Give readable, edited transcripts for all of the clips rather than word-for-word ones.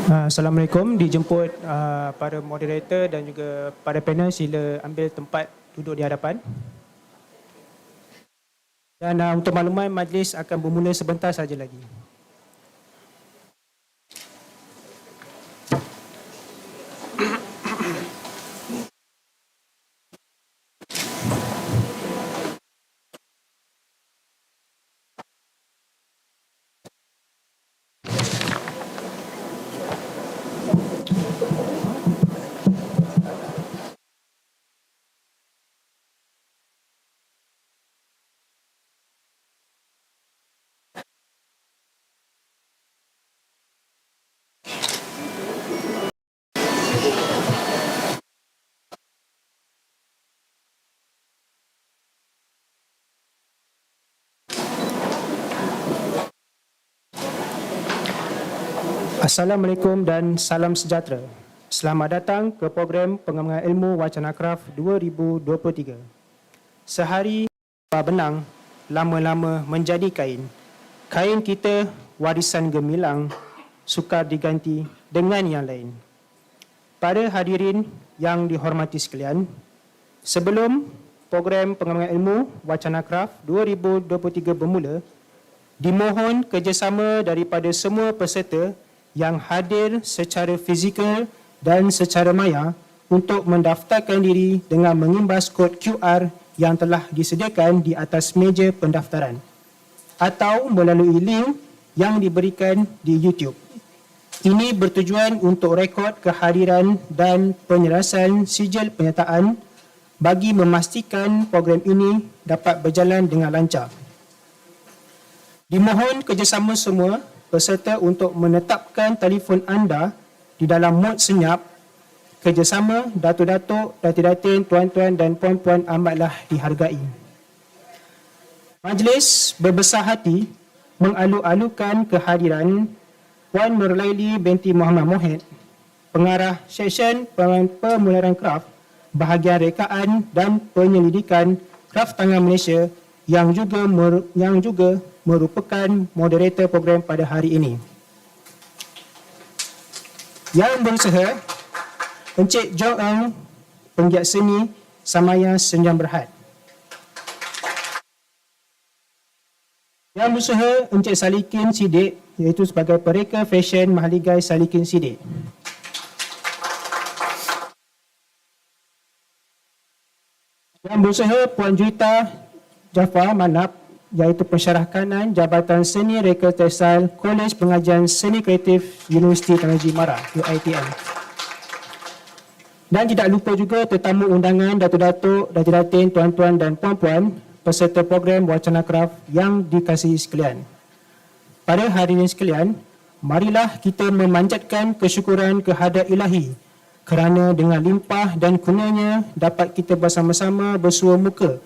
Assalamualaikum, dijemput para moderator dan juga para panel, sila ambil tempat duduk di hadapan. Dan untuk makluman, majlis akan bermula sebentar saja lagi. Assalamualaikum dan salam sejahtera. Selamat datang ke program Pengembangan Ilmu Wacana Kraf 2023. Sehari benang lama-lama menjadi kain. Kain kita warisan gemilang, sukar diganti dengan yang lain. Para hadirin yang dihormati sekalian, sebelum program Pengembangan Ilmu Wacana Kraf 2023 bermula, dimohon kerjasama daripada semua peserta yang hadir secara fizikal dan secara maya untuk mendaftarkan diri dengan mengimbas kod QR yang telah disediakan di atas meja pendaftaran atau melalui link yang diberikan di YouTube. Ini bertujuan untuk rekod kehadiran dan penyelesaian sijil penyertaan bagi memastikan program ini dapat berjalan dengan lancar. Dimohon kerjasama semua peserta untuk menetapkan telefon anda di dalam mod senyap. Kerjasama datuk-datuk, datin-datin, tuan-tuan dan puan-puan amatlah dihargai. Majlis berbesar hati mengalu-alukan kehadiran Puan Nurlaili binti Muhammad Mohid, pengarah seksyen pemularan kraf, bahagian rekaan dan penyelidikan Kraf Tenunan Malaysia yang juga merupakan moderator program pada hari ini. Yang berusaha, Encik Joang, penggiat seni Samaya Senjam Berhad. Yang berusaha, Encik Salikin Sidik, iaitu sebagai pereka fashion Mahligai Salikin Sidik. Yang berusaha, Puan Juwita Jafar Manap, iaitu pensyarah kanan Jabatan Seni Reka Tekstil Kolej Pengajian Seni Kreatif Universiti Teknologi Mara UiTM. Dan tidak lupa juga tetamu undangan datuk-datuk, datin-datin, tuan-tuan dan puan-puan peserta program Wacana Kraf yang dikasihi sekalian. Pada hari ini sekalian, marilah kita memanjatkan kesyukuran kehadrat Ilahi kerana dengan limpah dan kurnianya dapat kita bersama-sama bersua muka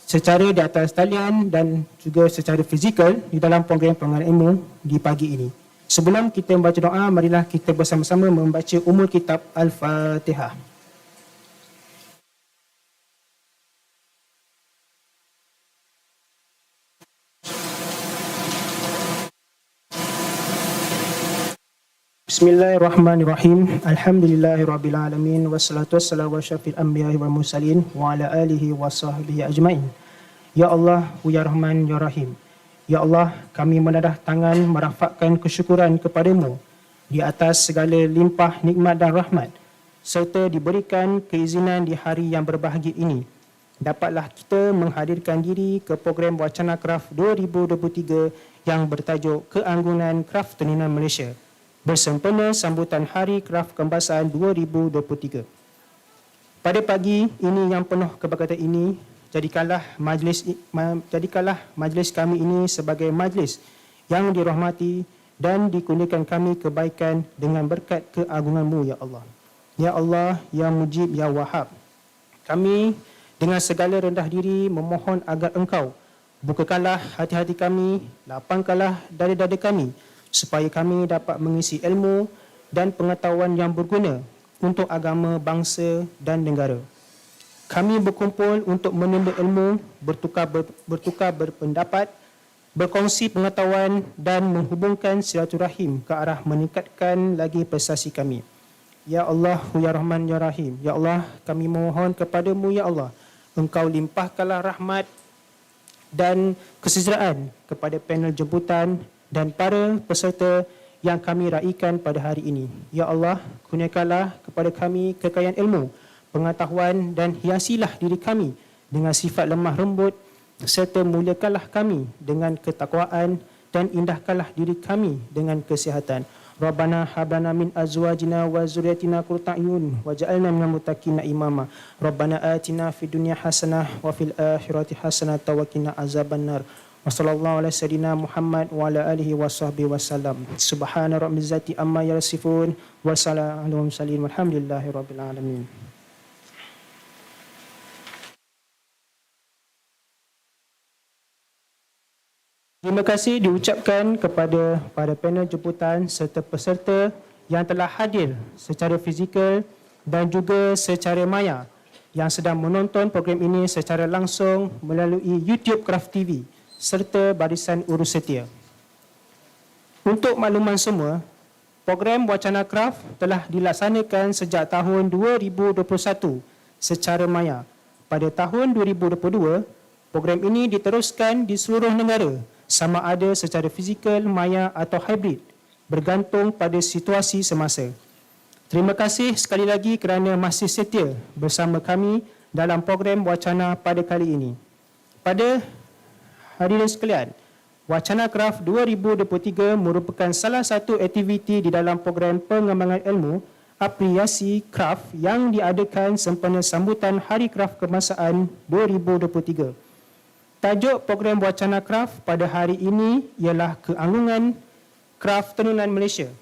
secara di atas talian dan juga secara fizikal di dalam program pengembangan ilmu di pagi ini. Sebelum kita membaca doa, marilah kita bersama-sama membaca umul kitab Al-Fatihah. Bismillahirrahmanirrahim. Alhamdulillahirrabbilalamin. Wassalatu wassalamu ala syafil anbiya'i wal mursalin wa ala alihi wa sahbihi ajma'in. Ya Allah, ya Rahman, ya Rahim. Ya Allah, kami menadah tangan merafakkan kesyukuran kepadamu di atas segala limpah nikmat dan rahmat serta diberikan keizinan di hari yang berbahagia ini. Dapatlah kita menghadirkan diri ke program Wacana Kraf 2023 yang bertajuk Keanggunan Kraf Tenunan Malaysia bersempena sambutan Hari Kraf Kebangsaan 2023. Pada pagi ini yang penuh keberkatan ini, jadikanlah majlis kami ini sebagai majlis yang dirahmati dan dikurniakan kami kebaikan dengan berkat keagungan-Mu, ya Allah. Ya Allah, ya Mujib, ya Wahhab. Kami dengan segala rendah diri memohon agar Engkau bukakanlah hati-hati kami, lapangkanlah dada-dada kami, supaya kami dapat mengisi ilmu dan pengetahuan yang berguna untuk agama, bangsa dan negara. Kami berkumpul untuk menimba ilmu, bertukar berpendapat berkongsi pengetahuan dan menghubungkan silaturahim ke arah meningkatkan lagi prestasi kami. Ya Allah, Ya Rahman, Ya Rahim. Ya Allah, kami mohon kepadamu, Ya Allah, Engkau limpahkanlah rahmat dan kesejahteraan kepada panel jemputan dan para peserta yang kami raikan pada hari ini. Ya Allah, kurniakanlah kepada kami kekayaan ilmu, pengetahuan dan hiasilah diri kami dengan sifat lemah lembut serta muliakanlah kami dengan ketakwaan dan indahkanlah diri kami dengan kesihatan. Rabbana hablana min azwajina wa zurriyyatina qurrata a'yun waj'alna minal muttaqina imama. Rabbana atina fid dunya hasanah wa fil akhirati hasanah wa qina azabannar. Wa sallallahu ala sayyidina Muhammad wa ala alihi wa sahbihi wasallam. Subhana rabbil izzati amma yasifun wa salamun alal mursalin walhamdulillahi rabbil alamin. Terima kasih diucapkan kepada para panel jemputan serta peserta yang telah hadir secara fizikal dan juga secara maya yang sedang menonton program ini secara langsung melalui YouTube Kraf TV serta barisan urus setia. Untuk makluman semua, program Wacana Kraf telah dilaksanakan sejak tahun 2021 secara maya. Pada tahun 2022, program ini diteruskan di seluruh negara, sama ada secara fizikal, maya atau hybrid, bergantung pada situasi semasa. Terima kasih sekali lagi kerana masih setia bersama kami dalam program Wacana pada kali ini. Pada hadirin sekalian, Wacana Kraf 2023 merupakan salah satu aktiviti di dalam program pengembangan ilmu apresiasi Kraf yang diadakan sempena sambutan Hari Kraf Kebangsaan 2023. Tajuk program Wacana Kraf pada hari ini ialah Keanggunan Kraf Tenunan Malaysia.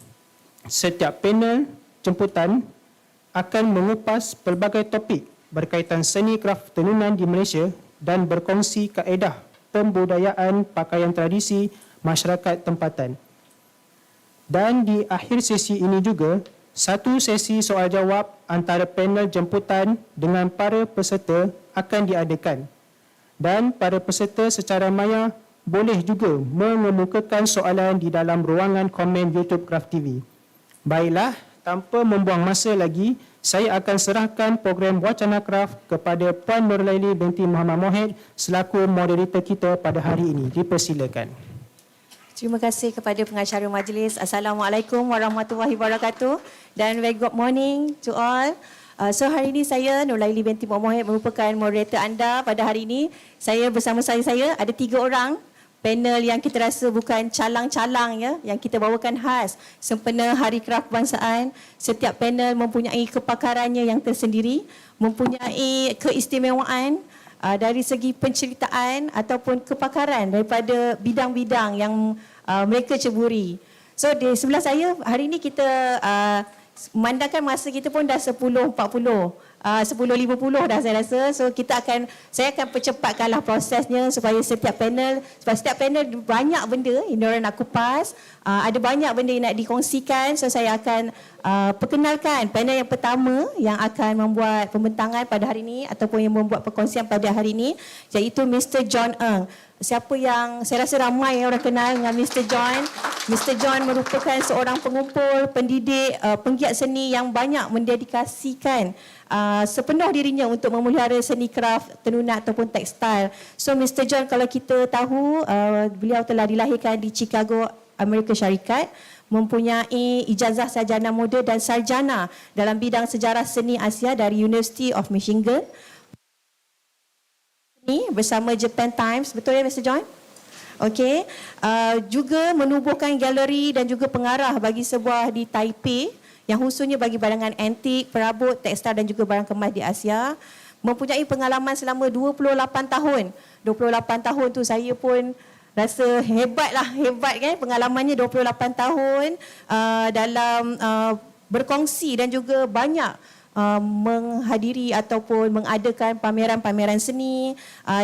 Setiap panel jemputan akan mengupas pelbagai topik berkaitan seni kraf tenunan di Malaysia dan berkongsi kaedah pembudayaan pakaian tradisi masyarakat tempatan. Dan di akhir sesi ini juga, satu sesi soal jawab antara panel jemputan dengan para peserta akan diadakan. Dan para peserta secara maya boleh juga mengemukakan soalan di dalam ruangan komen YouTube Kraf TV. Baiklah, tanpa membuang masa lagi, saya akan serahkan program Wacana Kraf kepada Puan Nurlaili binti Muhammad Mohid selaku moderator kita pada hari ini. Dipersilakan. Terima kasih kepada pengacara majlis. Assalamualaikum warahmatullahi wabarakatuh dan very good morning to all. So hari ini saya Nurlaili binti Muhammad Mohid merupakan moderator anda pada hari ini. Saya bersama saya ada 3 orang panel yang kita rasa bukan calang-calang ya, yang kita bawakan khas sempena Hari Kraf Kebangsaan. Setiap panel mempunyai kepakarannya yang tersendiri, mempunyai keistimewaan dari segi penceritaan ataupun kepakaran daripada bidang-bidang yang mereka ceburi. So di sebelah saya hari ini kita memandangkan masa kita pun dah 10.40, 10.50 dah saya rasa. So saya akan percepatkanlah prosesnya supaya setiap panel banyak benda yang diorang nak kupas, ada banyak benda yang nak dikongsikan. So saya akan perkenalkan panel yang pertama yang akan membuat pembentangan pada hari ini ataupun yang membuat perkongsian pada hari ini, iaitu Mr. John Ng. Siapa yang saya rasa ramai orang kenal dengan Mr. John. Mr. John merupakan seorang pengumpul, pendidik, penggiat seni yang banyak mendedikasikan sepenuh dirinya untuk memelihara seni kraf tenunan ataupun tekstil. So Mr. John, kalau kita tahu, beliau telah dilahirkan di Chicago, Amerika Syarikat, mempunyai ijazah sarjana muda dan sarjana dalam bidang sejarah seni Asia dari University of Michigan bersama Japan Times. Betul ya Mr. John? Okey. Juga menubuhkan galeri dan juga pengarah bagi sebuah di Taipei yang khususnya bagi barangan antik, perabot, tekstil dan juga barang kemas di Asia. Mempunyai pengalaman selama 28 tahun. 28 tahun tu saya pun rasa hebat kan, pengalamannya 28 tahun dalam berkongsi dan juga banyak menghadiri ataupun mengadakan pameran-pameran seni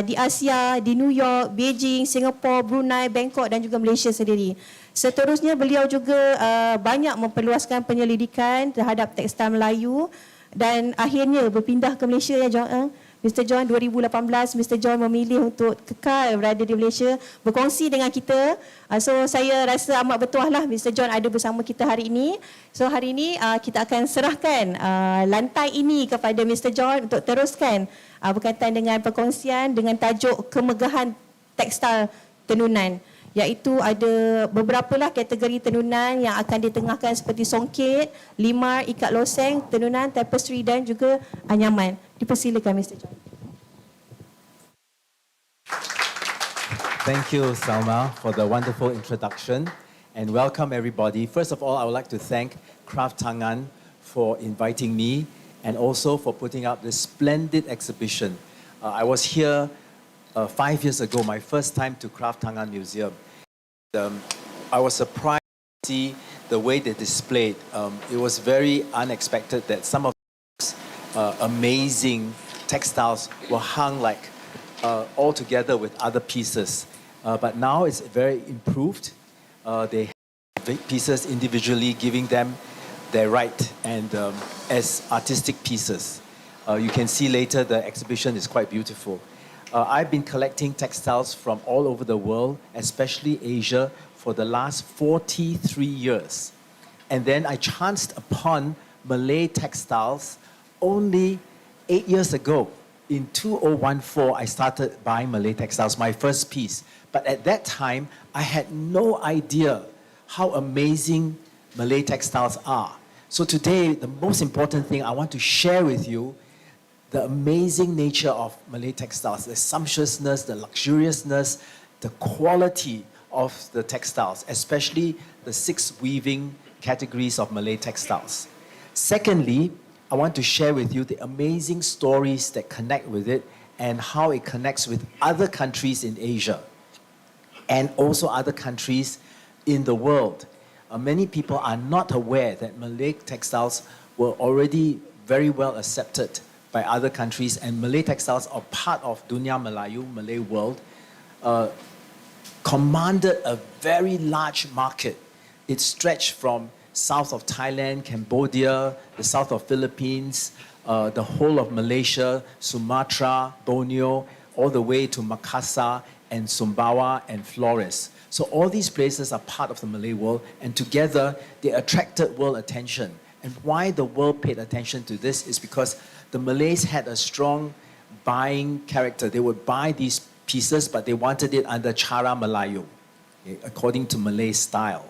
di Asia, di New York, Beijing, Singapura, Brunei, Bangkok dan juga Malaysia sendiri. Seterusnya beliau juga banyak memperluaskan penyelidikan terhadap tekstil Melayu dan akhirnya berpindah ke Malaysia ya John. Mr. John 2018, Mr. John memilih untuk kekal berada di Malaysia, berkongsi dengan kita. So saya rasa amat bertuah lah Mr. John ada bersama kita hari ini. So hari ini kita akan serahkan lantai ini kepada Mr. John untuk teruskan berkaitan dengan perkongsian dengan tajuk kemegahan tekstil tenunan. Iaitu ada beberapa lah kategori tenunan yang akan ditengahkan seperti songket, limar, ikat loseng, tenunan, tapestry dan juga anyaman. Dipersilakan Mr. John. Thank you, Salma, for the wonderful introduction and welcome everybody. First of all, I would like to thank Kraf Tenunan for inviting me and also for putting up this splendid exhibition. I was here 5 years ago, my first time to Kraf Tenunan Museum. I was surprised to see the way they displayed. It was very unexpected that some of these amazing textiles were hung like all together with other pieces. But now it's very improved. They have pieces individually, giving them their right and as artistic pieces. You can see later the exhibition is quite beautiful. I've been collecting textiles from all over the world, especially Asia, for the last 43 years. And then I chanced upon Malay textiles only 8 years ago. In 2014, I started buying Malay textiles, my first piece. But at that time, I had no idea how amazing Malay textiles are. So today, the most important thing I want to share with you the amazing nature of Malay textiles, the sumptuousness, the luxuriousness, the quality of the textiles, especially the 6 weaving categories of Malay textiles. Secondly, I want to share with you the amazing stories that connect with it and how it connects with other countries in Asia and also other countries in the world. Many people are not aware that Malay textiles were already very well accepted by other countries, and Malay textiles are part of Dunia Melayu, Malay world, commanded a very large market. It stretched from south of Thailand, Cambodia, the south of Philippines, the whole of Malaysia, Sumatra, Borneo, all the way to Makassar and Sumbawa and Flores. So all these places are part of the Malay world, and together they attracted world attention. And why the world paid attention to this is because the Malays had a strong buying character. They would buy these pieces, but they wanted it under Cara Melayu, okay, according to Malay style.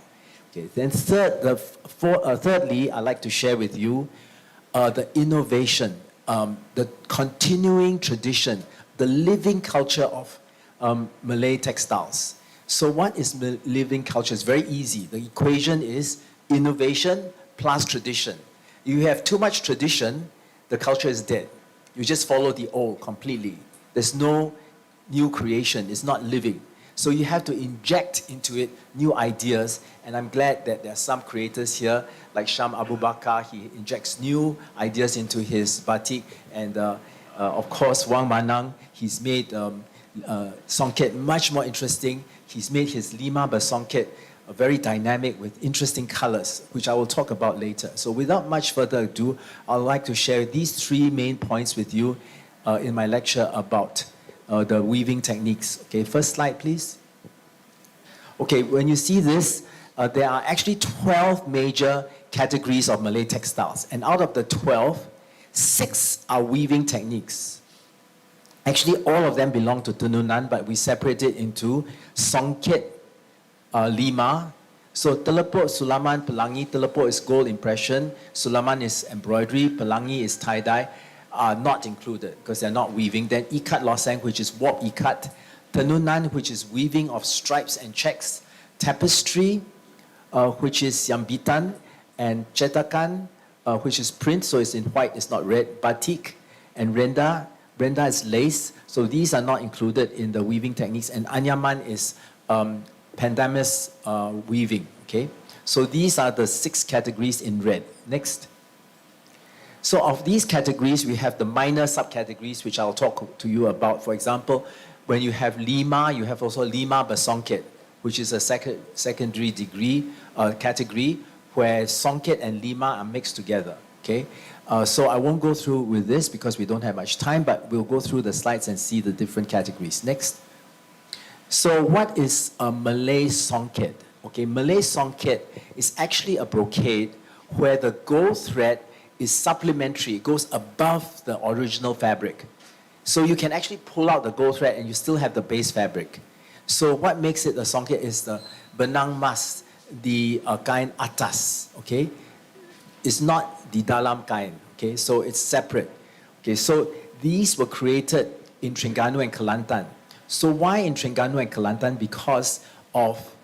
Okay, then thirdly, I'd like to share with you the innovation, the continuing tradition, the living culture of Malay textiles. So what is living culture? It's very easy. The equation is innovation plus tradition. You have too much tradition, the culture is dead. You just follow the old completely. There's no new creation, it's not living. So you have to inject into it new ideas, and I'm glad that there are some creators here, like Sham Abu Bakar. He injects new ideas into his batik, and of course Wang Manang, he's made songket much more interesting. He's made his lima bersongket very dynamic with interesting colors, which I will talk about later. So without much further ado, I'd like to share these 3 main points with you in my lecture about the weaving techniques. Okay, first slide, please. Okay, when you see this, there are actually 12 major categories of Malay textiles. And out of the 12, 6 are weaving techniques. Actually, all of them belong to Tenunan, but we separate it into songket, lima. So teleport, sulaman, pelangi. Teleport is gold impression. Sulaman is embroidery. Pelangi is tie-dye. Are not included because they're not weaving. Then ikat loseng, which is warp ikat. Tenunan, which is weaving of stripes and checks. Tapestry, which is yambitan. And cetakan, which is print, so it's in white, it's not red. Batik and renda. Renda is lace. So these are not included in the weaving techniques. And anyaman is pandanus weaving. Okay, so these are the 6 categories in red. Next. So of these categories, we have the minor subcategories, which I'll talk to you about. For example, when you have lima, you have also lima bersongket, which is a secondary degree category where songket and lima are mixed together. Okay, So I won't go through with this because we don't have much time, but we'll go through the slides and see the different categories. Next. So what is a Malay songket? Okay, Malay songket is actually a brocade where the gold thread is supplementary, it goes above the original fabric. So you can actually pull out the gold thread and you still have the base fabric. So what makes it a songket is the benang mas, the kain atas, okay? It's not the dalam kain, okay? So it's separate. Okay, so these were created in Terengganu and Kelantan. So why in Terengganu and Kelantan? Because of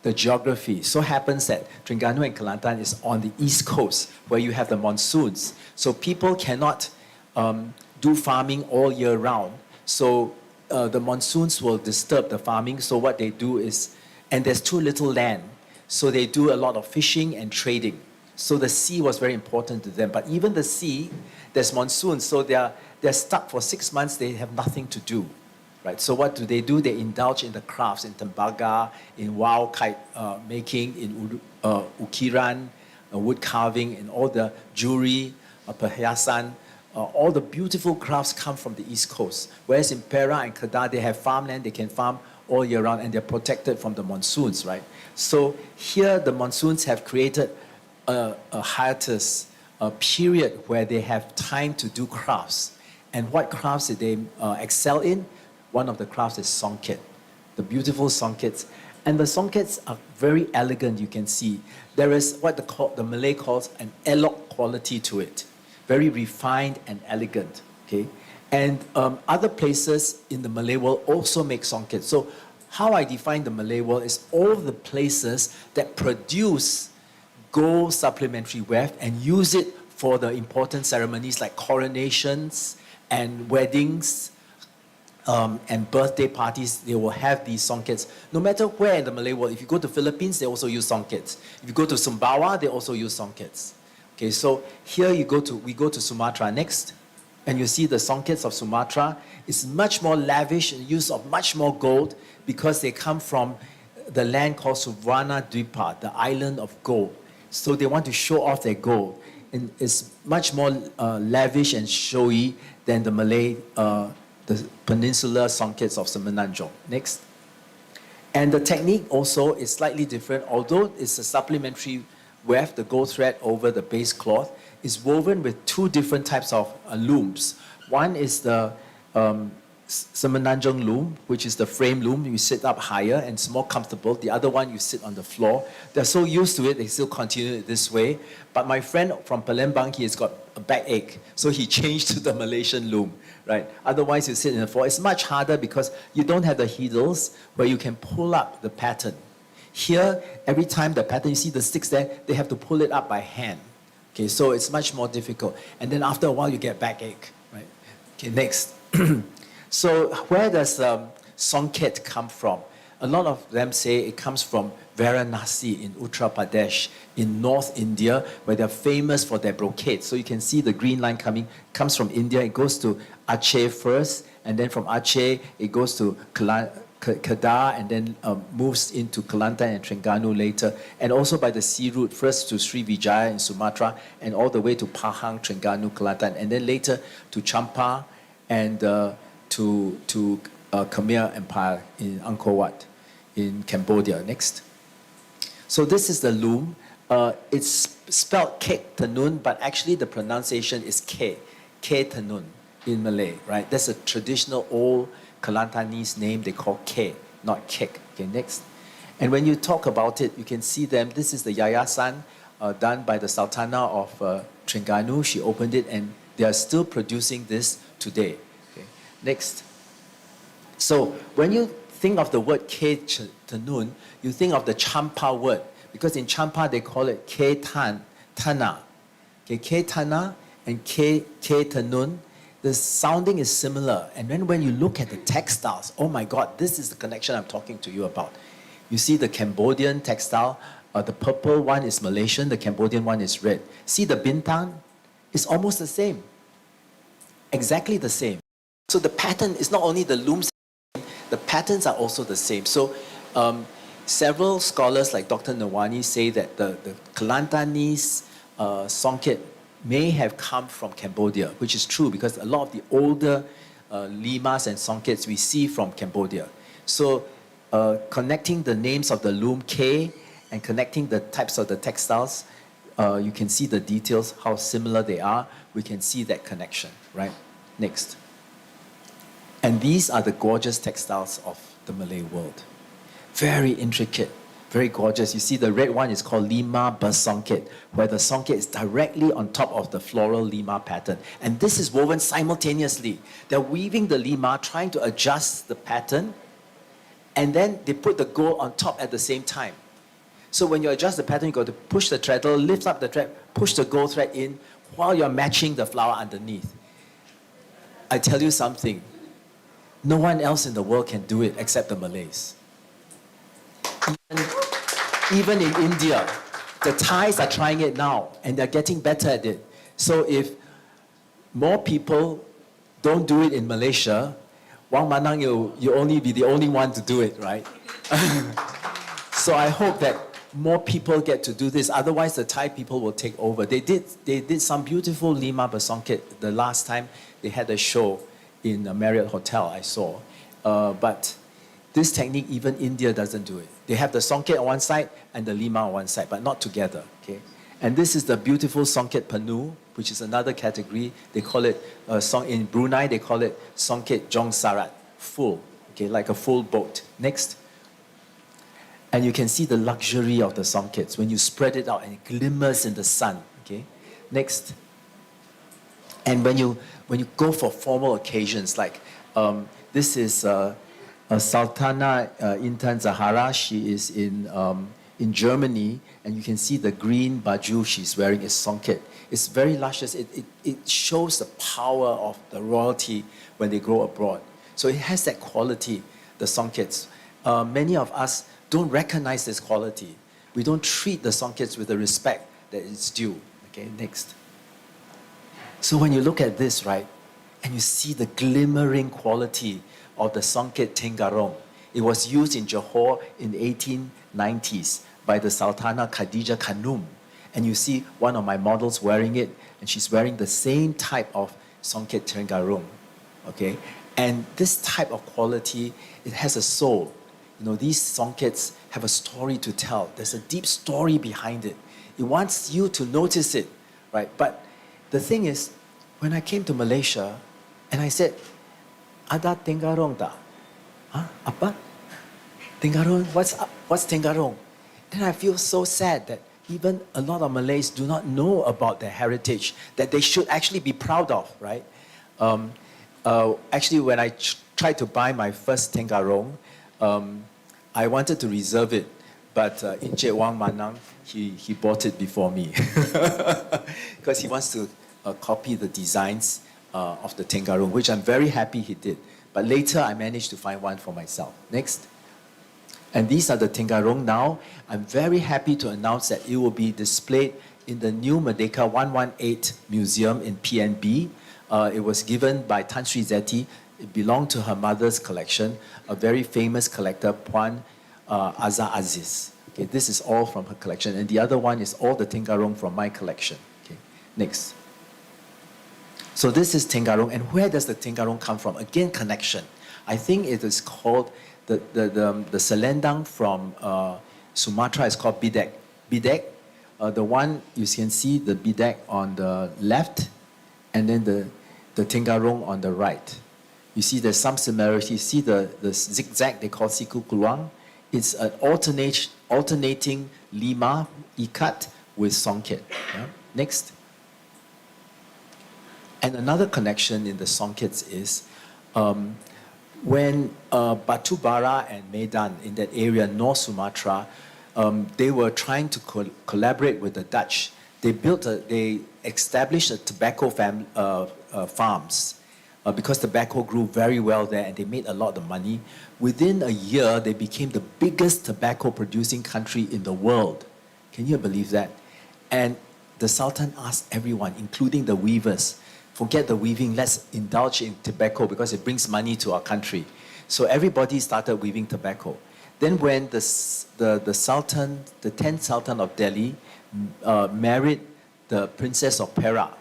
the geography. So happens that Terengganu and Kelantan is on the east coast where you have the monsoons. So people cannot do farming all year round. So the monsoons will disturb the farming. So what they do is, and there's too little land. So they do a lot of fishing and trading. So the sea was very important to them. But even the sea, there's monsoons. So they're stuck for 6 months. They have nothing to do. Right, so what do? They indulge in the crafts, in tembaga, in wild kite making, in ukiran, wood carving, in all the jewelry, perhiasan. All the beautiful crafts come from the East Coast. Whereas in Perak and Kedah, they have farmland, they can farm all year round, and they're protected from the monsoons, right? So here, the monsoons have created a hiatus, a period where they have time to do crafts. And what crafts did they excel in? One of the crafts is songket, the beautiful songkets. And the songkets are very elegant, you can see. There is what the Malay calls an elok quality to it. Very refined and elegant, okay? And other places in the Malay world also make songkets. So how I define the Malay world is all of the places that produce gold supplementary weft and use it for the important ceremonies like coronations and weddings, and birthday parties. They will have these songkets. No matter where in the Malay world, if you go to Philippines, they also use songkets. If you go to Sumbawa, they also use songkets. Okay, so here we go to Sumatra next, and you see the songkets of Sumatra. It's much more lavish and use of much more gold because they come from the land called Suvarna Dwipa, the island of gold. So they want to show off their gold. And it's much more lavish and showy than the Malay the peninsular songkets of Semenanjung. Next. And the technique also is slightly different. Although it's a supplementary weft, the gold thread over the base cloth is woven with two different types of looms. One is the Semenanjung loom, which is the frame loom. You sit up higher and it's more comfortable. The other one, you sit on the floor. They're so used to it, they still continue it this way. But my friend from Palembang, he has got a backache. So he changed to the Malaysian loom, right? Otherwise, you sit in the floor. It's much harder because you don't have the heedles where you can pull up the pattern. Here, every time the pattern, you see the sticks there, they have to pull it up by hand. Okay, so it's much more difficult. And then after a while, you get backache, right? Okay, next. So where does songket come from? A lot of them say it comes from Varanasi in Uttar Pradesh, in North India, where they're famous for their brocade. So you can see the green line comes from India. It goes to Aceh first, and then from Aceh, it goes to Kedah, and then moves into Kelantan and Terengganu later. And also by the sea route, first to Srivijaya in Sumatra, and all the way to Pahang, Terengganu, Kelantan, and then later to Champa, and to Khmer Empire in Angkor Wat in Cambodia. Next. So this is the loom. It's spelled Kraf Tenunan, but actually the pronunciation is Kraf Tenunan in Malay, right? That's a traditional old Kelantanese name they call Kraf, not Kek. Okay, next. And when you talk about it, you can see them. This is the yayasan done by the Sultana of Terengganu. She opened it, and they are still producing this today. Next. So when you think of the word Kraf Tenunan, you think of the Champa word, because in Champa they call it Kraf Tana. Okay, Kraf Tana and Kraf Tenunan, the sounding is similar. And then when you look at the textiles, oh my God, this is the connection I'm talking to you about. You see the Cambodian textile, the purple one is Malaysian, the Cambodian one is red. See the bintang? It's almost the same. Exactly the same. So the pattern is not only the looms, the patterns are also the same. So several scholars like Dr. Nawani say that the Kelantanese songket may have come from Cambodia, which is true because a lot of the older limas and songkets we see from Cambodia. So connecting the names of the loom K and connecting the types of the textiles, you can see the details, how similar they are. We can see that connection, right? Next. And these are the gorgeous textiles of the Malay world. Very intricate, very gorgeous. You see the red one is called lima bersongket, where the songket is directly on top of the floral lima pattern. And this is woven simultaneously. They're weaving the lima, trying to adjust the pattern, and then they put the gold on top at the same time. So when you adjust the pattern, you got to push the treadle, lift up the thread, push the gold thread in while you're matching the flower underneath. I tell you something, no one else in the world can do it except the Malays. Even in India, the Thais are trying it now and they're getting better at it. So if more people don't do it in Malaysia, Wang Manang, you'll only be the only one to do it, right? So I hope that more people get to do this. Otherwise, the Thai people will take over. They did some beautiful lima bersongket the last time they had a show in a Marriott Hotel, I saw. But this technique, even India doesn't do it. They have the songket on one side and the lima on one side, but not together, okay? And this is the beautiful songket panu, which is another category. They call it, in Brunei, they call it songket jong sarat, full, okay, like a full boat. Next. And you can see the luxury of the songkets when you spread it out and it glimmers in the sun, okay? Next. And when you go for formal occasions, like this is Sultana Intan Zahara. She is in Germany, and you can see the green baju she's wearing is songket. It's very luscious. It shows the power of the royalty when they go abroad. So it has that quality, the songkets. Many of us don't recognize this quality. We don't treat the songkets with the respect that it's due. Okay, next. So when you look at this, right, and you see the glimmering quality of the songket Tenggarong, it was used in Johor in the 1890s by the Sultana Khadijah Khanum. And you see one of my models wearing it, and she's wearing the same type of songket Tenggarong, okay? And this type of quality, it has a soul. You know, these songkets have a story to tell. There's a deep story behind it. It wants you to notice it, right? But the thing is, when I came to Malaysia, and I said, ada Tenggarong tak? Huh? Apa? Tenggarong? What's Tenggarong? Then I feel so sad that even a lot of Malays do not know about their heritage, that they should actually be proud of, right? Actually, when I tried to buy my first Tenggarong, I wanted to reserve it, but Encik Wang Manang, he bought it before me because he wants to copy the designs of the Tenggarong, which I'm very happy he did. But later, I managed to find one for myself. Next. And these are the Tenggarong now. I'm very happy to announce that it will be displayed in the new Merdeka 118 Museum in PNB. It was given by Tan Sri Zeti. It belonged to her mother's collection, a very famous collector, Puan Azza Aziz. Okay, this is all from her collection. And the other one is all the Tenggarong from my collection. Okay, next. So this is Tenggarong. And where does the Tenggarong come from? Again, connection. I think it is called, the selendang from Sumatra is called bidek. Bidek, the one you can see the bidek on the left, and then the Tenggarong on the right. You see there's some similarity. See the zigzag they call siku keluang. It's an alternating lima, ikat, with songket. Yeah? Next. And another connection in the songkets is when Batu Bara and Medan in that area, North Sumatra, they were trying to collaborate with the Dutch. They established a tobacco farms because tobacco grew very well there and they made a lot of money. Within a year, they became the biggest tobacco producing country in the world. Can you believe that? And the Sultan asked everyone, including the weavers, forget the weaving, let's indulge in tobacco because it brings money to our country. So everybody started weaving tobacco. Then when the Sultan, the 10th Sultan of Delhi, married the princess of Perak.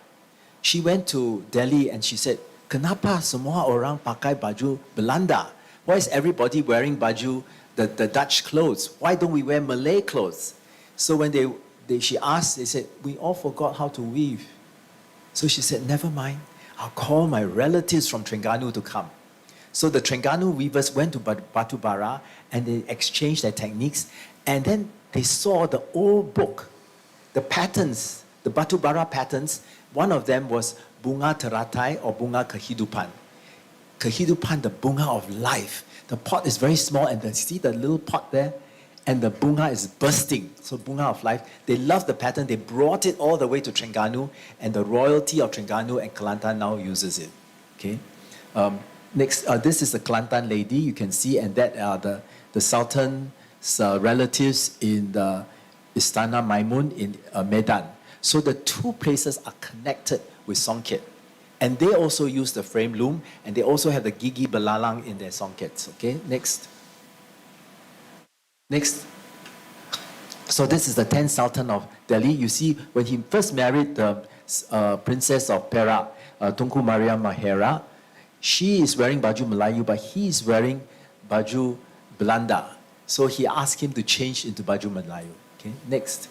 She went to Delhi and she said, "Kenapa semua orang pakai baju Belanda? Why is everybody wearing baju, the Dutch clothes? Why don't we wear Malay clothes?" So when she asked, they said, "We all forgot how to weave." So she said, "Never mind, I'll call my relatives from Terengganu to come." So the Terengganu weavers went to Batu Bara and they exchanged their techniques, and then they saw the old book, the patterns, the Batu Bara patterns. One of them was Bunga Teratai or Bunga Kehidupan. Kehidupan, the bunga of life. The pot is very small, and then see the little pot there? And the bunga is bursting. So bunga of life. They loved the pattern. They brought it all the way to Terengganu, and the royalty of Terengganu and Kelantan now uses it. Okay. Next, this is the Kelantan lady you can see, and that are the Sultan's relatives in the Istana Maimun in Medan. So the two places are connected with songket. And they also use the frame loom, and they also have the gigi belalang in their songkets. Okay, next. Next. So this is the 10th Sultan of Delhi. You see, when he first married the princess of Perak, Tunku Maria Mahera, she is wearing baju Melayu, but he is wearing baju Belanda. So he asked him to change into baju Melayu. Okay, next.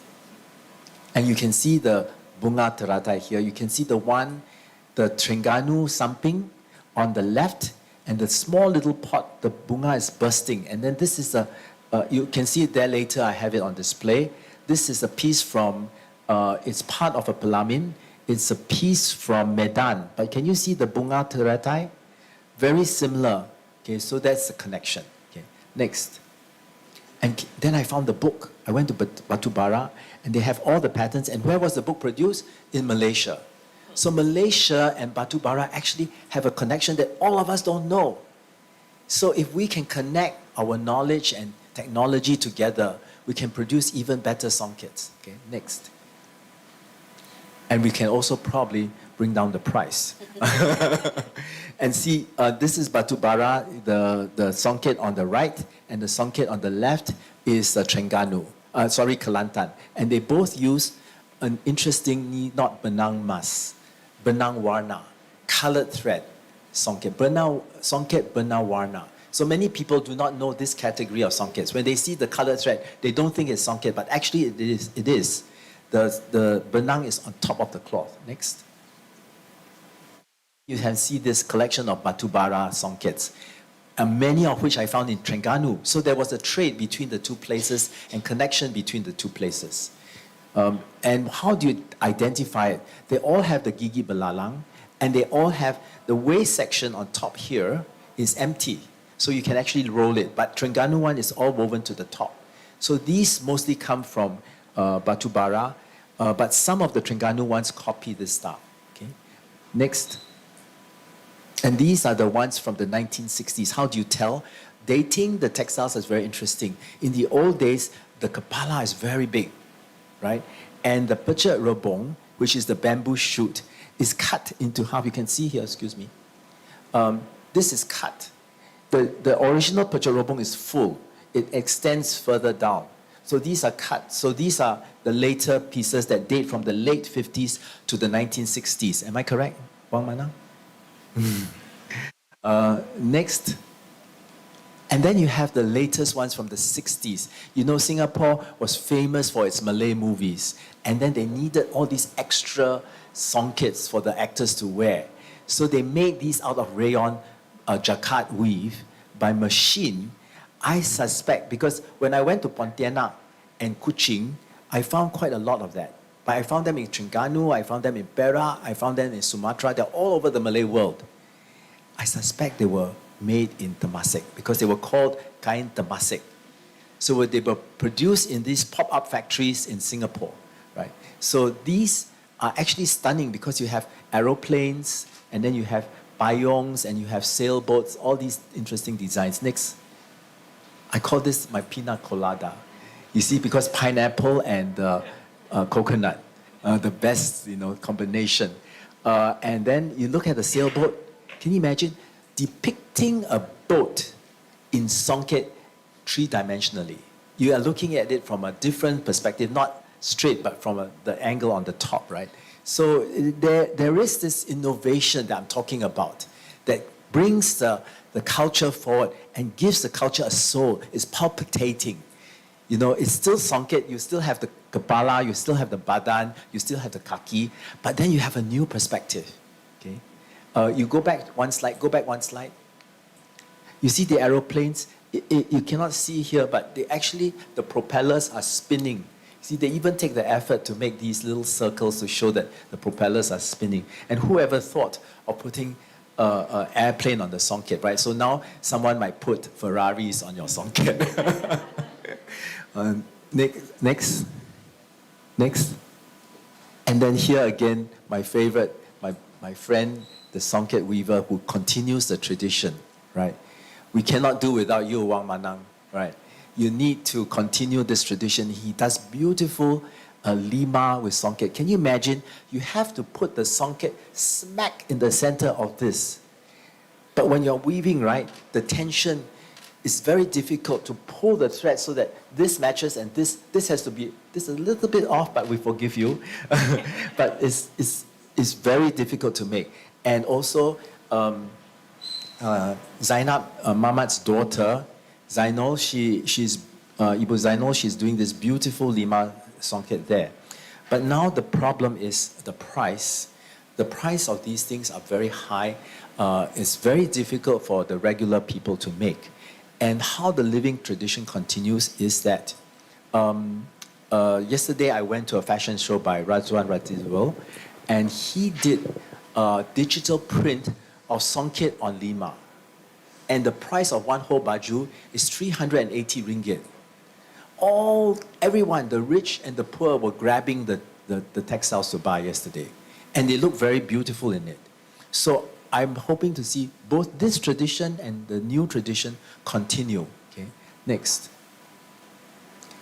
And you can see the Bunga Teratai here. You can see the Terengganu Samping on the left, and the small little pot, the bunga is bursting. And then this is you can see it there later, I have it on display. This is a piece from, it's part of a pelamin. It's a piece from Medan. But can you see the Bunga Teratai? Very similar. Okay, so that's the connection. Okay, next. And then I found the book. I went to Batu Bara, and they have all the patterns. And where was the book produced? In Malaysia. So Malaysia and Batu Bara actually have a connection that all of us don't know. So if we can connect our knowledge and technology together, we can produce even better songkets. Okay, next. And we can also probably bring down the price. And see, this is Batu Bara, the songket on the right, and the songket on the left is Terengganu, Kelantan. And they both use an interestingly, not benang mas, benang warna, colored thread songket. Songket benang warna. So many people do not know this category of songkets. When they see the colored thread, they don't think it's songket, but actually it is. The benang is on top of the cloth. Next. You can see this collection of Batu Bara songkets, and many of which I found in Terengganu. So there was a trade between the two places and connection between the two places. And how do you identify it? They all have the gigi belalang, and they all have the waist section on top here is empty. So you can actually roll it. But Terengganu one is all woven to the top. So these mostly come from Batu Bara, but some of the Terengganu ones copy this style. Okay. Next. And these are the ones from the 1960s. How do you tell? Dating the textiles is very interesting. In the old days, the kepala is very big, right? And the pecah rebong, which is the bamboo shoot, is cut into half. You can see here, excuse me. This is cut. The original pecah rebong is full. It extends further down. So these are cut. So these are the later pieces that date from the late 50s to the 1960s. Am I correct, Wang Manang? Next. And then you have the latest ones from the 60s. You know, Singapore was famous for its Malay movies. And then they needed all these extra songkets for the actors to wear. So they made these out of rayon jacquard weave by machine. I suspect, because when I went to Pontianak and Kuching, I found quite a lot of that. But I found them in Terengganu, I found them in Perak, I found them in Sumatra. They're all over the Malay world. I suspect they were made in Temasek because they were called kain Temasek. So they were produced in these pop-up factories in Singapore, right? So these are actually stunning because you have aeroplanes, and then you have payongs, and you have sailboats, all these interesting designs. Next. I call this my pina colada. You see, because pineapple and coconut, the best, combination. And then you look at the sailboat. Can you imagine depicting a boat in songket three-dimensionally? You are looking at it from a different perspective, not straight, but from the angle on the top, right? So there is this innovation that I'm talking about that brings the culture forward and gives the culture a soul. It's palpitating. You know, it's still songket, you still have the kepala, you still have the badan, you still have the kaki, but then you have a new perspective, okay? You go back one slide, You see the aeroplanes? You cannot see here, but the propellers are spinning. See, they even take the effort to make these little circles to show that the propellers are spinning. And whoever thought of putting an airplane on the songket, right? So now someone might put Ferraris on your songket. Next. And then here again, my favorite, my friend, the songket weaver who continues the tradition, right? We cannot do without you, Wang Manang, right? You need to continue this tradition. He does beautiful lima with songket. Can you imagine? You have to put the songket smack in the center of this. But when you're weaving, right, the tension is very difficult to pull the thread so that this matches and this has to be, this is a little bit off, but we forgive you. But it's very difficult to make. And also, Zainab, Mamat's daughter, Zainal, she's Ibu Zainal, she's doing this beautiful lima songket there. But now the problem is the price. The price of these things are very high. It's very difficult for the regular people to make. And how the living tradition continues is that yesterday I went to a fashion show by Razwan Ratizwal, and he did a digital print of songket on lima. And the price of one whole baju is 380 ringgit. Everyone, the rich and the poor, were grabbing the textiles to buy yesterday. And they look very beautiful in it. So I'm hoping to see both this tradition and the new tradition continue. Okay, next.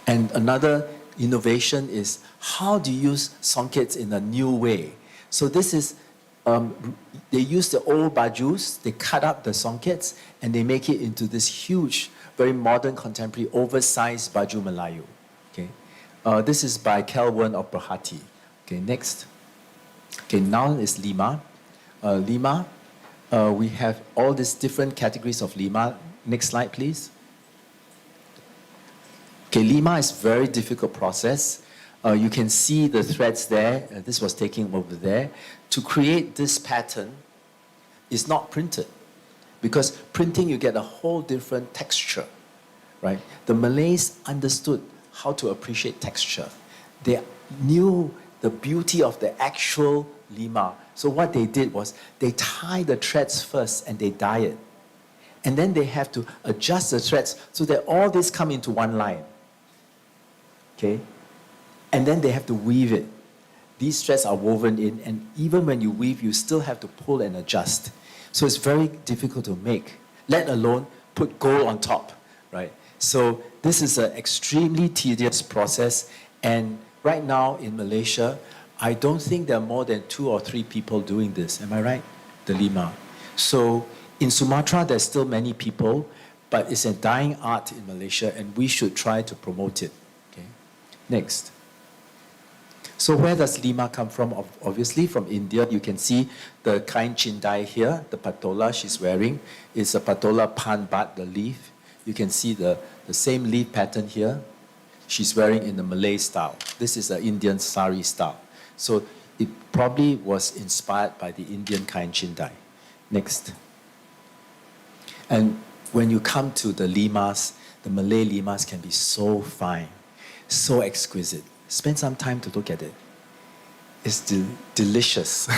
And another innovation is how do you use songkets in a new way? So this is, they use the old bajus, they cut up the songkets, and they make it into this huge, very modern, contemporary, oversized baju Melayu. Okay, this is by Kelwin of Berhati. Okay, next. Okay, now is lima. Lima, we have all these different categories of lima. Next slide, please. Okay, lima is a very difficult process. You can see the threads there. This was taken over there. To create this pattern is not printed, because printing you get a whole different texture, right? The Malays understood how to appreciate texture. They knew the beauty of the actual lima. So what they did was they tie the threads first and they dye it. And then they have to adjust the threads so that all this come into one line. Okay? And then they have to weave it. These threads are woven in, and even when you weave, you still have to pull and adjust. So it's very difficult to make, let alone put gold on top, right? So this is an extremely tedious process, and right now in Malaysia, I don't think there are more than 2 or 3 people doing this. Am I right? The lima. So in Sumatra, there's still many people, but it's a dying art in Malaysia, and we should try to promote it. Okay. Next. So where does lima come from? Obviously from India. You can see the kain chindai here, the patola she's wearing. It's a patola pan bat, the leaf. You can see the same leaf pattern here. She's wearing in the Malay style. This is the Indian sari style. So it probably was inspired by the Indian kain chindai. Next. And when you come to the limas, the Malay limas can be so fine, so exquisite. Spend some time to look at it. It's delicious.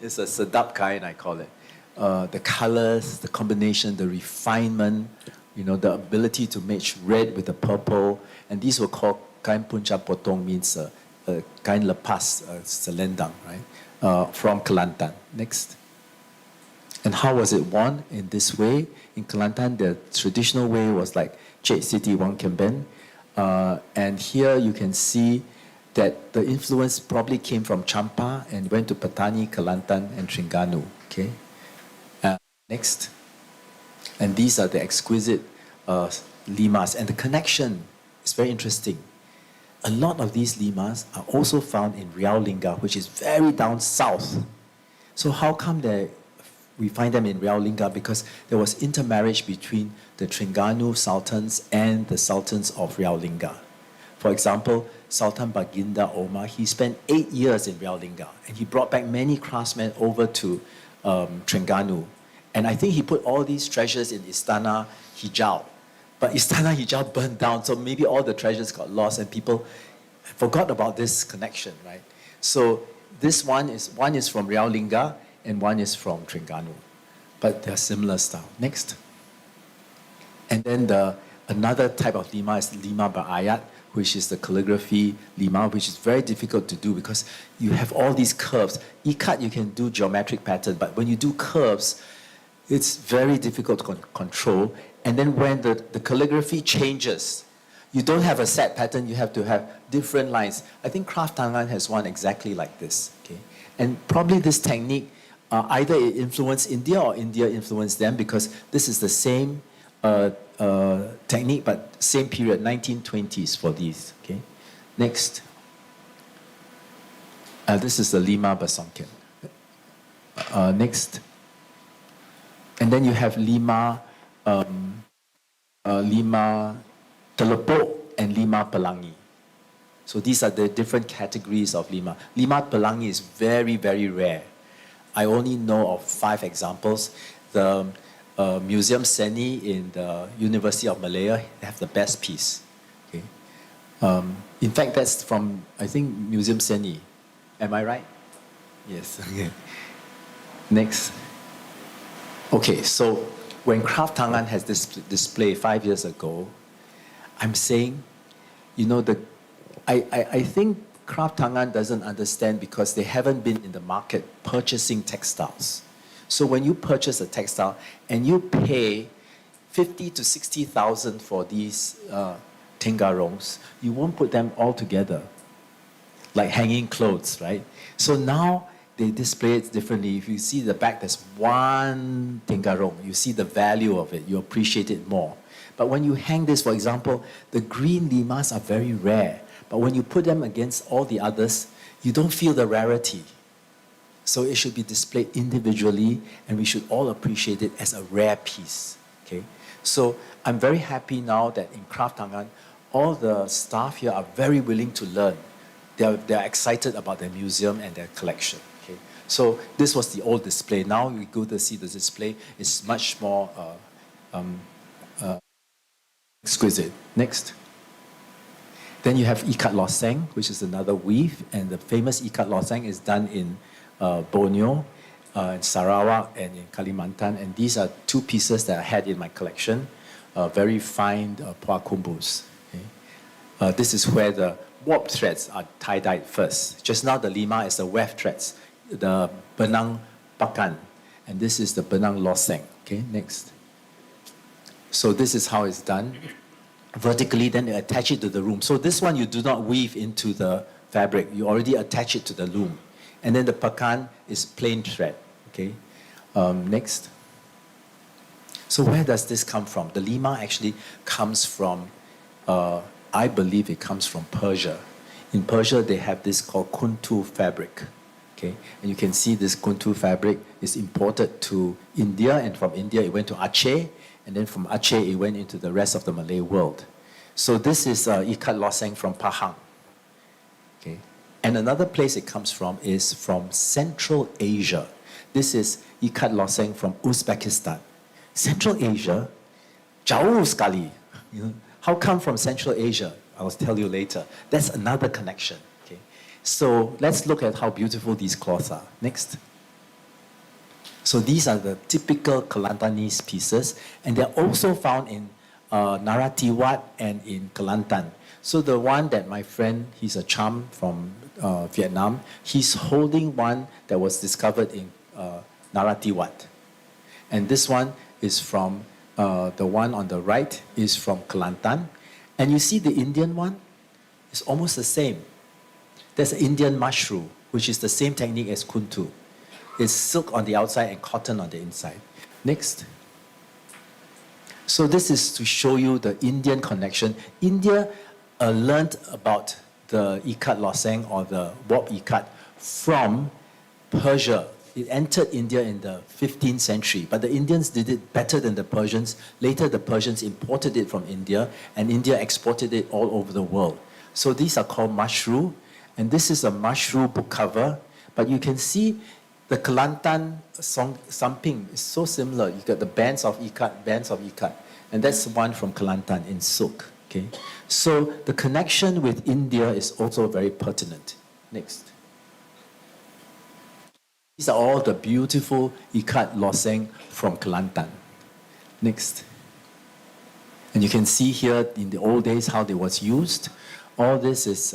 It's a sedap kain, I call it. The colors, the combination, the refinement, you know, the ability to match red with the purple. And these were called kain punca potong, means kain lepas, selendang, right? From Kelantan. Next. And how was it worn? In this way. In Kelantan, the traditional way was like Cik Siti Wang Kemben. And here you can see that the influence probably came from Champa and went to Patani, Kelantan, and Terengganu. Okay. Next. And these are the exquisite limas. And the connection is very interesting. a lot of these limas are also found in Riau Lingga, which is very down south. So how come we find them in Riau Lingga? Because there was intermarriage between the Terengganu sultans and the sultans of Riau Lingga. For example, Sultan Baginda Omar, he spent 8 years in Riau Lingga, and he brought back many craftsmen over to Terengganu. And I think he put all these treasures in Istana Hijau. But Istana Hijau burned down, so maybe all the treasures got lost and people forgot about this connection, right? So this one is from Riau Lingga and one is from Terengganu. But they're similar style. Next. And then another type of lima is lima berayat, which is the calligraphy lima, which is very difficult to do because you have all these curves. Ikat, you can do geometric pattern, but when you do curves, it's very difficult to control. And then when the calligraphy changes, you don't have a set pattern, you have to have different lines. I think Kraf Tenunan has one exactly like this. Okay? And probably this technique, either it influenced India or India influenced them, because this is the same technique, but same period, 1920s for these. Okay? Next. This is the Lima Basongken. Next. And then you have Lima Telepok and Lima Pelangi. So these are the different categories of Lima. Lima Pelangi is very, very rare. I only know of 5 examples. The Museum Seni in the University of Malaya have the best piece. Okay? In fact, that's from, I think, Museum Seni. Am I right? Yes. Okay. Next. Okay, so when Kraf Tenunan has this display 5 years ago, I'm saying, you know, I think Kraf Tenunan doesn't understand because they haven't been in the market purchasing textiles. So when you purchase a textile and you pay 50 to 60,000 for these tengarongs, you won't put them all together like hanging clothes, right? So now they display it differently. If you see the back, there's one tengarong. You see the value of it. You appreciate it more. But when you hang this, for example, the green limas are very rare. But when you put them against all the others, you don't feel the rarity. So it should be displayed individually, and we should all appreciate it as a rare piece. Okay? So I'm very happy now that in Kraf Tenunan, all the staff here are very willing to learn. They're excited about their museum and their collection. Okay? So this was the old display. Now we go to see the display. It's much more exquisite. Next. Then you have ikat loseng, which is another weave, and the famous ikat loseng is done in Borneo, in Sarawak, and in Kalimantan. And these are 2 pieces that I had in my collection, very fine puak kumbus. Okay? This is where the warp threads are tie-dyed first. Just now the lima is the weft threads, the benang pakan, and this is the benang loseng. Okay, next. So this is how it's done. Vertically, then you attach it to the loom. So this one you do not weave into the fabric. You already attach it to the loom. And then the pakan is plain thread. Okay, next. So where does this come from? The lima actually comes from, I believe it comes from Persia. In Persia, they have this called kuntu fabric. Okay, and you can see this kuntu fabric is imported to India, and from India it went to Aceh, and then from Aceh it went into the rest of the Malay world. So this is ikat loseng from Pahang. Okay, and another place it comes from is from Central Asia. This is ikat loseng from Uzbekistan. Central Asia, jauh sekali. You know, how come from Central Asia? I'll tell you later. That's another connection. Okay, so let's look at how beautiful these cloths are. Next. So these are the typical Kelantanese pieces, and they're also found in Naratiwat and in Kelantan. So the one that my friend, he's a chum from Vietnam, he's holding one that was discovered in Naratiwat. And this one is from, the one on the right is from Kelantan. And you see the Indian one? It's almost the same. There's an Indian mushroom, which is the same technique as kuntu. It's silk on the outside and cotton on the inside. Next. So this is to show you the Indian connection. India learned about the ikat loseng or the warp ikat from Persia. It entered India in the 15th century, but the Indians did it better than the Persians. Later, the Persians imported it from India, and India exported it all over the world. So these are called mushroom, and this is a mushroom book cover, but you can see the Kelantan samping is so similar. You got the bands of ikat, and that's the one from Kelantan in silk. Okay, so the connection with India is also very pertinent. Next. These are all the beautiful ikat loseng from Kelantan. Next. And you can see here in the old days how they was used. All this is,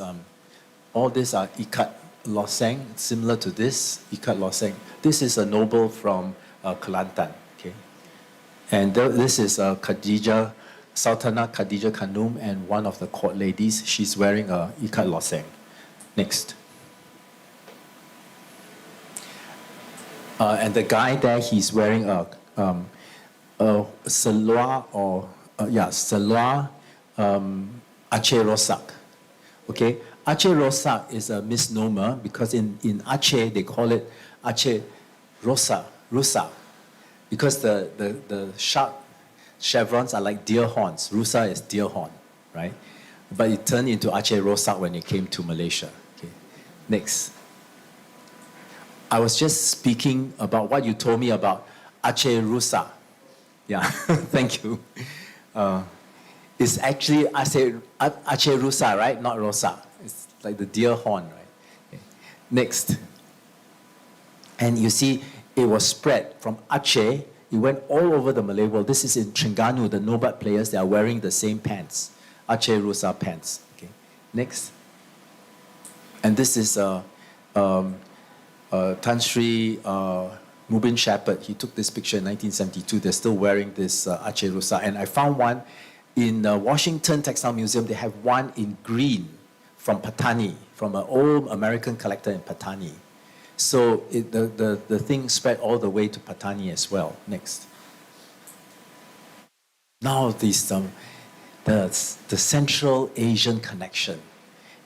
all these are ikat loseng, similar to this ikat loseng. This is a noble from Kelantan. Okay. And this is Khadija, Sultana Khadija Khanum, and one of the court ladies. She's wearing a ikat loseng. Next. And the guy there, he's wearing a salwar or salwar Aceh Rosak. Okay, Aceh Rosak is a misnomer because in Aceh they call it Aceh Rusa, because the sharp chevrons are like deer horns. Rusa is deer horn, right? But it turned into Aceh Rosak when it came to Malaysia. Okay, next. I was just speaking about what you told me about Aceh Rusa. Yeah, thank you. It's actually Aceh Rusa, right? Not Rosa. It's like the deer horn, right? Okay. Next. And you see, it was spread from Aceh. It went all over the Malay world. This is in Terengganu, the Nobat players. They are wearing the same pants, Aceh Rusa pants. Okay. Next. And this is Tan Sri Mubin Shepherd. He took this picture in 1972. They're still wearing this Aceh Rusa. And I found one in Washington Textile Museum. They have one in green from Patani, from an old American collector in Patani. So the thing spread all the way to Patani as well. Next. Now the Central Asian connection.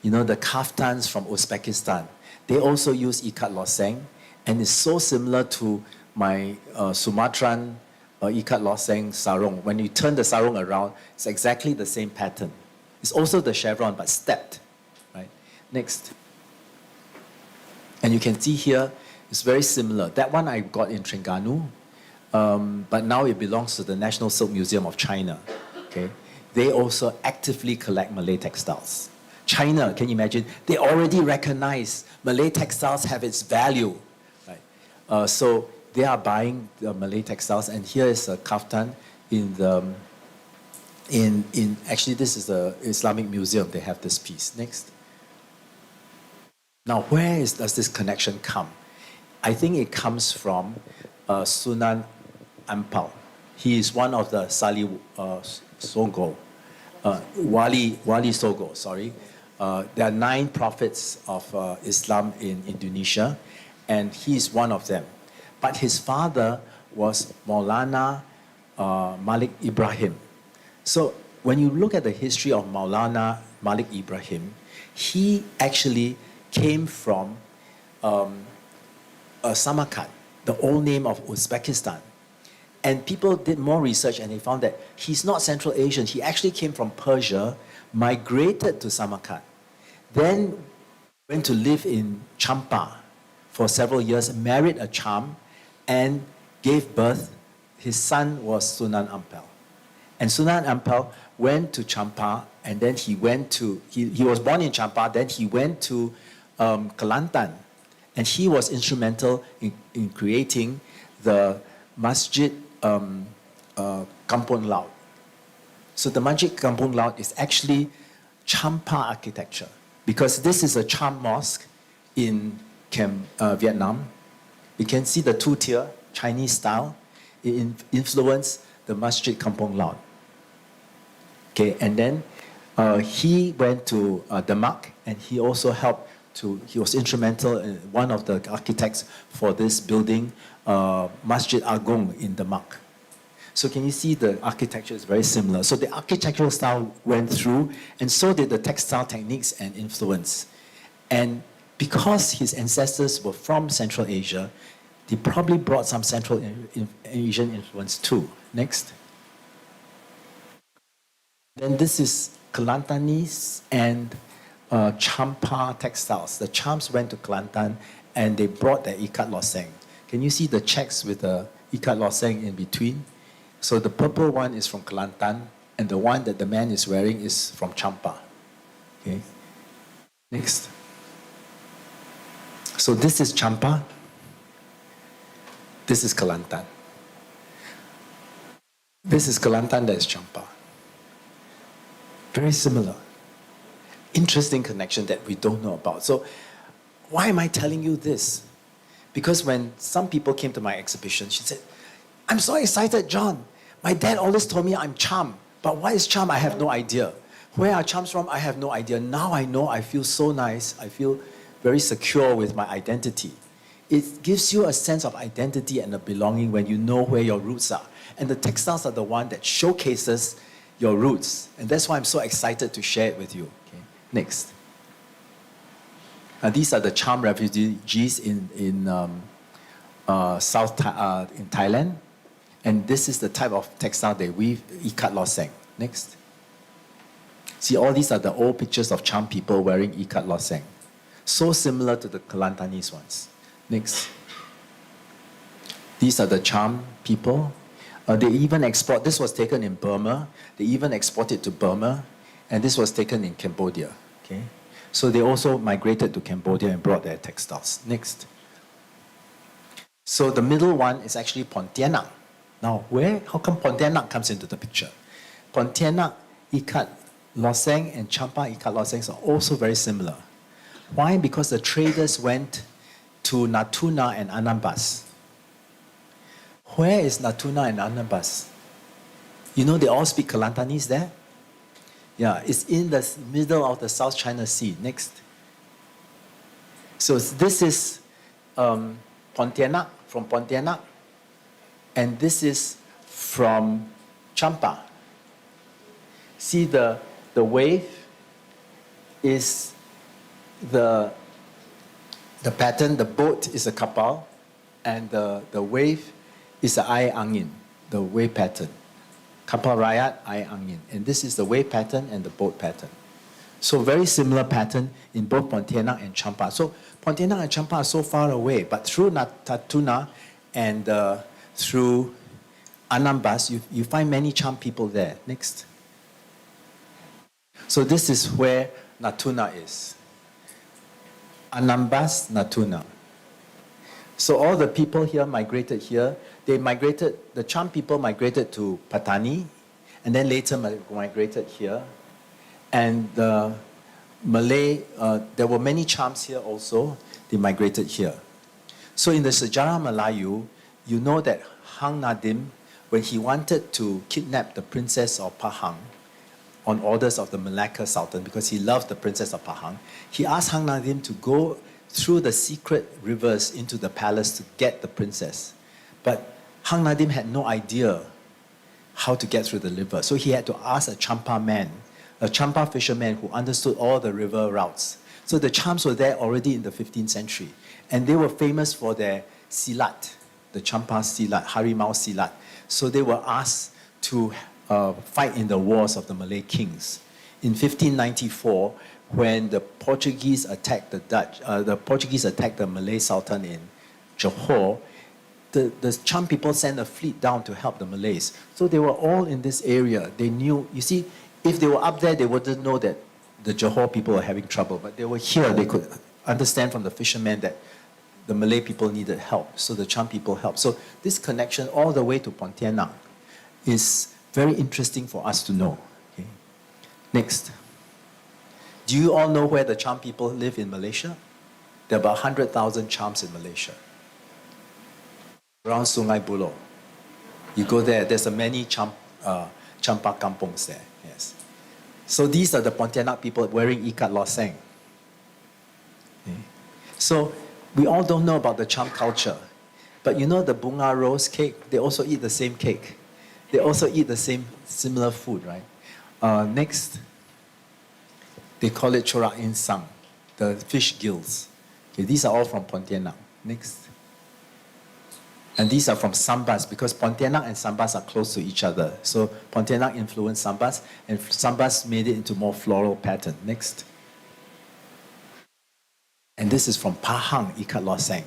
You know, the kaftans from Uzbekistan. They also use ikat loseng, and it's so similar to my Sumatran ikat loseng sarong. When you turn the sarong around, it's exactly the same pattern. It's also the chevron, but stepped. Right? Next. And you can see here, it's very similar. That one I got in Terengganu, but now it belongs to the National Silk Museum of China. Okay? They also actively collect Malay textiles. China, can you imagine? They already recognize Malay textiles have its value. Right? So they are buying the Malay textiles, and here is a kaftan actually this is the Islamic Museum. They have this piece. Next. Now, does this connection come? I think it comes from Sunan Ampel. He is one of the Sali Sogo, Wali Sogo, sorry. There are 9 prophets of Islam in Indonesia, and he is one of them. But his father was Maulana Malik Ibrahim. So when you look at the history of Maulana Malik Ibrahim, he actually came from Samarkand, the old name of Uzbekistan. And people did more research and they found that he's not Central Asian. He actually came from Persia, migrated to Samarkand, then went to live in Champa for several years, married a Cham, and gave birth. His son was Sunan Ampel. And Sunan Ampel went to Champa, and then he was born in Champa, then he went to Kelantan. And he was instrumental in creating the Masjid Kampung Laut. So the Masjid Kampung Laut is actually Champa architecture, because this is a Cham mosque in Vietnam. You can see the 2-tier Chinese style. It influenced the Masjid Kampung Laut. Okay, and then he went to Demak, and he also helped he was instrumental in one of the architects for this building, Masjid Agung in Demak. So can you see the architecture is very similar? So the architectural style went through, and so did the textile techniques and influence. And because his ancestors were from Central Asia, they probably brought some Central Asian influence too. Next. Then this is Kelantanese and Champa textiles. The Chams went to Kelantan and they brought their ikat loseng. Can you see the checks with the ikat loseng in between? So the purple one is from Kelantan and the one that the man is wearing is from Champa. Okay. Next. So this is Champa. This is Kelantan. This is Kelantan, that is Champa. Very similar. Interesting connection that we don't know about. So why am I telling you this? Because when some people came to my exhibition, she said, I'm so excited, John. My dad always told me I'm Cham. But what is Cham? I have no idea. Where are Chams from? I have no idea. Now I know. I feel so nice. I feel very secure with my identity. It gives you a sense of identity and a belonging when you know where your roots are. And the textiles are the one that showcases your roots. And that's why I'm so excited to share it with you. Okay. Next. These are the Cham refugees in Thailand. And this is the type of textile they weave, ikat loseng. Next. See, all these are the old pictures of Cham people wearing ikat loseng. So similar to the Kelantanese ones. Next. These are the Cham people. They even export, this was taken in Burma. They even exported to Burma. And this was taken in Cambodia. Okay? So they also migrated to Cambodia and brought their textiles. Next. So the middle one is actually Pontianak. Now, how come Pontianak comes into the picture? Pontianak, ikat loseng, and Champa ikat losengs are also very similar. Why? Because the traders went to Natuna and Anambas. Where is Natuna and Anambas? You know they all speak Kelantanese there? Yeah, it's in the middle of the South China Sea. Next. So this is Pontianak, from Pontianak, and this is from Champa. See the wave is the pattern, the boat is a kapal, and the wave is the air angin, the wave pattern. Kapal Rakyat, air angin. And this is the wave pattern and the boat pattern. So very similar pattern in both Pontianak and Champa. So Pontianak and Champa are so far away, but through Natuna and through Anambas, you find many Cham people there. Next. So this is where Natuna is. Anambas, Natuna. So all the people here migrated here. They migrated, the Cham people migrated to Patani, and then later migrated here. And the Malay, there were many Chams here also. They migrated here. So in the Sejarah Melayu, you know that Hang Nadim, when he wanted to kidnap the princess of Pahang, on orders of the Malacca Sultan, because he loved the princess of Pahang, he asked Hang Nadim to go through the secret rivers into the palace to get the princess. But Hang Nadim had no idea how to get through the river. So he had to ask a Champa man, a Champa fisherman who understood all the river routes. So the Chams were there already in the 15th century. And they were famous for their silat, the Champa silat, Harimau silat. So they were asked to fight in the wars of the Malay kings. In 1594, when the Portuguese attacked the Portuguese attacked the Malay Sultan in Johor, the Cham people sent a fleet down to help the Malays. So they were all in this area. They knew, you see, if they were up there, they wouldn't know that the Johor people were having trouble. But they were here, they could understand from the fishermen that the Malay people needed help. So the Cham people helped. So this connection all the way to Pontianak is very interesting for us to know. Okay. Next. Do you all know where the Cham people live in Malaysia? There are about 100,000 Chams in Malaysia. Around Sungai Buloh. You go there, there's many Champa kampungs there. Yes. So these are the Pontianak people wearing ikat loseng. Okay. So we all don't know about the Cham culture. But you know the bunga rose cake? They also eat the same cake. They also eat the same, similar food, right? Next, they call it chorak insang, the fish gills. Okay, these are all from Pontianak. Next. And these are from Sambas, because Pontianak and Sambas are close to each other. So Pontianak influenced Sambas, and Sambas made it into more floral pattern. Next. And this is from Pahang, Ikat Loseng.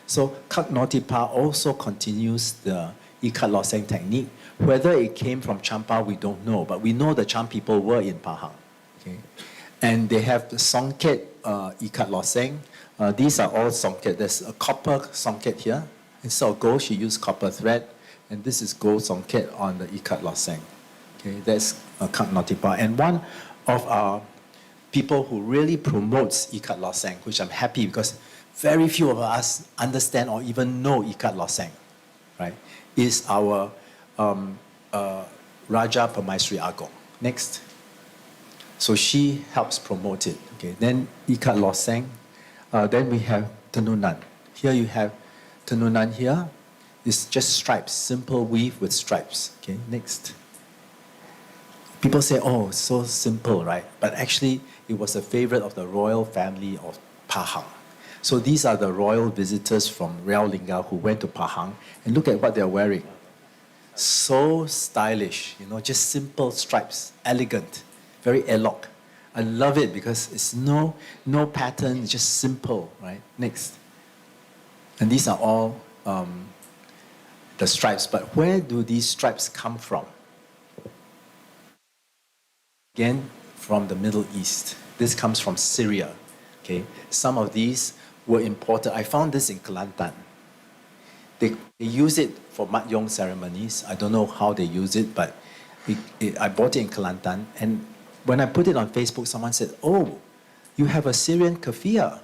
So Kak Notipa also continues the Ikat Loseng technique. Whether it came from Champa, we don't know, but we know the Cham people were in Pahang. Okay? And they have the Songket Ikat Loseng. These are all Songket. There's a copper Songket here. Instead of gold, she used copper thread. And this is gold Songket on the Ikat Loseng. Okay, that's Kak Notipa. And one of our people who really promotes Ikat Loseng, which I'm happy because very few of us understand or even know Ikat Loseng, right, is our Raja Permaisri Agong. Next. So she helps promote it. Okay, then Ikat Loseng. Then we have Tenunan. Here you have Tenunan here. It's just stripes, simple weave with stripes. Okay, next. People say, oh, so simple, right? But actually, it was a favorite of the royal family of Pahang. So these are the royal visitors from Riau Lingga who went to Pahang. And look at what they're wearing. So stylish, you know, just simple stripes, elegant, very elok. I love it because it's no pattern, it's just simple, right? Next. And these are all the stripes. But where do these stripes come from? Again, from the Middle East. This comes from Syria. Okay, some of these were imported. I found this in Kelantan. They use it for Mat Yong ceremonies. I don't know how they use it, but I bought it in Kelantan. And when I put it on Facebook, someone said, oh, you have a Syrian kafia.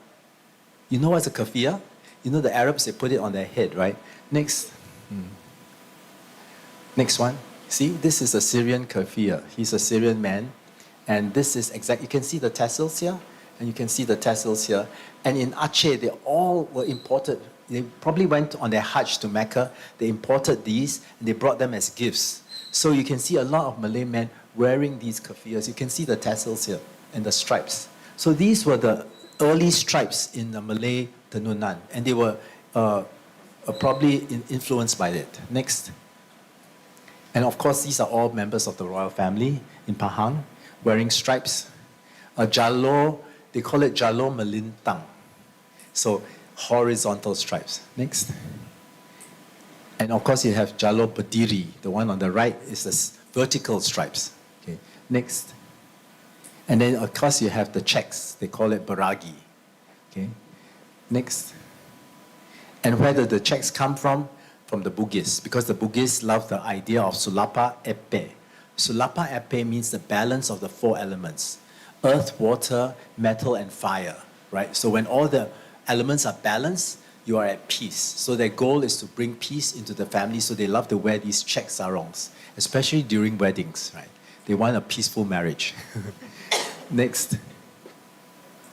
You know what's a kafia? You know the Arabs, they put it on their head, right? Next. Next one. See, this is a Syrian kafir. He's a Syrian man. And this is exact. You can see the tassels here, and you can see the tassels here. And in Aceh, they all were imported. They probably went on their Hajj to Mecca. They imported these, and they brought them as gifts. So you can see a lot of Malay men wearing these kafirs. You can see the tassels here and the stripes. So these were the early stripes in the Malay Tenunan, and they were probably influenced by it. Next. And of course, these are all members of the royal family in Pahang, wearing stripes. Jalo, they call it Jalo Melintang. So horizontal stripes. Next. And of course, you have Jalo Berdiri. The one on the right is the vertical stripes. Okay. Next. And then, of course, you have the checks. They call it Baragi. Okay. Next. And where did the checks come from? From the Bugis, because the Bugis love the idea of Sulapa Epe. Sulapa Epe means the balance of the four elements: earth, water, metal, and fire, right? So when all the elements are balanced, you are at peace. So their goal is to bring peace into the family, so they love to wear these check sarongs, especially during weddings, right? They want a peaceful marriage. Next.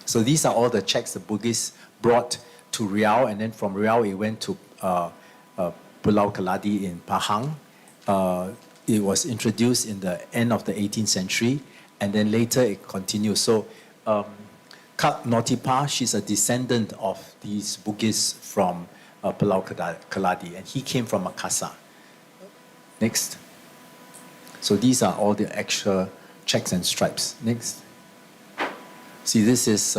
So these are all the checks the Bugis brought to Riau, and then from Riau it went to Pulau Keladi in Pahang. It was introduced in the end of the 18th century, and then later it continues. So Kak Notipa, she's a descendant of these Bugis from Pulau Keladi, and he came from Makassar. Next. So these are all the extra checks and stripes. Next. See, this is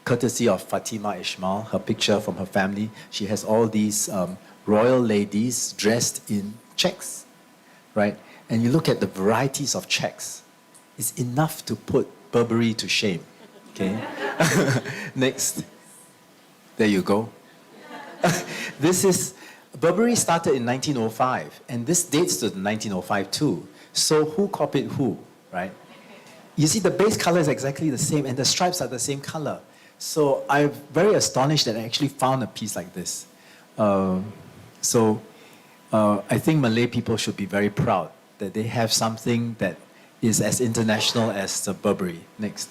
courtesy of Fatima Ishmael, her picture from her family. She has all these royal ladies dressed in checks, right? And you look at the varieties of checks. It's enough to put Burberry to shame, okay? Next. There you go. This is, Burberry started in 1905, and this dates to 1905 too. So who copied who, right? You see, the base color is exactly the same, and the stripes are the same color. So I'm very astonished that I actually found a piece like this. I think Malay people should be very proud that they have something that is as international as the Burberry. Next.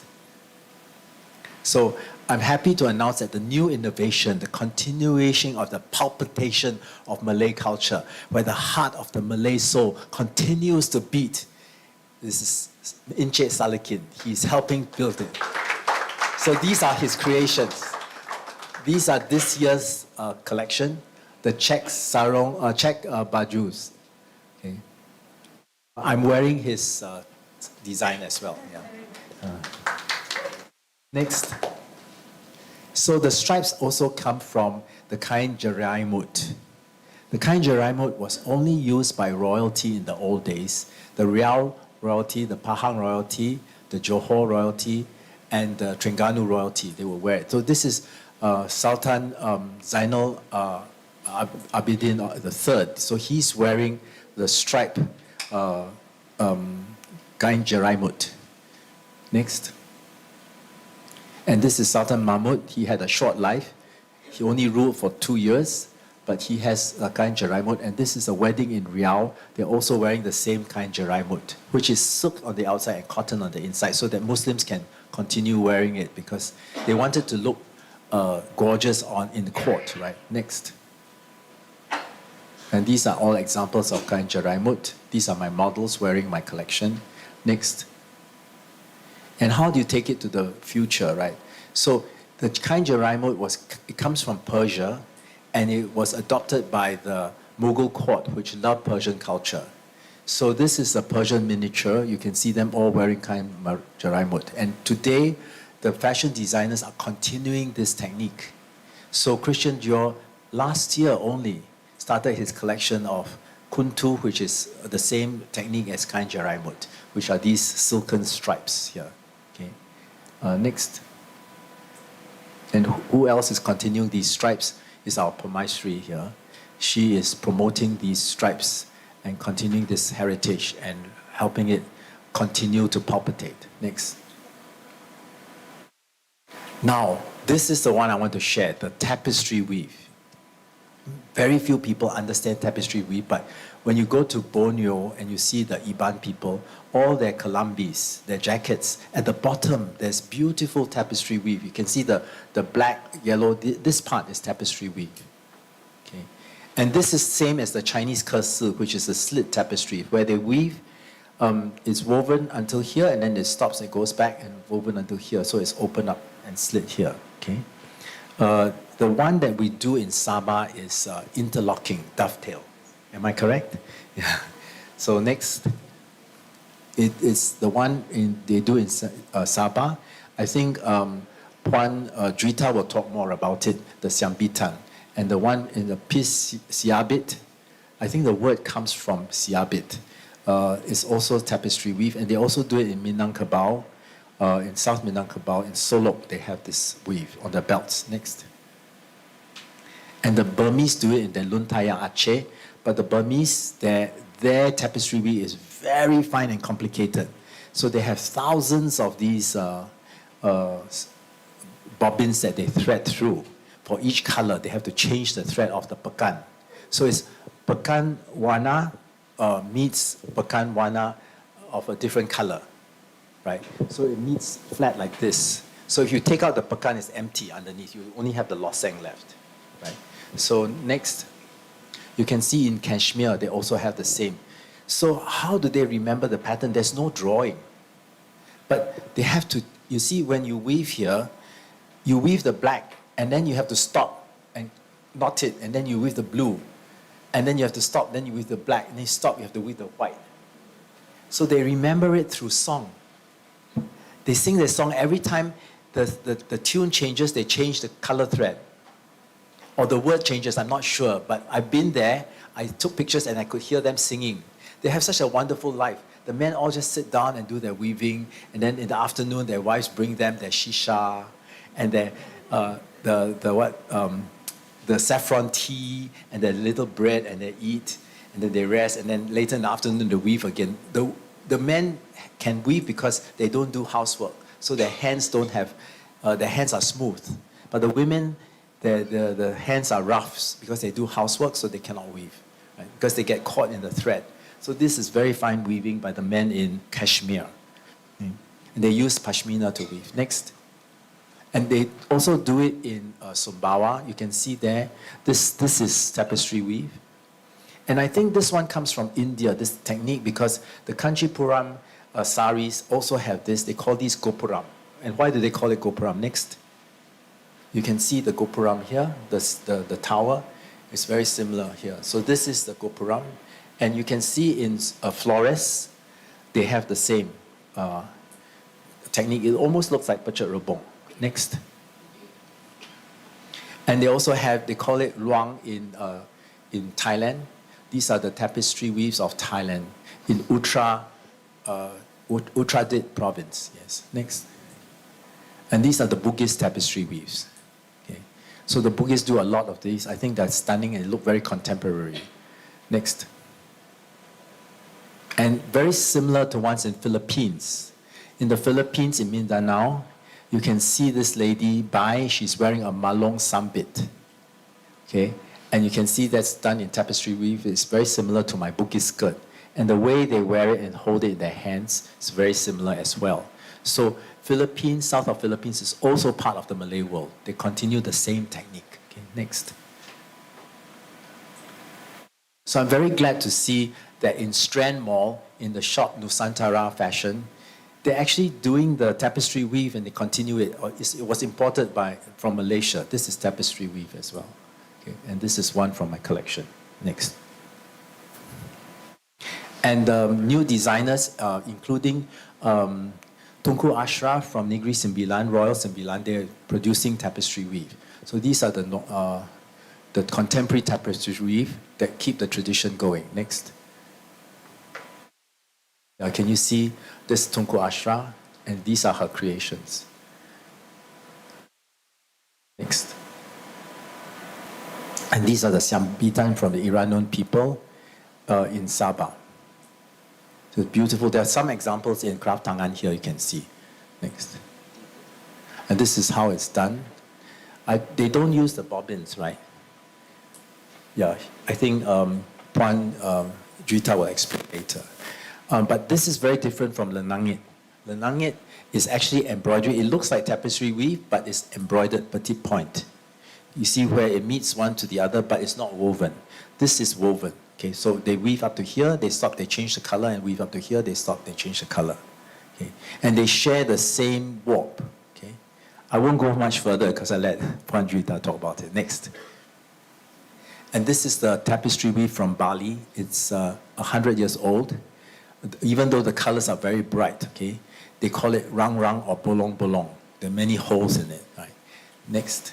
So I'm happy to announce that the new innovation, the continuation of the palpitation of Malay culture, where the heart of the Malay soul continues to beat. This is Encik Salikin. He's helping build it. So these are his creations. These are this year's collection, the Czech sarong, Czech bajus. Okay. I'm wearing his design as well. Yeah. Next. So the stripes also come from the kain jeraimut. The kain jeraimut was only used by royalty in the old days. The Riau royalty, the Pahang royalty, the Johor royalty, and the Terengganu royalty. They will wear it. So this is Sultan Zainal Abidin III. So he's wearing the stripe kain jeraimut. Next. And this is Sultan Mahmud. He had a short life. He only ruled for 2 years, but he has a kain jeraimut. And this is a wedding in Riau. They're also wearing the same kain jeraimut, which is silk on the outside and cotton on the inside, so that Muslims can continue wearing it because they wanted to look gorgeous in the court, right? Next. And these are all examples of kain jeraimut. These are my models wearing my collection. Next. And how do you take it to the future, right? So the kain jeraimut it comes from Persia, and it was adopted by the Mughal court, which loved Persian culture. So this is a Persian miniature. You can see them all wearing kain jeraimut. And today, the fashion designers are continuing this technique. So Christian Dior, last year only, started his collection of kuntu, which is the same technique as kain jeraimut, which are these silken stripes here. Okay. Next. And who else is continuing these stripes is our Permaisri here. She is promoting these stripes and continuing this heritage and helping it continue to palpitate. Next. Now, this is the one I want to share, the tapestry weave. Very few people understand tapestry weave, but when you go to Borneo and you see the Iban people, all their kalambis, their jackets, at the bottom there's beautiful tapestry weave. You can see the black, yellow, this part is tapestry weave. Okay. And this is same as the Chinese curse silk, which is a slit tapestry, where they weave, it's woven until here and then it stops and goes back and woven until here, so it's open up and slit here. Okay. The one that we do in Sabah is interlocking, dovetail. Am I correct? Yeah. So next, it is the one they do in Sabah. I think Puan Drita will talk more about it, the Siambitan. And the one in the piece Siabit, I think the word comes from Siabit. It's also tapestry weave, and they also do it in Minangkabau, in South Minangkabau, in Solok, they have this weave on the belts. Next. And the Burmese do it in the Luntaya Aceh, but the Burmese, their tapestry weave is very fine and complicated. So they have thousands of these bobbins that they thread through. For each color, they have to change the thread of the pekan. So it's pekan warna meets pekan warna of a different color, right? So it meets flat like this. So if you take out the pekan, it's empty underneath. You only have the loseng left, right? So next, you can see in Kashmir, they also have the same. So how do they remember the pattern? There's no drawing. But they have to, you see, when you weave here, you weave the black, and then you have to stop and knot it, and then you weave the blue. And then you have to stop, then you weave the black, and then you stop, you have to weave the white. So they remember it through song. They sing their song every time the tune changes, they change the color thread. Or the word changes, I'm not sure, but I've been there, I took pictures and I could hear them singing. They have such a wonderful life. The men all just sit down and do their weaving, and then in the afternoon, their wives bring them their shisha and their, the saffron tea and their little bread, and they eat, and then they rest, and then later in the afternoon, they weave again. The men can weave because they don't do housework, so their hands don't have, their hands are smooth. But the women, the hands are rough because they do housework, so they cannot weave, right? Because they get caught in the thread. So this is very fine weaving by the men in Kashmir. And they use pashmina to weave. Next. And they also do it in Sumbawa. You can see there, this is tapestry weave. And I think this one comes from India, this technique, because the Kanchipuram saris also have this. They call these gopuram. And why do they call it gopuram? Next. You can see the gopuram here, the tower is very similar here. So this is the gopuram. And you can see in Flores, they have the same technique. It almost looks like Pachet Rebong. Next. And they also have, they call it luang in Thailand. These are the tapestry weaves of Thailand in Uttarakhand province. Yes. Next. And these are the Bugis tapestry weaves. Okay. So the Bugis do a lot of these. I think that's stunning and look very contemporary. Next. And very similar to ones in Philippines. In the Philippines, in Mindanao, you can see this lady Bai, she's wearing a malong sambit. Okay? And you can see that's done in tapestry weave. It's very similar to my Bugis skirt. And the way they wear it and hold it in their hands is very similar as well. So Philippines, south of Philippines is also part of the Malay world. They continue the same technique. Okay, next. So I'm very glad to see that in Strand Mall, in the shop Nusantara Fashion, they're actually doing the tapestry weave and they continue it. It was imported from Malaysia. This is tapestry weave as well. Okay, and this is one from my collection. Next. And new designers, including Tunku Ashraf from Negri Sembilan, Royal Sembilan, they're producing tapestry weave. So these are the contemporary tapestry weave that keep the tradition going. Next. Can you see this Tunku Ashraf? And these are her creations. Next. And these are the Siambitan from the Iranian people in Sabah. So it's beautiful. There are some examples in Kraf Tenunan here you can see. Next. And this is how it's done. They don't use the bobbins, right? Yeah, I think Puan Juita will explain later. But this is very different from lenangit. Lenangit is actually embroidery. It looks like tapestry weave, but it's embroidered petite point. You see where it meets one to the other, but it's not woven. This is woven. Okay, so they weave up to here, they stop, they change the color, and weave up to here, they stop, they change the color. Okay, and they share the same warp. Okay, I won't go much further because I let Puan Juita talk about it. Next. And this is the tapestry weave from Bali. It's 100 years old. Even though the colors are very bright, okay, they call it rang rang or bolong bolong. There are many holes in it. Right. Next.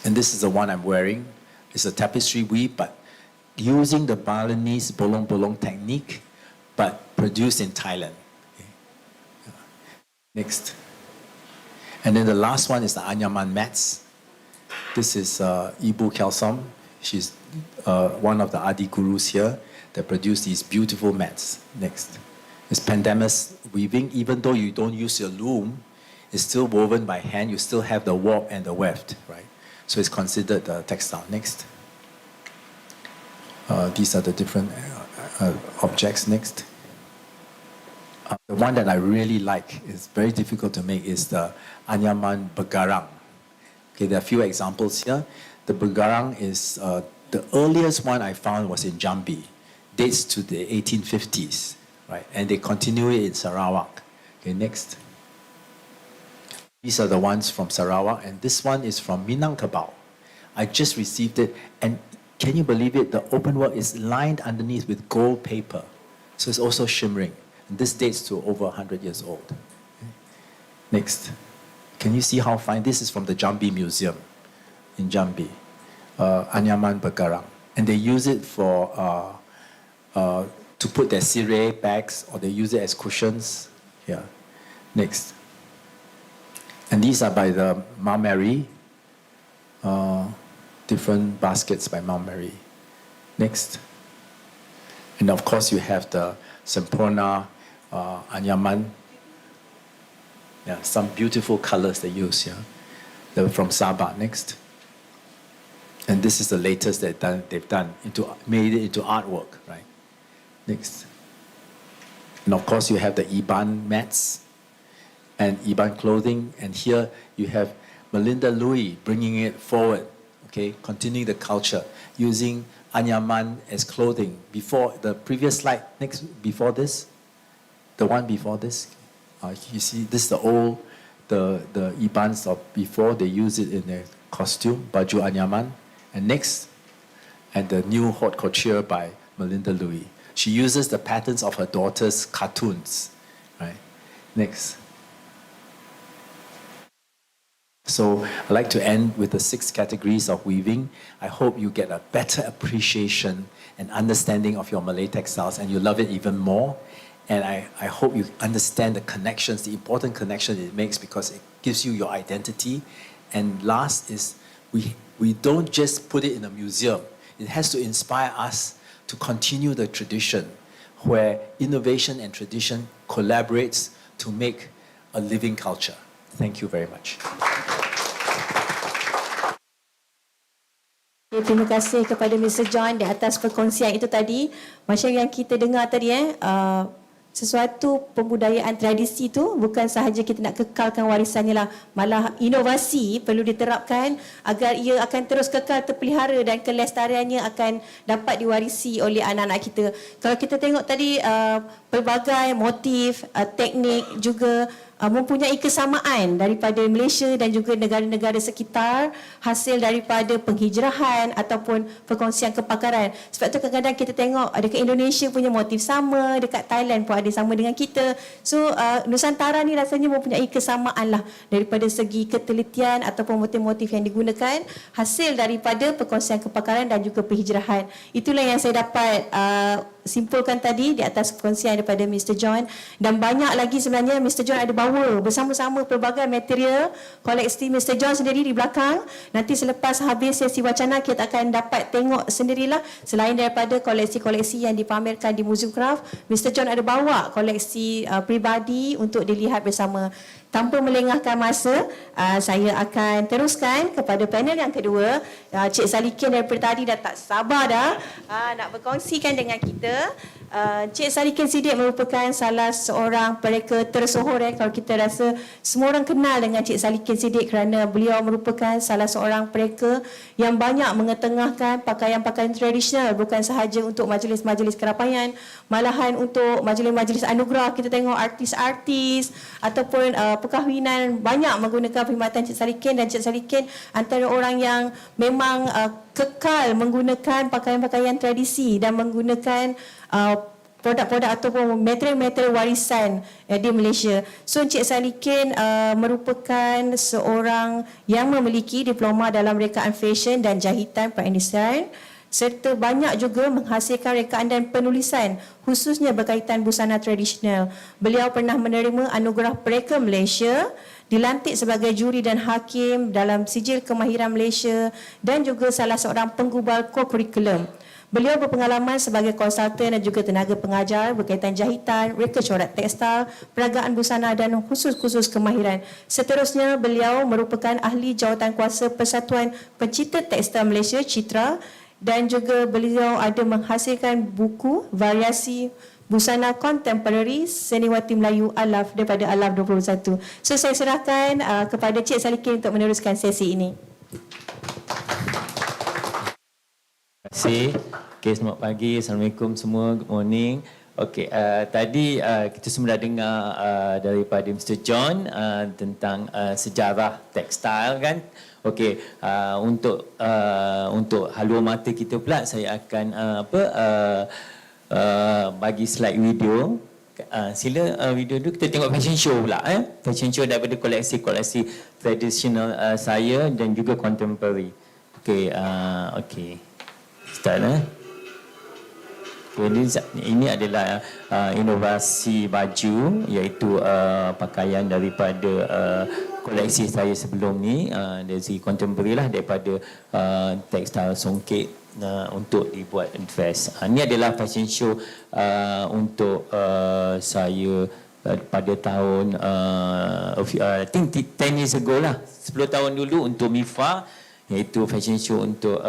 And this is the one I'm wearing. It's a tapestry weave, but using the Balinese bolong bolong technique, but produced in Thailand. Okay. Next. And then the last one is the Anyaman mats. This is Ibu Kelsom. She's one of the Adi gurus here that produce these beautiful mats. Next. It's pandanus weaving. Even though you don't use your loom, it's still woven by hand. You still have the warp and the weft, right? So it's considered textile. Next. These are the different objects. Next. The one that I really like, is very difficult to make, is the Anyaman Begarang. Okay, there are a few examples here. The Begarang is, the earliest one I found was in Jambi. Dates to the 1850s, right? And they continue it in Sarawak. Okay, next. These are the ones from Sarawak, and this one is from Minangkabau. I just received it, and can you believe it? The open work is lined underneath with gold paper. So it's also shimmering. And this dates to over 100 years old. Okay. Next. Can you see how fine? This is from the Jambi Museum in Jambi. Anyaman Begarang. And they use it for to put their sireh bags, or they use it as cushions. Yeah. Next. And these are by the Mount Mary. Different baskets by Mount Mary. Next. And of course you have the Sempurna Anyaman. Yeah, some beautiful colors they use here. They're from Sabah. Next. And this is the latest they've done, made it into artwork, right? Next. And of course you have the Iban mats. and Iban clothing. And here you have Melinda Louis bringing it forward, okay, continuing the culture, using anyaman as clothing. Before the previous slide, before this, the one before this, you see this is the old, the Ibans of before, they use it in their costume, baju anyaman. And next, and the new haute couture by Melinda Louis. She uses the patterns of her daughter's cartoons, right? Next. So I'd like to end with the 6 categories of weaving. I hope you get a better appreciation and understanding of your Malay textiles, and you love it even more. And I hope you understand the connections, the important connection it makes, because it gives you your identity. And last is, we don't just put it in a museum. It has to inspire us to continue the tradition where innovation and tradition collaborates to make a living culture. Thank you very much. Terima kasih kepada Mr. John di atas perkongsian itu tadi. Macam yang kita dengar tadi, sesuatu pembudayaan tradisi itu bukan sahaja kita nak kekalkan warisannya lah, malah inovasi perlu diterapkan agar ia akan terus kekal terpelihara dan kelestariannya akan dapat diwarisi oleh anak-anak kita. Kalau kita tengok tadi pelbagai motif, teknik juga mempunyai kesamaan daripada Malaysia dan juga negara-negara sekitar, hasil daripada penghijrahan ataupun perkongsian kepakaran. Sebab tu kadang-kadang kita tengok dekat Indonesia punya motif sama, dekat Thailand pun ada sama dengan kita. So Nusantara ni rasanya mempunyai kesamaan lah daripada segi ketelitian ataupun motif-motif yang digunakan, hasil daripada perkongsian kepakaran dan juga penghijrahan. Itulah yang saya dapat simpulkan tadi di atas perkongsian daripada Mr. John, dan banyak lagi sebenarnya. Mr. John ada bawa bersama-sama pelbagai material koleksi Mr. John sendiri di belakang. Nanti selepas habis sesi wacana kita akan dapat tengok sendirilah, selain daripada koleksi-koleksi yang dipamerkan di Museum Kraf, Mr. John ada bawa koleksi peribadi untuk dilihat bersama. Tanpa melengahkan masa, saya akan teruskan kepada panel yang kedua. Cik Salikin daripada tadi dah tak sabar dah nak berkongsikan dengan kita. Cik Salikin Siddiq merupakan salah seorang pereka tersohor. Kalau kita rasa semua orang kenal dengan Cik Salikin Siddiq kerana beliau merupakan salah seorang pereka yang banyak mengetengahkan pakaian-pakaian tradisional, bukan sahaja untuk majlis-majlis kerapaian, malahan untuk majlis-majlis anugerah. Kita tengok artis-artis ataupun perkahwinan banyak menggunakan perkhidmatan Cik Salikin, dan Cik Salikin antara orang yang memang kekal menggunakan pakaian-pakaian tradisi dan menggunakan produk-produk ataupun material-material warisan di Malaysia. So Cik Salikin merupakan seorang yang memiliki diploma dalam rekaan fashion dan jahitan perindustrian, serta banyak juga menghasilkan rekaan dan penulisan khususnya berkaitan busana tradisional. Beliau pernah menerima anugerah Pereka Malaysia, dilantik sebagai juri dan hakim dalam Sijil Kemahiran Malaysia, dan juga salah seorang penggubal kurikulum. Beliau berpengalaman sebagai konsultan dan juga tenaga pengajar berkaitan jahitan, reka corak tekstil, peragaan busana dan khusus-khusus kemahiran. Seterusnya, beliau merupakan ahli jawatankuasa Persatuan Pencipta Tekstil Malaysia, Citra, dan juga beliau ada menghasilkan buku variasi busana kontemporari Seniwati Melayu Alaf daripada Alaf 21. So saya serahkan kepada Cik Salikin untuk meneruskan sesi ini. Terima kasih. Okay, selamat pagi. Assalamualaikum semua. Good morning. Okay, tadi kita semua dah dengar daripada Mr. John tentang sejarah tekstil, kan? Okey, untuk haluan mata kita pula, saya akan bagi slide video. Sila video tu kita tengok fashion show pula, fashion show daripada koleksi tradisional saya dan juga contemporary. Okey, okey. Start. Ini adalah inovasi baju, iaitu pakaian daripada koleksi saya sebelum ni, dari segi contemporary lah, daripada tekstil songket untuk dibuat dress. Ini adalah fashion show untuk saya pada tahun I think 10 years ago lah, 10 tahun dulu, untuk MIFA, iaitu fashion show untuk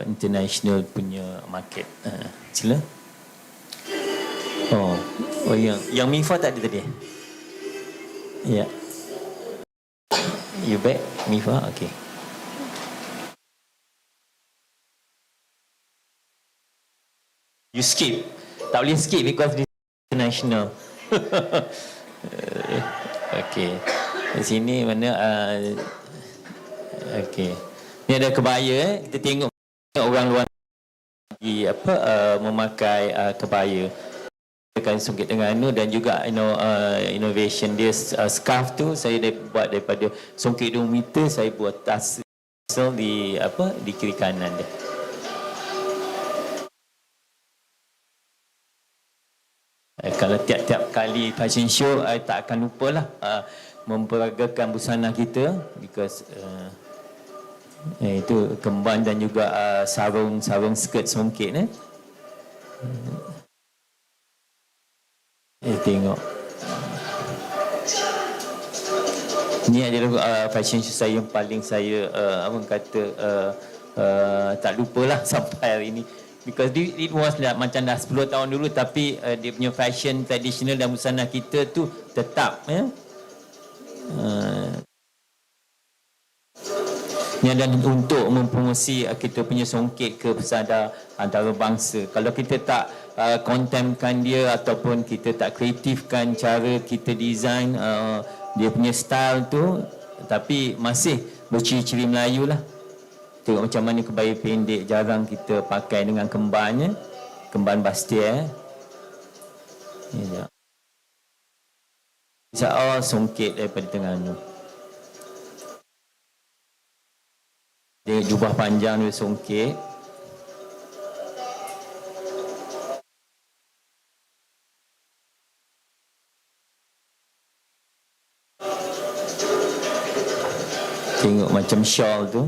international punya market. Sila. Oh, yang MIFA tak ada tadi. Ya. You back, Mifa? Okay. You skip. Tak boleh skip because this is international. Okay. Di sini mana okay. Ni ada kebaya kita tengok orang luar di memakai kebaya kan Songket Terengganu dan juga innovation dia scarf tu saya buat daripada songket 2 meter, saya buat tas di kiri kanan dia. Kalau tiap-tiap kali fashion show tak akan lupalah memperagakan busana kita because itu kemban dan juga sarung skirt songket tengok. Ini adalah fashion show saya yang paling saya tak lupalah sampai hari ini. Because it was macam dah 10 tahun dulu tapi dia punya fashion tradisional dan busana kita tu tetap Ini adalah untuk mempromosi kita punya songket ke pesada antarabangsa. Kalau kita tak kontemkan dia ataupun kita tak kreatifkan cara kita design dia punya style tu, tapi masih berciri-ciri Melayu lah. Tengok macam mana kebaya pendek jarang kita pakai dengan kembannya, kemban Bastia. It's all songket daripada Terengganu. Dia jubah panjang dia songket. Tengok macam shawl tu.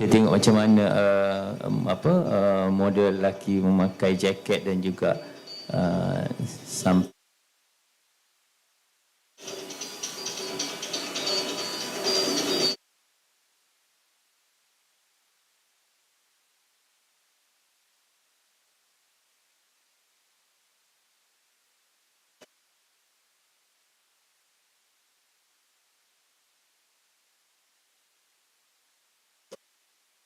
Kita tengok macam mana model lelaki memakai jaket dan juga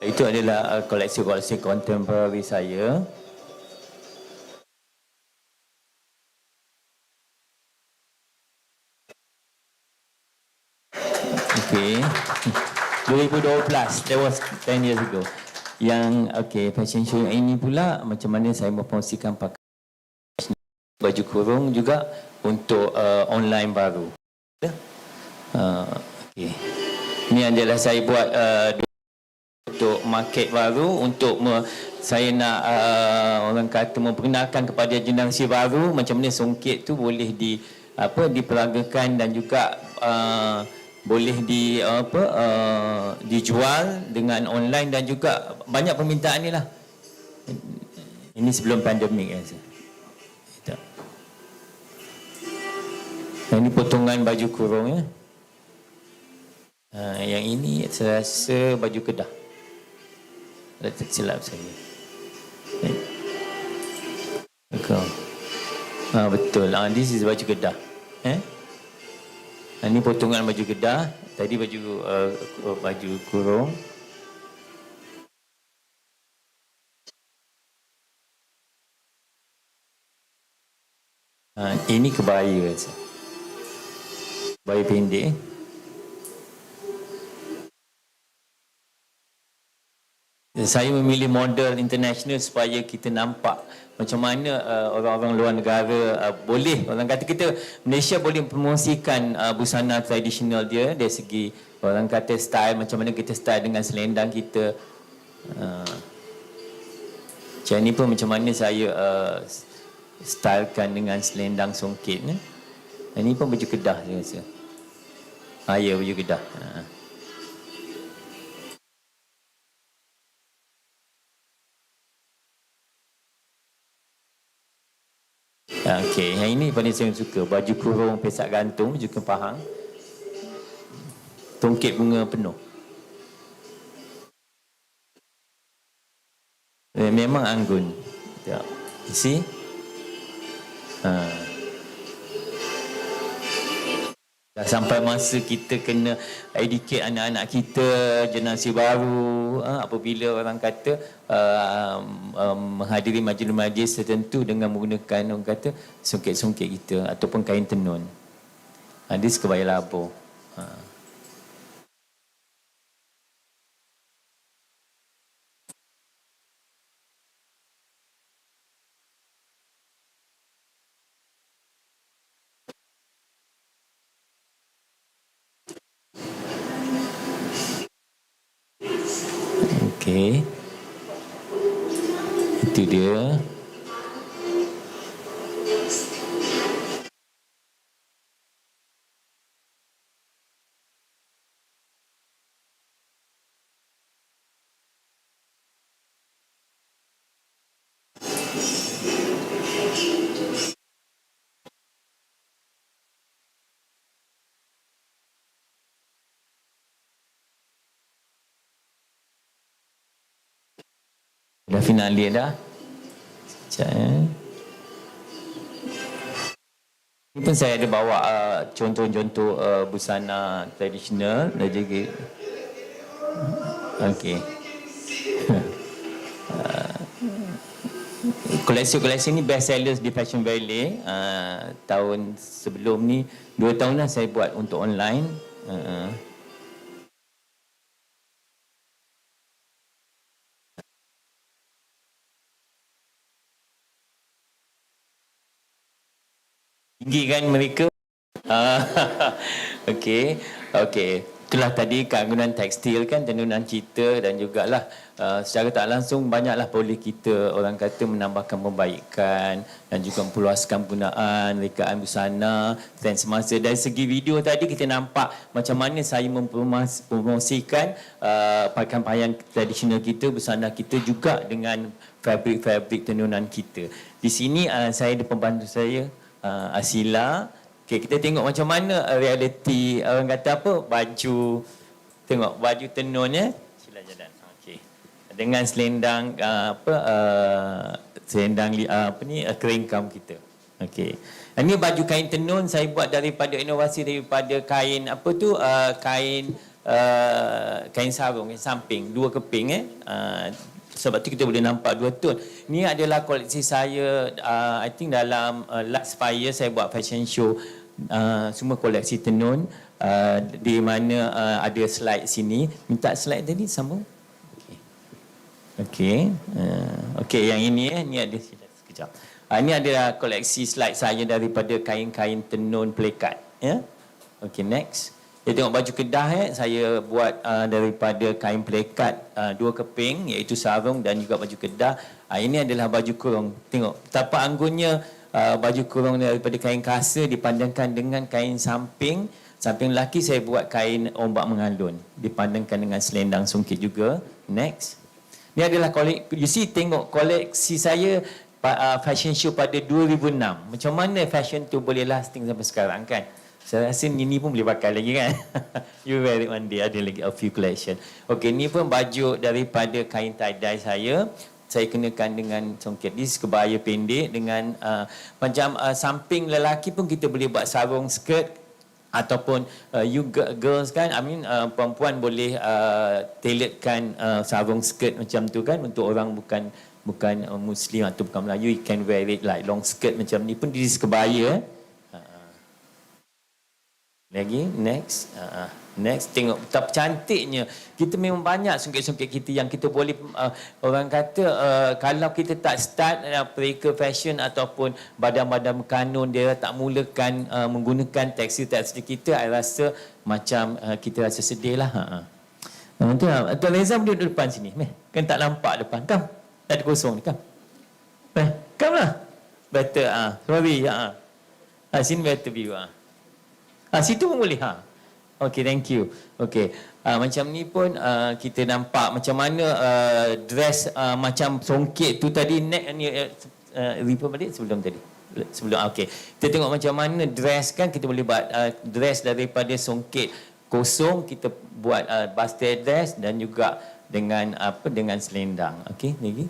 itu adalah koleksi-koleksi kontemporari saya. Okay. 2012, that was 10 years ago. Yang fashion show ini pula macam mana saya mempromosikan pakai baju kurung juga untuk online baru. Okay. Ini adalah saya buat untuk market baru, untuk saya nak orang kata memperkenalkan kepada generasi baru macam mana songket tu boleh diperagakan dan juga boleh dijual dengan online dan juga banyak permintaan ni lah. Ini sebelum pandemik rasa. Ini potongan baju kurung ya. Yang ini saya rasa baju Kedah. Tak silap saya. Betul. This is baju Kedah. Ini potongan baju Kedah. Tadi baju kurung. Ini kebaya. Kebaya pendek. Saya memilih model international supaya kita nampak macam mana orang-orang luar negara boleh, orang kata kita Malaysia boleh promosikan busana tradisional dia dari segi orang kata style, macam mana kita style dengan selendang kita. Macam ni pun macam mana saya stylekan dengan selendang songket ni. Ini pun baju Kedah saya rasa. Ya, baju Kedah. paling saya suka. Baju kurung pesak gantung, juga pahang. Tongket bunga penuh. Memang anggun. Ya. See? Dah sampai masa kita kena educate anak-anak kita, generasi baru, apabila orang kata menghadiri majlis-majlis tertentu dengan menggunakan orang kata songket-songket kita ataupun kain tenun. Dia sekebaya labur. Okey. Itu dia. Dah finalis dah. Sekejap Ini pun saya ada bawa contoh-contoh busana tradisional dan juga okey. Koleksi-koleksi ni best sellers di Fashion Valley. Tahun sebelum ni 2 tahun dah saya buat untuk online. Tinggi kan mereka? Okey. Itulah tadi keanggunan tekstil kan, tenunan cita dan jugalah secara tak langsung banyaklah boleh kita orang kata menambahkan pembaikan dan juga memperluaskan penggunaan rekaan busana trend semasa. Dari segi video tadi kita nampak macam mana saya mempromosikan pakaian-pakaian tradisional kita, busana kita juga dengan fabrik-fabrik tenunan kita. Di sini saya ada pembantu saya, Asila. Okay, kita tengok macam mana realiti orang kata apa, baju, tengok baju tenun ya. Sila jalan. Okey. Dengan selendang selendang keringkam kita. Okey. Ini baju kain tenun saya buat daripada inovasi daripada kain apa tu kain sarung, kain samping, 2 keping sebab tu kita boleh nampak 2 tone. Ini adalah koleksi saya, I think dalam last 5 years saya buat fashion show, semua koleksi tenun, di mana ada slide sini. Minta slide tadi sambung. Okey. Okey, yang ini ni ada sekejap. Ini adalah koleksi slide saya daripada kain-kain tenun plekat ya. Okey, next. Dia tengok baju kedah saya buat daripada kain plekat 2 keping, iaitu sarung dan juga baju kedah. Ini adalah baju kurung. Tengok betapa anggunnya baju kurung daripada kain kasa dipandangkan dengan kain samping. Samping lelaki saya buat kain ombak mengalun dipandangkan dengan selendang songket juga. Next. Ini adalah tengok koleksi saya fashion show pada 2006. Macam mana fashion tu boleh lasting sampai sekarang kan? Saya rasa ini pun boleh pakai lagi kan. You wear it one day. Ada lagi a few collection. Okey, ni pun baju daripada kain tie-dye saya. Saya kenakan dengan songket. This kebaya pendek dengan macam samping lelaki pun kita boleh buat sarung skirt ataupun you girls kan, perempuan boleh tailoredkan sarung skirt macam tu kan untuk orang bukan Muslim atau bukan Melayu. You can wear it like long skirt macam ni pun di kebaya. Lagi, next. Next, tengok betapa cantiknya. Kita memang banyak songket-songket kita yang kita boleh, orang kata, kalau kita tak start pereka fashion ataupun badan-badan kanun, dia tak mulakan menggunakan tekstil-tekstil kita, saya rasa macam kita rasa sedih lah. Tuan Reza boleh duduk depan sini. Kan tak nampak depan. Kam, tak ada kosong ni, kam. Kam lah. Better, sorry. Sini better view. Situ pun boleh. Okey, thank you. Okey, macam ni pun kita nampak macam mana dress macam songket tu tadi. Neck ni repeat balik sebelum tadi. sebelum okey. Kita tengok macam mana dress kan, kita boleh buat dress daripada songket kosong, kita buat basket dress dan juga dengan dengan selendang. Okey, lagi.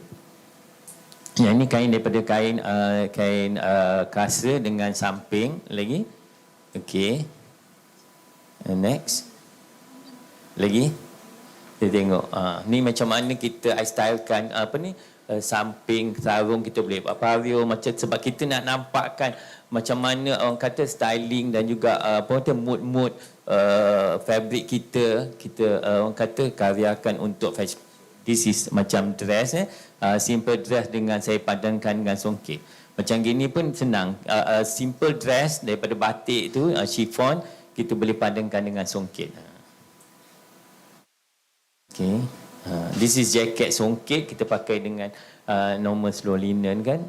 Yang ini kain daripada kain kasa dengan samping lagi. Okey. Next. Lagi. Kita tengok ni macam mana kita stylekan samping sarung, kita boleh buat pario macam, sebab kita nak nampakkan macam mana orang kata styling dan juga mood fabric kita orang kata karyakan untuk fashion. This is macam dress simple dress dengan saya padankan dengan songket. Macam gini pun senang. Simple dress daripada batik tu chiffon, kita boleh padankan dengan songket. Okay. This is jacket songket, kita pakai dengan normal slow linen kan.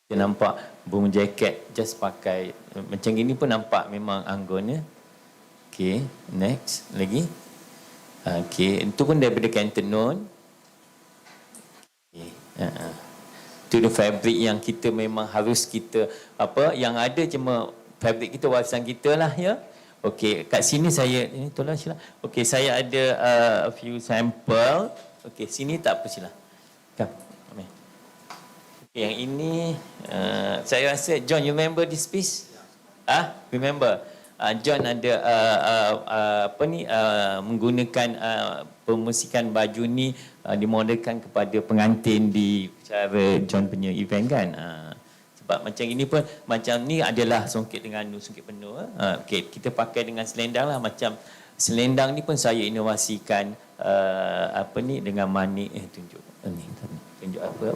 Kita nampak boom jacket just pakai macam gini pun nampak memang anggun ya. Okay, next lagi. Okay, itu pun daripada kain tenun. Okay. Itu the fabric yang kita memang harus kita yang ada cuma fabric kita, warisan kita lah ya. Okey, kat sini saya ini tolong sila. Okey, saya ada a few sample. Okey, sini tak apa sila. Come. Okay, yang ini saya rasa John, you remember this piece? Remember? John ada menggunakan pemusikan baju ni dimodelkan kepada pengantin di cara John punya event kan. Sebab macam ini pun, macam ni adalah songket dengan songket penuh. Okay, kita pakai dengan selendang lah. Macam selendang ni pun saya inovasikan dengan manik. Tunjuk ni, tunjuk apa?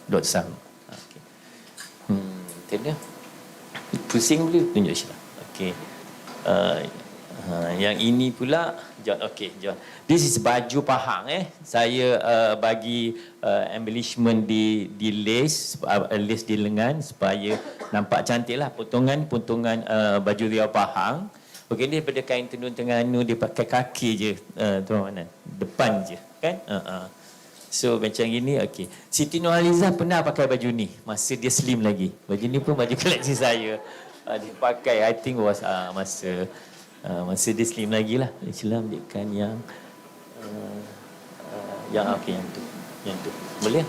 Dot Sam. Okay. Tadi pusing boleh tunjuk sila. Okay. Yang ini pula John. Okay, John. This is baju pahang Saya bagi embellishment di lace, lace di lengan supaya nampak cantik lah. Potongan baju riau pahang. Okey, ni daripada kain tenun Terengganu, dia pakai kaki je tuan-tuan, depan je kan. So macam gini. Okey, Siti Nurhalizah pernah pakai baju ni masa dia slim lagi. Baju ni pun baju koleksi saya. Dia pakai, I think was masa dia slim lagi lah. Sila ambilkan yang okey, yang tu boleh.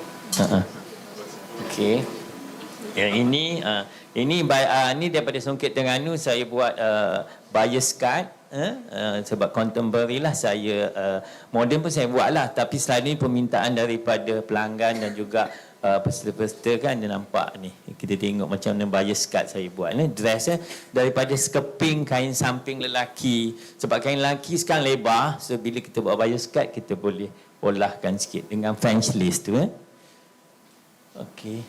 Okey, yang ini ini daripada songket Terengganu, saya buat bias cut sebab contemporary lah saya. Modern pun saya buat lah, tapi selain ini permintaan daripada pelanggan dan juga peserta-peserta kan, dia nampak ni. Kita tengok macam mana bias cut saya buat ni. Dress daripada skeping kain samping lelaki. Sebab kain lelaki sekarang lebar, so bila kita buat bias cut, kita boleh olahkan sikit dengan French lace tu. Okey,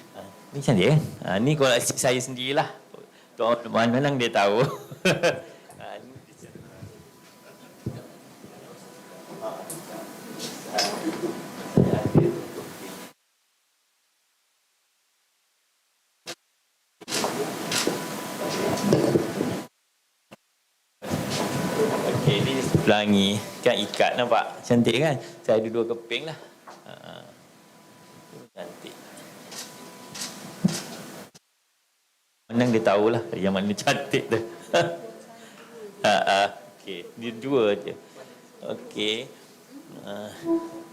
ni cantik ni koleksi saya sendirilah. Tuan-tuan memang dia tahu. Okey, ni pelangi kan, ikat nampak cantik kan. Saya ada 2 keping lah. Cantik. Menang dia tahulah yang mana cantik tu. Okey, ni 2 je. Okey.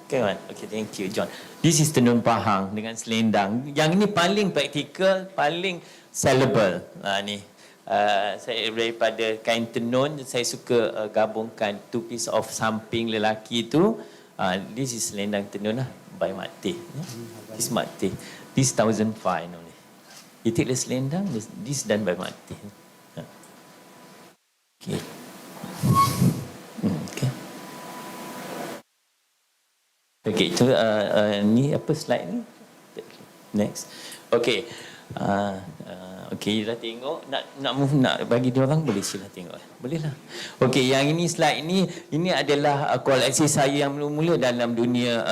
Okay, man. Okay, thank you, John. This is tenun pahang dengan selendang. Yang ini paling praktikal, paling sellable. Ni. Saya daripada kain tenun, saya suka gabungkan 2 piece of samping lelaki tu. This is selendang tenun lah, by Makti. This Makti. This 1,500 only. You take the selendang, this done by Makti. Okay. Okay. Okay, itu ni apa slide ni? Next. Okay. Okey, dah tengok, nak bagi dia orang, boleh sila tengok. Boleh lah. Okey, yang ini slide ini adalah koleksi saya yang mula-mula dalam dunia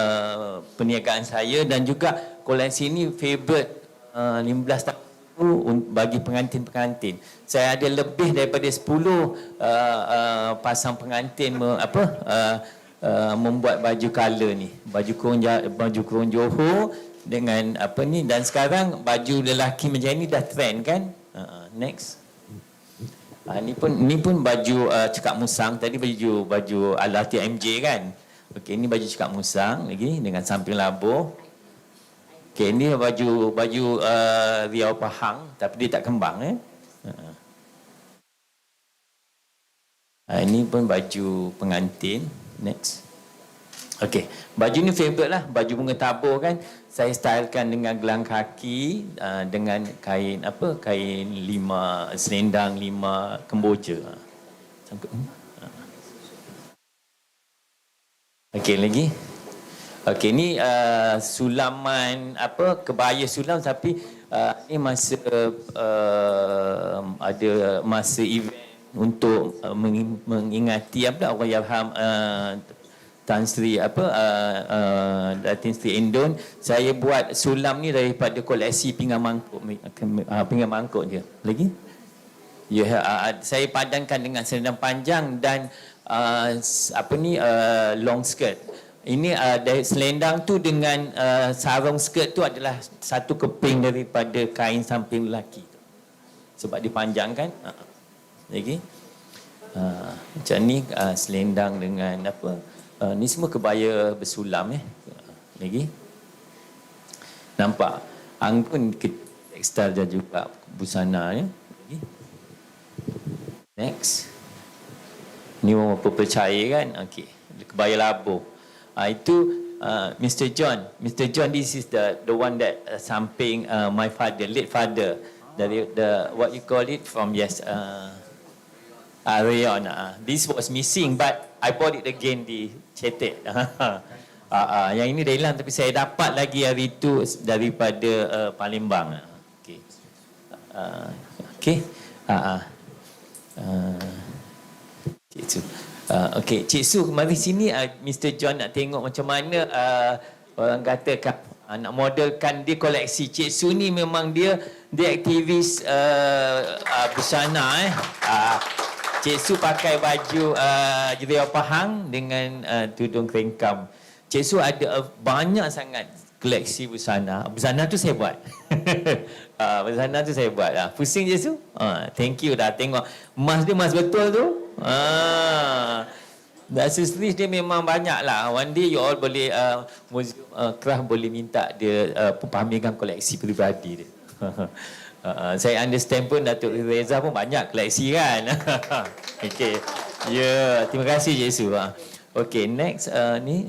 perniagaan saya, dan juga koleksi ini favorite 15 tahun bagi pengantin-pengantin. Saya ada lebih daripada 10 pasang pengantin membuat baju color ni. Baju kurung Johor dengan apa ni, dan sekarang baju lelaki macam ni dah trend kan. Next. Ni pun baju cekak musang. Tadi baju ala TMJ kan. Okey, ni baju cekak musang lagi dengan samping labuh. Okey, ni baju Riau Pahang tapi dia tak kembang Ini pun baju pengantin. Next. Okey, baju ni favourite lah, baju bunga tabur kan. Saya stylekan dengan gelang kaki dengan kain selendang 5 kemboja. Okey, lagi. Okey, ni sulaman kebaya sulam tapi ni masa ada masa event untuk mengingati Allahyarham Tan Sri Datin Sri Indon. Saya buat sulam ni daripada koleksi pinggan mangkuk je. Lagi? Saya padankan dengan selendang panjang dan long skirt. Ini dari selendang tu dengan sarung skirt tu adalah satu keping daripada kain samping lelaki tu. Sebab dia panjang kan? Lagi? Macam ni selendang dengan ni semua kebaya bersulam Lagi? Nampak? Anggun tekstil dan juga busana Lagi? Next. Ni warna purple cair kan? Okey. Kebaya labuh. Itu Mr. John. Mr. John, this is the one that samping my father, late father. Dari what you call it from Rayon. This was missing but I bought it again di Cetek. Yang ini dah hilang tapi saya dapat lagi hari itu daripada Palembang. Okey. Okey. Cik Su. Okey, Cik Su, mari sini. Mr. John nak tengok macam mana orang kata nak modelkan dia koleksi. Cik Su ni memang dia aktivis busana Cik Su pakai baju Riau Pahang dengan tudung kerengkam. Cik Su ada banyak sangat koleksi busana. Busana tu saya buat. Busana tu saya buat. Pusing Cik Su? Thank you dah tengok. Emas dia emas betul tu. Accessories dia memang banyak lah. One day you all boleh Kraf boleh minta dia pamerkan koleksi peribadi dia. Saya understand pun Datuk Reza pun banyak koleksi kan. Okey. Ya, terima kasih Cik Su. Okey, next ni.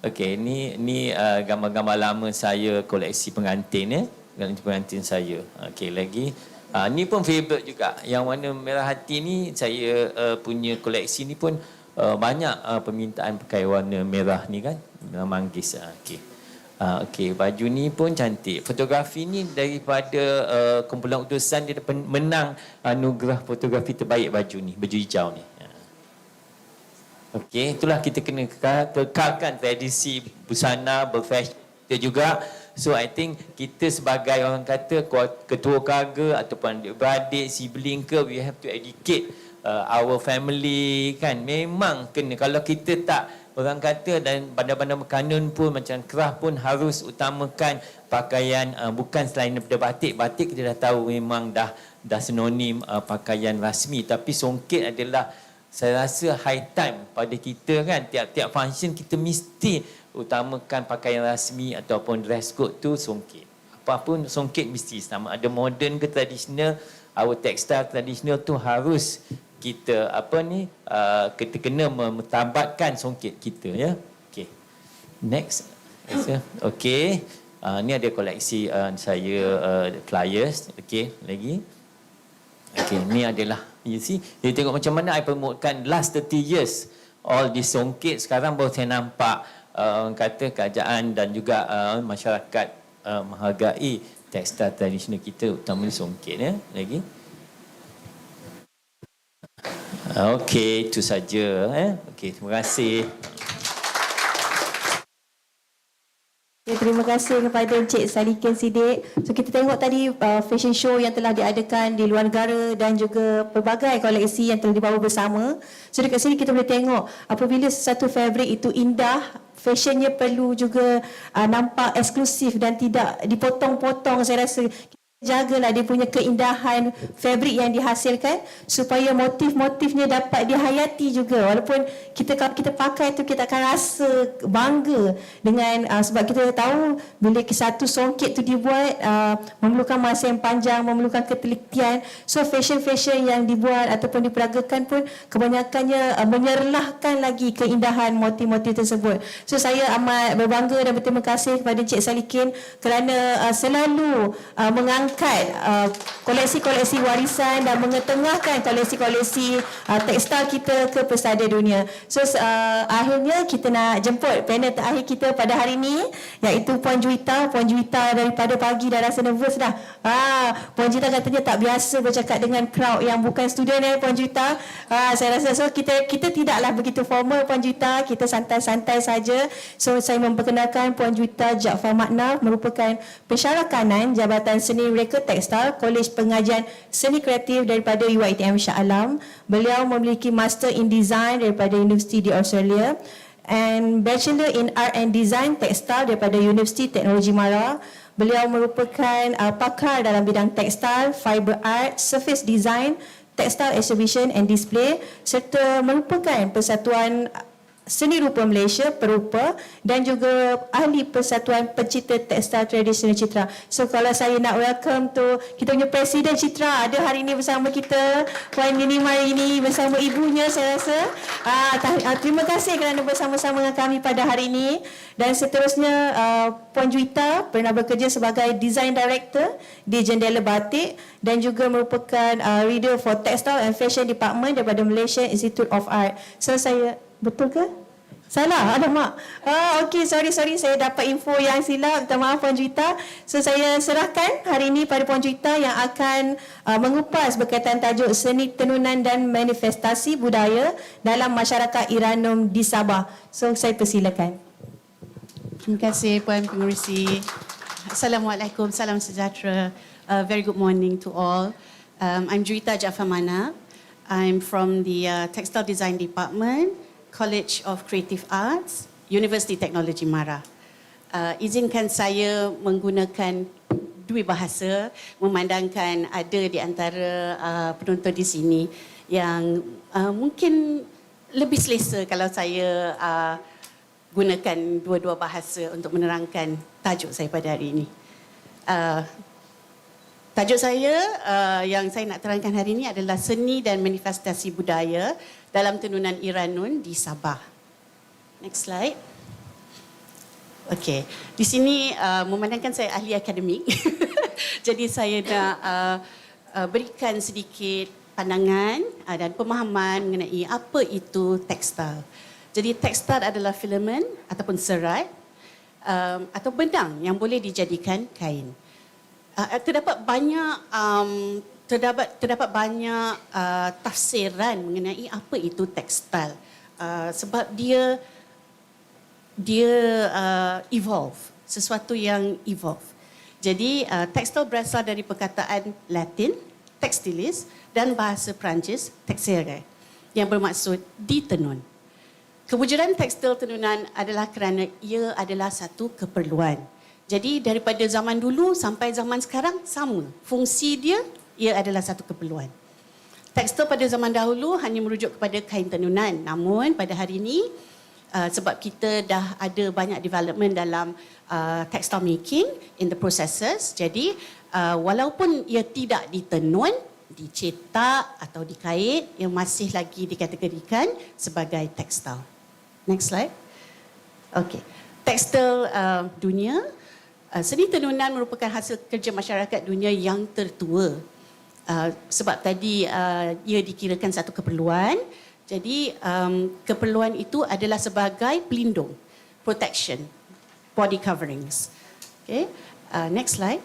Okey, ni gambar-gambar lama saya koleksi pengantin pengantin saya. Okey, lagi. Ni pun favourite juga. Yang warna merah hati ni saya punya koleksi ni pun banyak permintaan pakai warna merah ni kan. Merah manggis. Okey. Okey, baju ni pun cantik. Fotografi ni daripada kumpulan utusan dia menang anugerah fotografi terbaik baju ni, baju hijau ni. Okey, itulah kita kena kekalkan tradisi busana berfashion kita juga. So I think kita sebagai orang kata ketua keluarga ataupun adik-beradik, sibling ke, we have to educate our family kan. Memang kena, kalau kita tak, orang kata, dan bandar-bandar makanan pun macam Kraf pun harus utamakan pakaian bukan selain daripada batik. Batik kita dah tahu memang dah sinonim pakaian rasmi, tapi songket adalah, saya rasa high time pada kita kan. Tiap-tiap function kita mesti utamakan pakaian rasmi ataupun dress code tu songket. Apapun songket mesti sama, ada moden ke tradisional. Our textile tradisional tu harus kita kita kena mentabatkan songket kita ya. Okey. Next. Okey. Ni ada koleksi saya flyers. Okey, lagi. Okey, ni adalah, you see, you tengok macam mana I promotekan last 30 years all this songket. Sekarang baru saya nampak kata kerajaan dan juga masyarakat menghargai tekstil tradisional kita, utamanya songket ya. Lagi. Okey, itu saja Okey, terima kasih. Ya, terima kasih kepada Encik Salikin Siddiq. So kita tengok tadi fashion show yang telah diadakan di luar negara dan juga pelbagai koleksi yang telah dibawa bersama. So dekat sini kita boleh tengok apabila sesuatu fabric itu indah, fashionnya perlu juga nampak eksklusif dan tidak dipotong-potong. Saya rasa jagalah dia punya keindahan fabric yang dihasilkan supaya motif-motifnya dapat dihayati juga, walaupun kalau kita pakai tu kita akan rasa bangga dengan sebab kita tahu bila satu songket tu dibuat memerlukan masa yang panjang, memerlukan ketelitian. So fashion-fashion yang dibuat ataupun diperagakan pun kebanyakannya menyerlahkan lagi keindahan motif-motif tersebut. So saya amat berbangga dan berterima kasih kepada Encik Salikin kerana selalu mengangkat koleksi-koleksi warisan dan mengetengahkan koleksi-koleksi tekstil kita ke pesada dunia. So akhirnya kita nak jemput panel terakhir kita pada hari ini, iaitu Puan Juwita. Puan Juwita daripada Pagi dah rasa nervous dah. Puan Juwita katanya tak biasa bercakap dengan crowd yang bukan student Puan Juwita. Saya rasa so kita tidaklah begitu formal Puan Juwita, kita santai-santai saja. So saya memperkenalkan Puan Juwita Jaafar Makna, merupakan pensyarah kanan Jabatan Seni Reka Tekstil Kolej Pengajian Seni Kreatif daripada UiTM Shah Alam. Beliau memiliki Master in Design daripada Universiti di Australia and Bachelor in Art and Design Tekstil daripada Universiti Teknologi Mara. Beliau merupakan pakar dalam bidang tekstil, fiber art, surface design, textile exhibition and display serta merupakan Persatuan Seni Rupa Malaysia Perupa dan juga ahli Persatuan Pencipta Tekstil Tradisional Citra. So kalau saya nak welcome tu kita punya Presiden Citra ada hari ini bersama kita, Puan Yuni Marini bersama ibunya saya rasa. Terima kasih kerana bersama-sama dengan kami pada hari ini. Dan seterusnya Puan Juwita pernah bekerja sebagai Design Director di Jendela Batik dan juga merupakan Reader for Textile and Fashion Department daripada Malaysia Institute of Art. So saya betul ke? Salah? Alamak. Okey, sorry saya dapat info yang silap. Minta maaf Puan Juwita. So saya serahkan hari ini pada Puan Juwita yang akan mengupas berkaitan tajuk seni tenunan dan manifestasi budaya dalam masyarakat Iranum di Sabah. So saya persilakan. Terima kasih Puan Pengerusi. Assalamualaikum, salam sejahtera. Very good morning to all. I'm Juwita Jaafar Makna. I'm from the Textile Design Department, College of Creative Arts, University Teknologi Mara. Izinkan saya menggunakan dua bahasa, memandangkan ada di antara penonton di sini yang mungkin lebih selesa kalau saya gunakan dua-dua bahasa untuk menerangkan tajuk saya pada hari ini. Tajuk saya yang saya nak terangkan hari ini adalah seni dan manifestasi budaya dalam tenunan Iranun di Sabah. Next slide. Okey, di sini memandangkan saya ahli akademik. Jadi saya nak berikan sedikit pandangan dan pemahaman mengenai apa itu tekstil. Jadi tekstil adalah filament ataupun serat atau benang yang boleh dijadikan kain. Terdapat banyak tafsiran mengenai apa itu tekstil sebab dia evolve, sesuatu yang evolve. Jadi tekstil berasal dari perkataan Latin textilis dan bahasa Perancis texere yang bermaksud ditenun. Kewujudan tekstil tenunan adalah kerana ia adalah satu keperluan. Jadi daripada zaman dulu sampai zaman sekarang sama. Fungsi dia, ia adalah satu keperluan. Tekstil pada zaman dahulu hanya merujuk kepada kain tenunan. Namun pada hari ini, sebab kita dah ada banyak development dalam textile making in the processes. Jadi walaupun ia tidak ditenun, dicetak atau dikait, ia masih lagi dikategorikan sebagai tekstil. Next slide. Okey. Tekstil dunia. Seni tenunan merupakan hasil kerja masyarakat dunia yang tertua. Sebab tadi ia dikirakan satu keperluan. Jadi keperluan itu adalah sebagai pelindung, protection, body coverings. Okay. Next slide.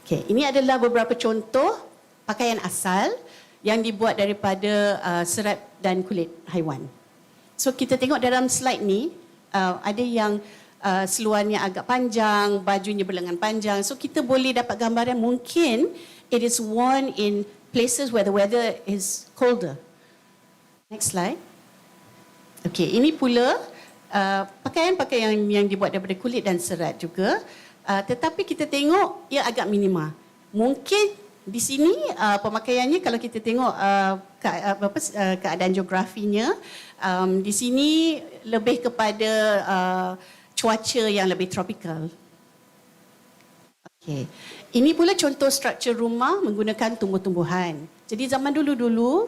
Okay. Ini adalah beberapa contoh pakaian asal yang dibuat daripada serat dan kulit haiwan. So kita tengok dalam slide ni ada yang seluarnya agak panjang, bajunya berlengan panjang. So kita boleh dapat gambaran mungkin it is worn in places where the weather is colder. Next slide. Okey, ini pula pakaian-pakaian yang dibuat daripada kulit dan serat juga. Tetapi kita tengok ia agak minima. Mungkin di sini pemakaiannya kalau kita tengok keadaan geografinya, di sini lebih kepada cuaca yang lebih tropical. Okay. Ini pula contoh struktur rumah menggunakan tumbuh-tumbuhan. Jadi zaman dulu-dulu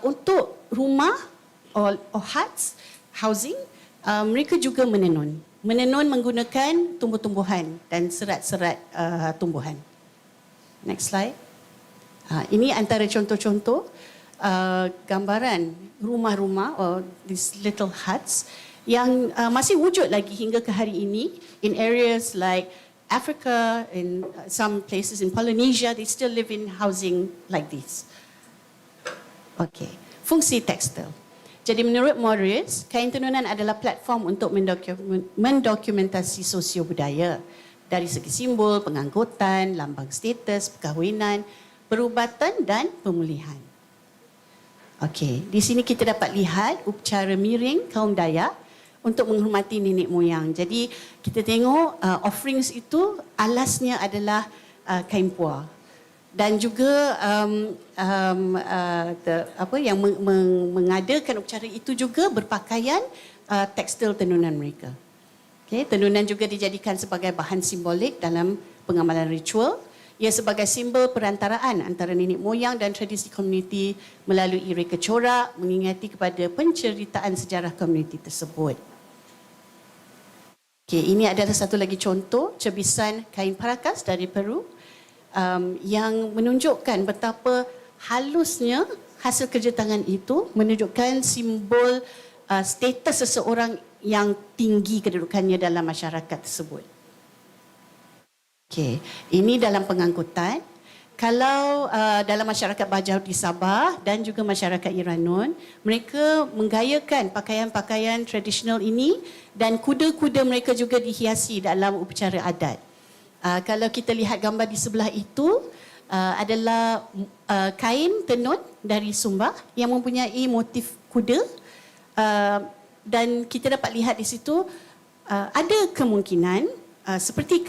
untuk rumah or huts, housing, mereka juga menenun. Menenun menggunakan tumbuh-tumbuhan dan serat-serat tumbuhan. Next slide. Ini antara contoh-contoh gambaran rumah-rumah or these little huts yang masih wujud lagi hingga ke hari ini in areas like Africa, in some places in Polynesia, they still live in housing like this. Okay, fungsi tekstil. Jadi menurut Morris, kain tenunan adalah platform untuk mendokumentasi sosio budaya dari segi simbol, pengangkutan, lambang status, perkahwinan, perubatan dan pemulihan. Okey, di sini kita dapat lihat upacara miring kaum Dayak untuk menghormati nenek moyang. Jadi kita tengok offerings itu alasnya adalah kain puar. Dan juga yang mengadakan upacara itu juga berpakaian tekstil tenunan mereka. Okay, tenunan juga dijadikan sebagai bahan simbolik dalam pengamalan ritual. Ia sebagai simbol perantaraan antara nenek moyang dan tradisi komuniti melalui reka corak mengingati kepada penceritaan sejarah komuniti tersebut. Okay, ini adalah satu lagi contoh cebisan kain parakas dari Peru. Yang menunjukkan betapa halusnya hasil kerja tangan itu menunjukkan simbol status seseorang yang tinggi kedudukannya dalam masyarakat tersebut. Okey, ini dalam pengangkutan. Kalau dalam masyarakat Bajau di Sabah dan juga masyarakat Iranun, mereka menggayakan pakaian-pakaian tradisional ini dan kuda-kuda mereka juga dihiasi dalam upacara adat. Kalau kita lihat gambar di sebelah itu adalah kain tenun dari Sumba yang mempunyai motif kuda dan kita dapat lihat di situ ada kemungkinan seperti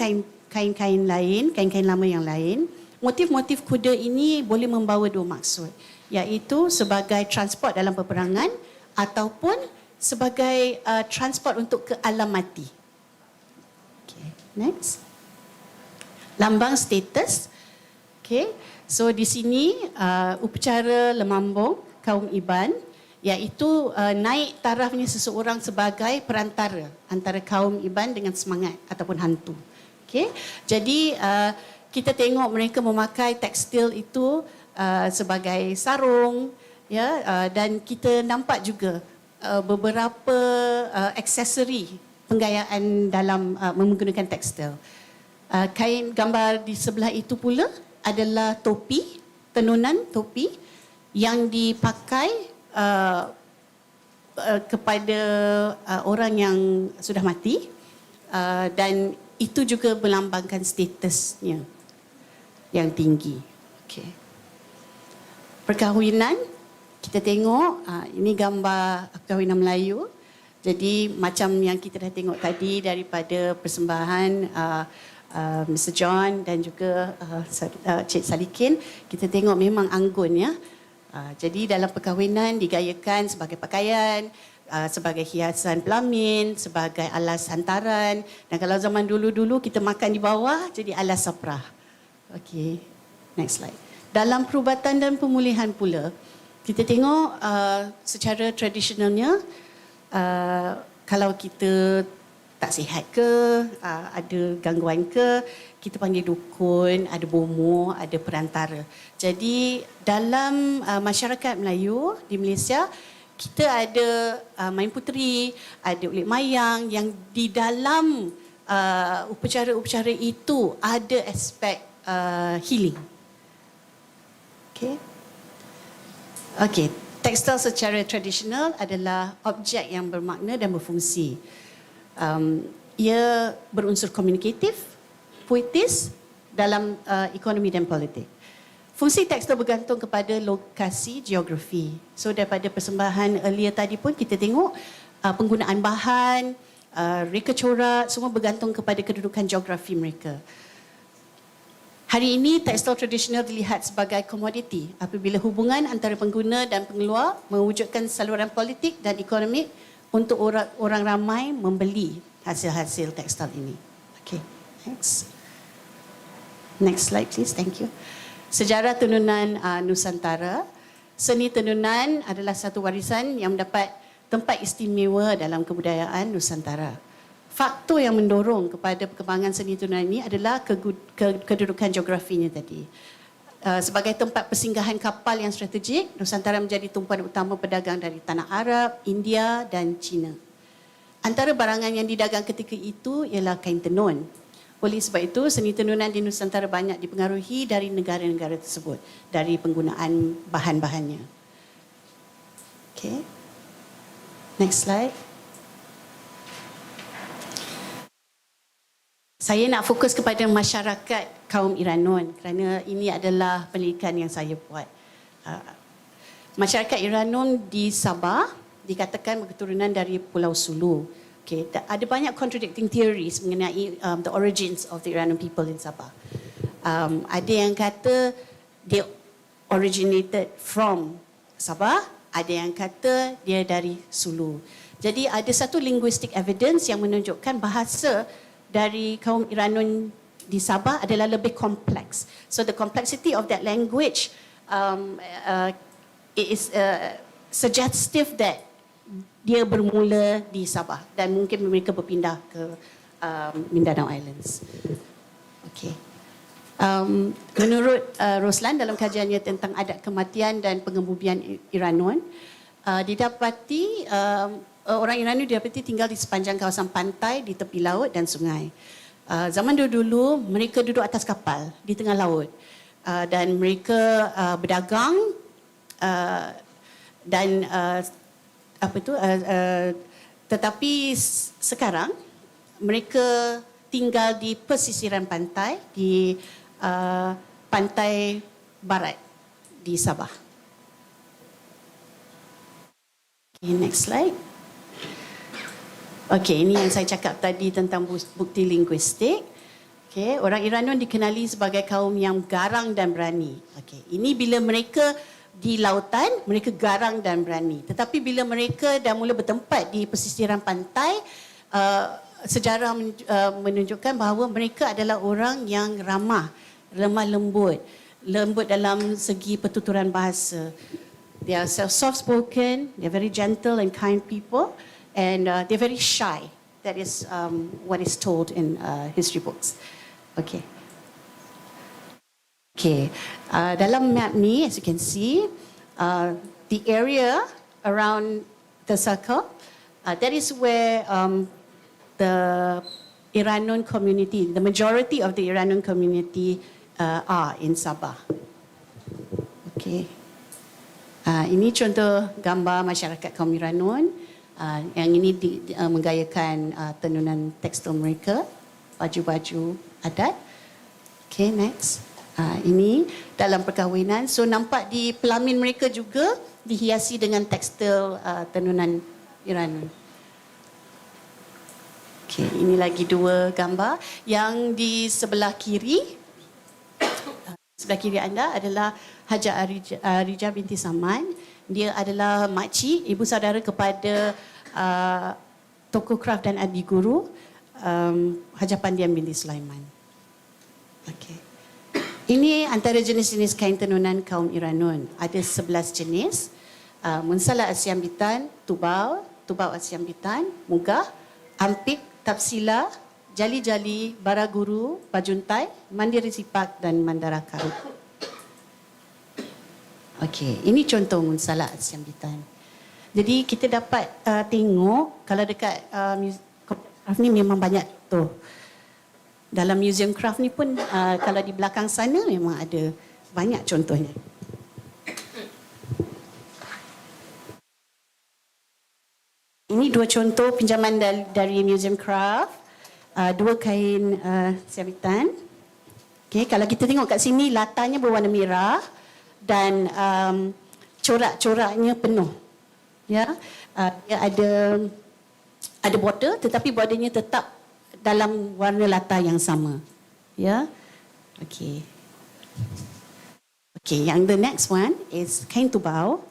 kain-kain lain, kain-kain lama yang lain, motif-motif kuda ini boleh membawa dua maksud, iaitu sebagai transport dalam peperangan ataupun sebagai transport untuk ke alam mati. Okay, next. Lambang status. Okay. So di sini upacara lemambong kaum Iban iaitu naik tarafnya seseorang sebagai perantara antara kaum Iban dengan semangat ataupun hantu. Okay. Jadi kita tengok mereka memakai tekstil itu sebagai sarung, ya, dan kita nampak juga beberapa aksesori penggayaan dalam menggunakan tekstil. Kain gambar di sebelah itu pula adalah topi, tenunan topi yang dipakai kepada orang yang sudah mati dan itu juga melambangkan statusnya yang tinggi. Okay. Perkahwinan, kita tengok ini gambar perkahwinan Melayu. Jadi macam yang kita dah tengok tadi daripada persembahan Mr. John dan juga Cik Salikin, kita tengok memang anggun, ya. Jadi dalam perkahwinan digayakan sebagai pakaian, sebagai hiasan pelamin, sebagai alas hantaran, dan kalau zaman dulu-dulu kita makan di bawah jadi alas saprah. Okey, next slide. Dalam perubatan dan pemulihan pula, kita tengok secara tradisionalnya kalau kita tak sihat ke, ada gangguan ke, kita panggil dukun, ada bomo, ada perantara. Jadi dalam masyarakat Melayu di Malaysia, kita ada main puteri, ada ulit mayang yang di dalam upacara-upacara itu ada aspek healing. Okay. Okay, tekstil secara tradisional adalah objek yang bermakna dan berfungsi. ia berunsur komunikatif, puitis dalam ekonomi dan politik. Fungsi tekstil bergantung kepada lokasi geografi. So daripada persembahan earlier tadi pun kita tengok penggunaan bahan, reka corak semua bergantung kepada kedudukan geografi mereka. Hari ini tekstil tradisional dilihat sebagai komoditi apabila hubungan antara pengguna dan pengeluar mewujudkan saluran politik dan ekonomi untuk orang ramai membeli hasil-hasil tekstil ini. Okay, next. Next slide please, thank you. Sejarah tenunan Nusantara. Seni tenunan adalah satu warisan yang mendapat tempat istimewa dalam kebudayaan Nusantara. Faktor yang mendorong kepada perkembangan seni tenunan ini adalah kedudukan geografinya tadi. Sebagai tempat persinggahan kapal yang strategik, Nusantara menjadi tumpuan utama pedagang dari tanah Arab, India dan China. Antara barangan yang didagang ketika itu ialah kain tenun. Oleh sebab itu, seni tenunan di Nusantara banyak dipengaruhi dari negara-negara tersebut, dari penggunaan bahan-bahannya. Okay. Next slide. Saya nak fokus kepada masyarakat kaum Iranun kerana ini adalah penelitian yang saya buat. Masyarakat Iranun di Sabah dikatakan berketurunan dari Pulau Sulu. Okay. Ada banyak contradicting theories mengenai the origins of the Iranian people in Sabah. Ada yang kata they originated from Sabah, ada yang kata dia dari Sulu. Jadi ada satu linguistic evidence yang menunjukkan bahasa dari kaum Iranun di Sabah adalah lebih kompleks. So the complexity of that language is suggestive that dia bermula di Sabah dan mungkin mereka berpindah ke Mindanao Islands. Okay. Menurut Roslan dalam kajiannya tentang adat kematian dan pengebumian Iranun, didapati orang Iranun didapati tinggal di sepanjang kawasan pantai, di tepi laut dan sungai. Zaman dulu mereka duduk atas kapal di tengah laut dan mereka berdagang dan tetapi sekarang mereka tinggal di pesisiran pantai di pantai barat di Sabah. Okay, next slide. Okey, ini yang saya cakap tadi tentang bukti linguistik. Okey, orang Iranun dikenali sebagai kaum yang garang dan berani. Okey, ini bila mereka di lautan, mereka garang dan berani. Tetapi bila mereka dah mula bertempat di pesisiran pantai, sejarah menunjukkan bahawa mereka adalah orang yang ramah, lemah lembut, lembut dalam segi pertuturan bahasa. They are soft spoken, they are very gentle and kind people. And they're very shy. That is what is told in history books. Okay. Okay. Dalam map ni, as you can see, the area around the circle, that is where the Iranun community, the majority of the Iranun community are in Sabah. Okay. Ini contoh gambar masyarakat kaum Iranun. Yang ini menggayakan tenunan tekstil mereka, baju-baju adat. Okay, next. Ini dalam perkahwinan. So nampak di pelamin mereka juga dihiasi dengan tekstil tenunan Iran. Okay, ini lagi dua gambar. Yang di sebelah kiri, sebelah kiri anda adalah Haja Arija binti Saman. Dia adalah makcik, ibu saudara kepada tokoh Kraf dan adik guru Haja Pandian binti Sulaiman. Okay. Ini antara jenis-jenis kain tenunan kaum Iranun. Ada 11 jenis. Munsala Asyambitan, Tubau Asyambitan, Mugah, Ampik, Tapsila, Jali-Jali, Baraguru, Bajuntai, Mandiri Sipak dan Mandara Karut. Okey, ini contoh munsala Asyambitan. Jadi kita dapat tengok kalau dekat Kraf ni memang banyak tu. Dalam Museum Kraf ni pun kalau di belakang sana memang ada banyak contohnya. Ini dua contoh pinjaman dari Museum Kraf. dua kain siambitan. Okay, kalau kita tengok kat sini latanya berwarna merah dan corak-coraknya penuh. Ya, dia ada border tetapi bordernya tetap dalam warna latar yang sama. Ya. Okey. Okey, yang the next one is kain tubau.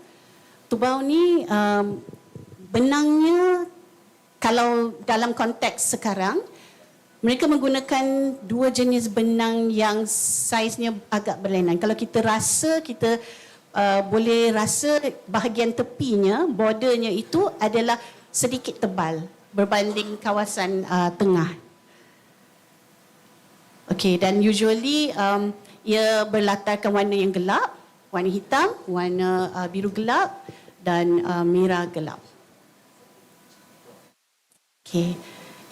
Tubau ni benangnya, kalau dalam konteks sekarang, mereka menggunakan dua jenis benang yang saiznya agak berlainan. Kalau kita rasa, kita boleh rasa bahagian tepinya, bordernya itu adalah sedikit tebal berbanding kawasan tengah. Okey, dan usually ia berlatarkan warna yang gelap, warna hitam, warna biru gelap dan merah gelap. Okey,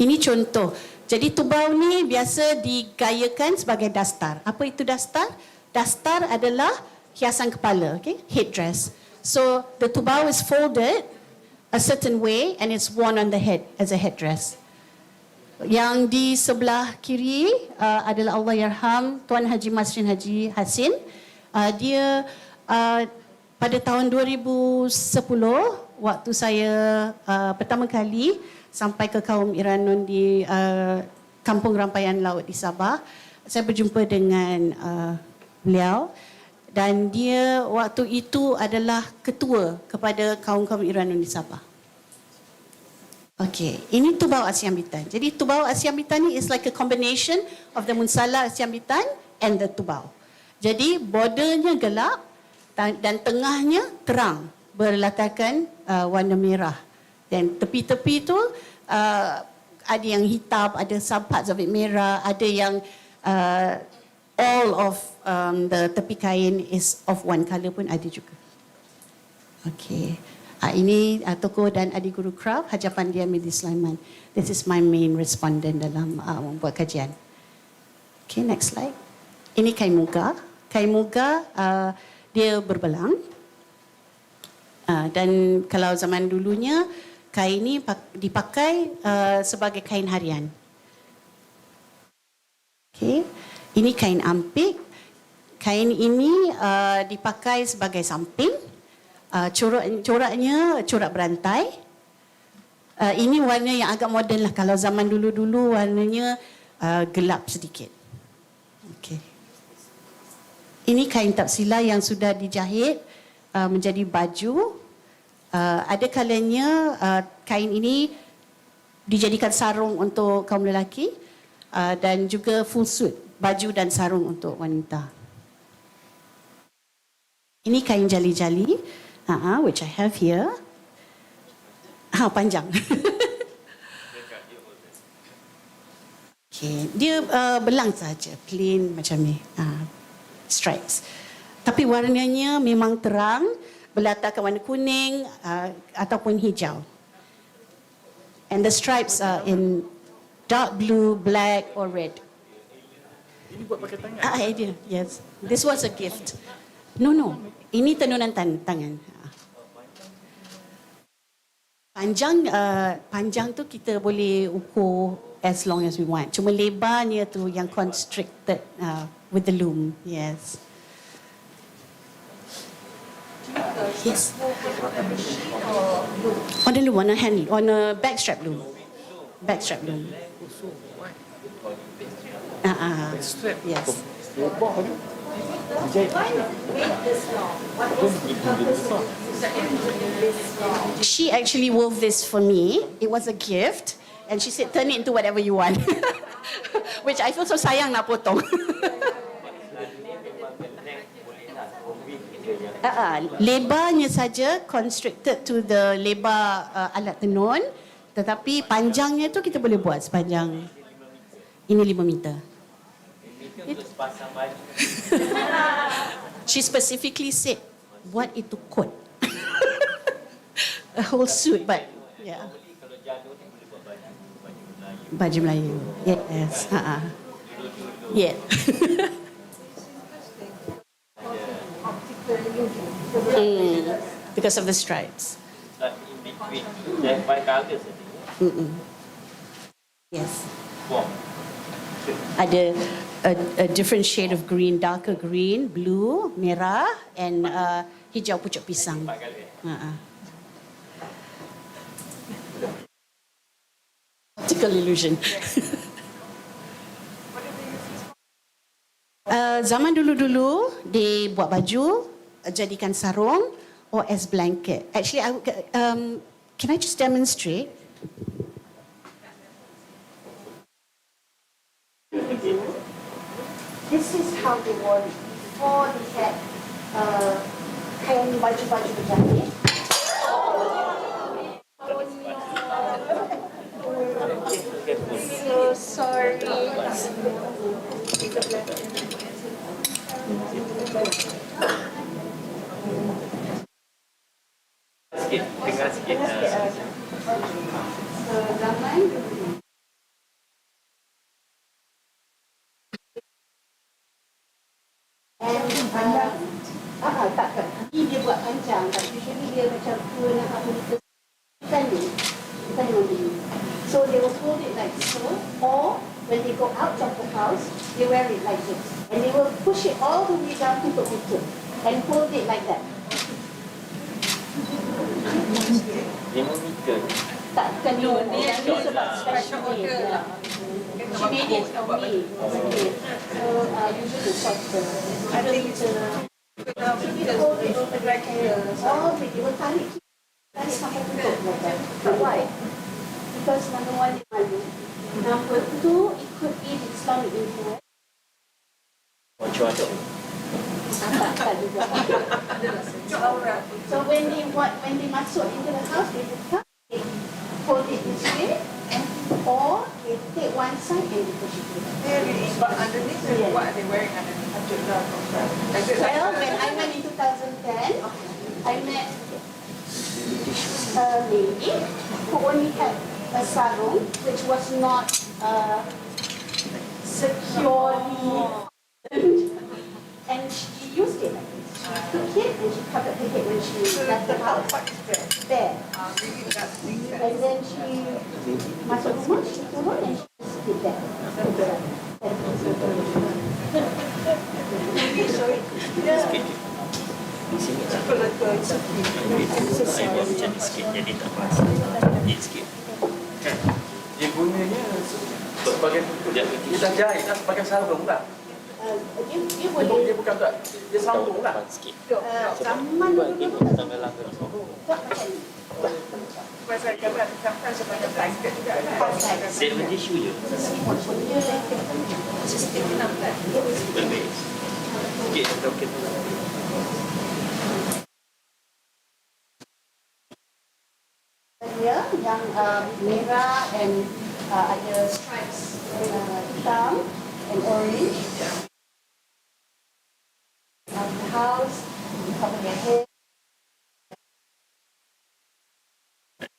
ini contoh. Jadi tubau ni biasa digayakan sebagai dastar. Apa itu dastar? Dastar adalah hiasan kepala, okay? Headdress. So the tubau is folded a certain way and it's worn on the head as a headdress. Yang di sebelah kiri adalah Allahyarham Tuan Haji Masrin Haji Hasin. Dia pada tahun 2010 waktu saya pertama kali sampai ke kaum Iranun di Kampung Rampaian Laut di Sabah, saya berjumpa dengan beliau dan dia waktu itu adalah ketua kepada kaum-kaum Iranun di Sabah. Okey, ini tubau Asyambitan. Jadi tubau Asyambitan ni is like a combination of the munsala Asyambitan and the tubau. Jadi bordernya gelap dan tengahnya terang berlatarkan warna merah. Dan tepi-tepi tu ada yang hitam, ada some parts of it merah, ada yang all of the tepi kain is of one colour pun ada juga. Okey. Ini tokoh dan adik guru Kraf, Hajapan dia Midi Sulaiman. This is my main respondent dalam membuat kajian. Okay, next slide. Ini kain muga. Kain muga dia berbelang. Dan kalau zaman dulunya, kain ini dipakai sebagai kain harian. Okay. Ini kain ampik. Kain ini dipakai sebagai samping. Coraknya corak berantai. Ini warna yang agak moden lah. Kalau zaman dulu-dulu warnanya gelap sedikit. Okay. Ini kain tapsila yang sudah dijahit menjadi baju. Ada kalanya kain ini dijadikan sarung untuk kaum lelaki dan juga full suit, baju dan sarung untuk wanita. Ini kain jali-jali. Which I have here. Panjang. Okay. Dia belang saja, plain macam ni. Stripes. Tapi warnanya memang terang, berlatarkan warna kuning ataupun hijau. And the stripes are in dark blue, black or red. Ini buat pakai tangan? Idea, yes. This was a gift. No. Ini tenunan tangan. Panjang tu kita boleh ukur as long as we want. Cuma lebarnya tu yang constricted with the loom. Yes. Yes. On the loom, on a backstrap loom. Backstrap loom. Yes. She actually wove this for me. It was a gift. And she said, turn it into whatever you want. Which I feel so sayang nak potong. Lebarnya saja constricted to the lebar alat tenun. Tetapi panjangnya tu kita boleh buat sepanjang ini 5 meter. She specifically said, what itu kot? A whole suit, but yeah. Baju Melayu. Yes. Yeah. Because of the stripes. Yes. Ada a different shade of green, darker green, blue, merah, and hijau pucuk pisang. Optical illusion. Zaman dulu-dulu dia buat baju, jadikan sarung or as blanket. Actually, can I just demonstrate? This is how they wore it before they had kain baju-baju berjahit. So sorry. Sikit, dengar sikit. So Laman. And takkan. Dia buat panjang, tapi usually dia macam 2.5 meter. Depending on the. So they will hold it like so, or when they go out of the house, they wear it like this. And they will push it all the way down to the bottom and hold it like that. 5 meter. Takkan dia sebab special order lah. She made it for me. Okay. So usually shorter. I think it's hold it over the hair. Oh, they will tarik sampai tutup. But why? Because number one, dia malu. Number two, it could be Islamic influence. Cuaca. Tak juga. So when they masuk into the house, they buka, they hold it this way, or they take one side and they push it through. But underneath, what are they wearing underneath? Well, when I went in 2010, I met a lady who only had a sarung, which was not securely, and she used it like this. She took it and she covered her head when she left the house. There. And then she masuk rumah, she turun and she just did that. Sorry. Di sini tak apa. Saya buat macam ni sikit, jadi tak terasa. Ni sikit. Kan? Dia gunanya sebagai dia dah jahit dah sebagai sarung lah. Dia boleh. Dia bukan tak. Dia sambung lah. Sikit. Zaman dulu Tak macam ni. Pasal gambar sampai sebagai blanket juga kan. Dia macam tisu je. Berbeza. Sikit, okey. Dia yang merah and ada stripes hitam and orange. The house, you cover your head.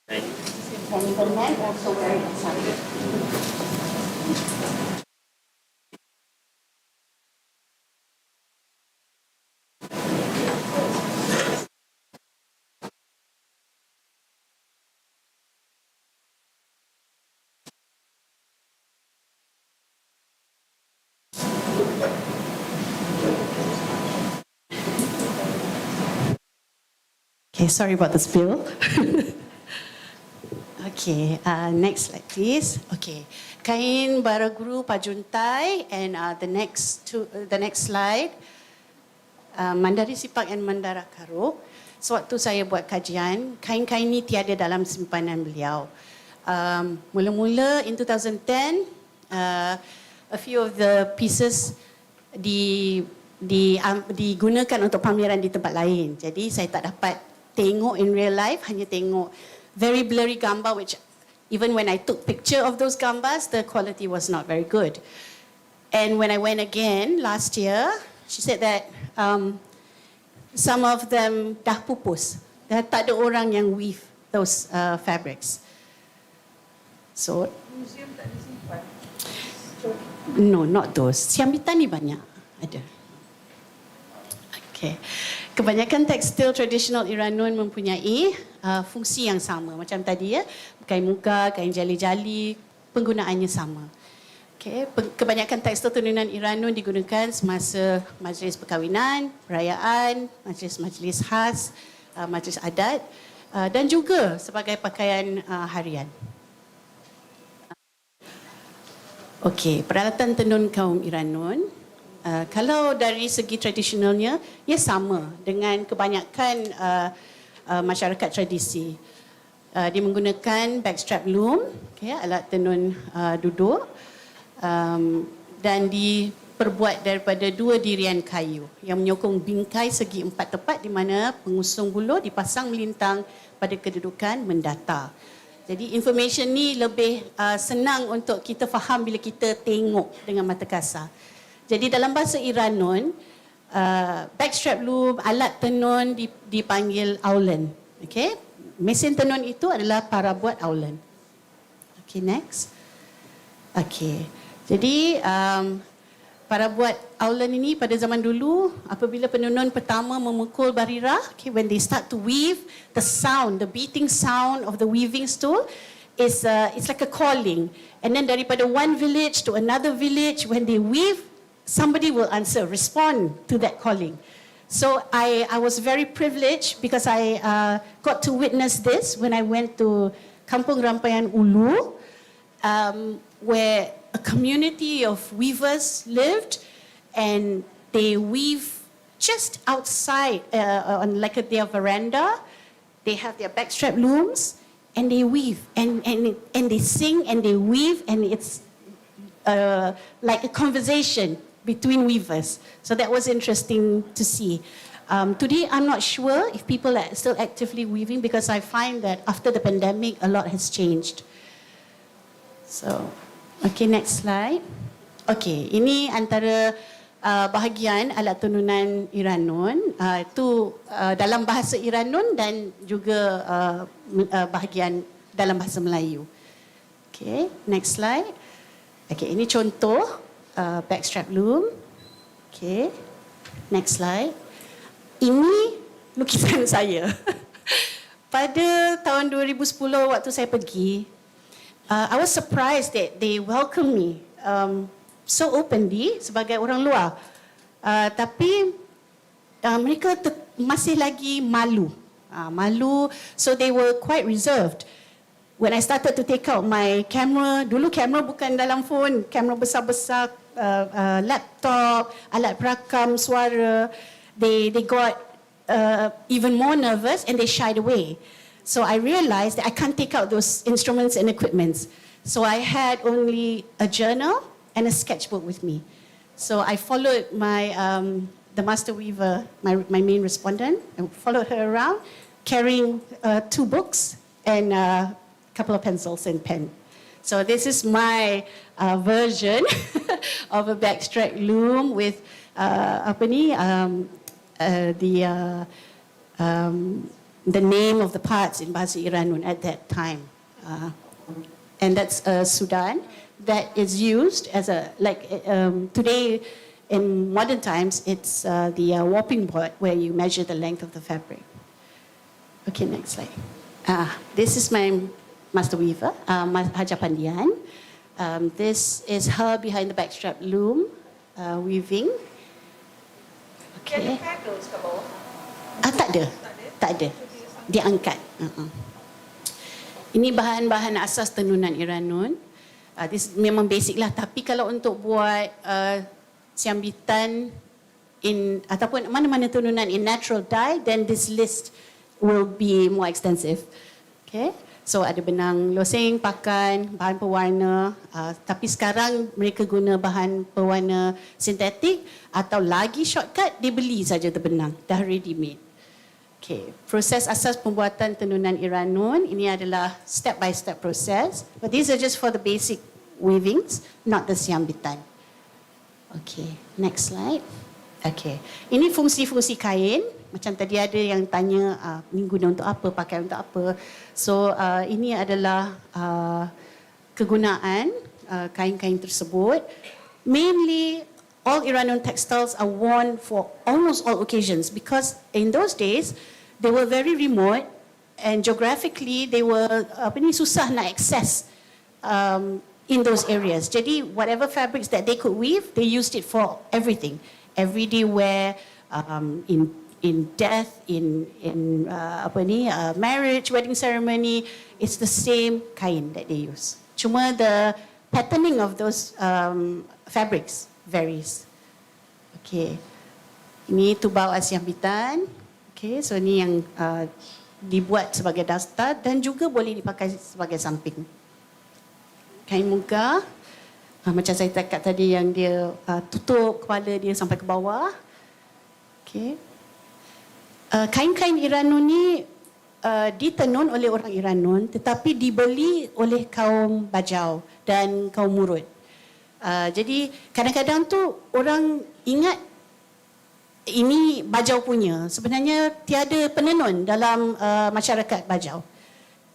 And the men also wearing something. Okay, sorry about the spill. Okay, next slide please. Okay, kain baraguru pajuntai, and the next slide, Mandari Sipak and Mandara Karo. Sewaktu saya buat kajian, kain-kain ni tiada dalam simpanan beliau. Mula-mula in 2010, a few of the pieces digunakan untuk pameran di tempat lain. Jadi saya tak dapat tengok in real life, hanya tengok very blurry gambar, which even when I took picture of those gambars, the quality was not very good. And when I went again last year, she said that some of them dah pupus. Tak ada orang yang weave those fabrics. So, Museum tak disimpan. no, not those. Siambitan ni banyak ada. Okay. Kebanyakan tekstil tradisional Iranun mempunyai fungsi yang sama. Macam tadi ya, kain muka, kain jali-jali, penggunaannya sama. Okay, kebanyakan tekstil tenunan Iranun digunakan semasa majlis perkahwinan, perayaan, majlis-majlis khas, majlis adat dan juga sebagai pakaian harian. Okey, peralatan tenun kaum Iranun, kalau dari segi tradisionalnya, ia sama dengan kebanyakan masyarakat tradisi. Dia menggunakan backstrap loom, okay, alat tenun duduk, dan diperbuat daripada 2 dirian kayu yang menyokong bingkai segi 4 tepat di mana pengusung buluh dipasang melintang pada kedudukan mendata. Jadi information ni lebih senang untuk kita faham bila kita tengok dengan mata kasar. Jadi dalam bahasa Iranun, backstrap loom, alat tenun dipanggil aulen. Okay? Mesin tenun itu adalah para buat aulen. Okay, next. Okay. Jadi para buat aulen ini pada zaman dulu apabila penenun pertama memukul barirah, okay, when they start to weave, the sound, the beating sound of the weaving stool is it's like a calling. And then daripada one village to another village, when they weave, somebody will answer, respond to that calling. So I was very privileged because I got to witness this when I went to Kampung Rampayan Ulu, where a community of weavers lived, and they weave just outside on like their veranda. They have their backstrap looms, and they weave, and they sing and they weave, and it's like a conversation between weavers. So that was interesting to see. Today, I'm not sure if people are still actively weaving because I find that after the pandemic, a lot has changed. So, okay, next slide. Okay, ini antara bahagian alat tenunan Iranun. Itu dalam bahasa Iranun dan juga bahagian dalam bahasa Melayu. Okay, next slide. Okay, ini contoh backstrap loom. Okay, next slide. Ini lukisan saya. Pada tahun 2010 waktu saya pergi, I was surprised that they welcomed me so openly sebagai orang luar. Tapi mereka masih lagi malu. Malu, so they were quite reserved. When I started to take out my camera, dulu kamera bukan dalam phone, kamera besar-besar, laptop, alat perakam suara, they got even more nervous and they shied away. So I realized that I can't take out those instruments and equipments. So I had only a journal and a sketchbook with me. So I followed the master weaver, my main respondent, and followed her around carrying 2 books and a couple of pencils and pen. So this is my version of a backstrap loom with the name of the parts in Bahasa Iranun at that time. And that's Sudan that is used as a, today in modern times, it's the warping board where you measure the length of the fabric. Okay, next slide. This is my master weaver, Haja Pandian. This is her behind the backstrap loom, weaving. Okay. Tak ada. Dia angkat. Ini bahan-bahan asas tenunan Iranun. This memang basic lah. Tapi kalau untuk buat siambitan ataupun mana-mana tenunan in natural dye, then this list will be more extensive. Okay. So ada benang loseng, pakan, bahan pewarna. Tapi sekarang mereka guna bahan pewarna sintetik atau lagi shortcut, dia beli saja the benang. Dah ready made. Okay, proses asas pembuatan tenunan Iranun, ini adalah step by step process. But these are just for the basic weavings, not the siambitan. Okay, next slide. Okay, ini fungsi-fungsi kain. Macam tadi ada yang tanya, ini guna untuk apa, pakai untuk apa. So, ini adalah kegunaan kain-kain tersebut. Mainly, all Iranian textiles are worn for almost all occasions because in those days they were very remote and geographically they were susah nak access in those areas. Jadi whatever fabrics that they could weave, they used it for everything. Everyday wear, in death, in marriage, wedding ceremony, it's the same kain that they use. Cuma the patterning of those fabrics varies. Okay, ini tubau asiambitan. Okay, so ni yang dibuat sebagai dastar dan juga boleh dipakai sebagai samping. Kain muga, macam saya cakap tadi yang dia tutup kepala dia sampai ke bawah. Okay. Kain-kain Iranun ni ditenun oleh orang Iranun tetapi dibeli oleh kaum Bajau dan kaum Murut. Jadi kadang-kadang tu orang ingat ini Bajau punya. Sebenarnya tiada penenun dalam masyarakat Bajau.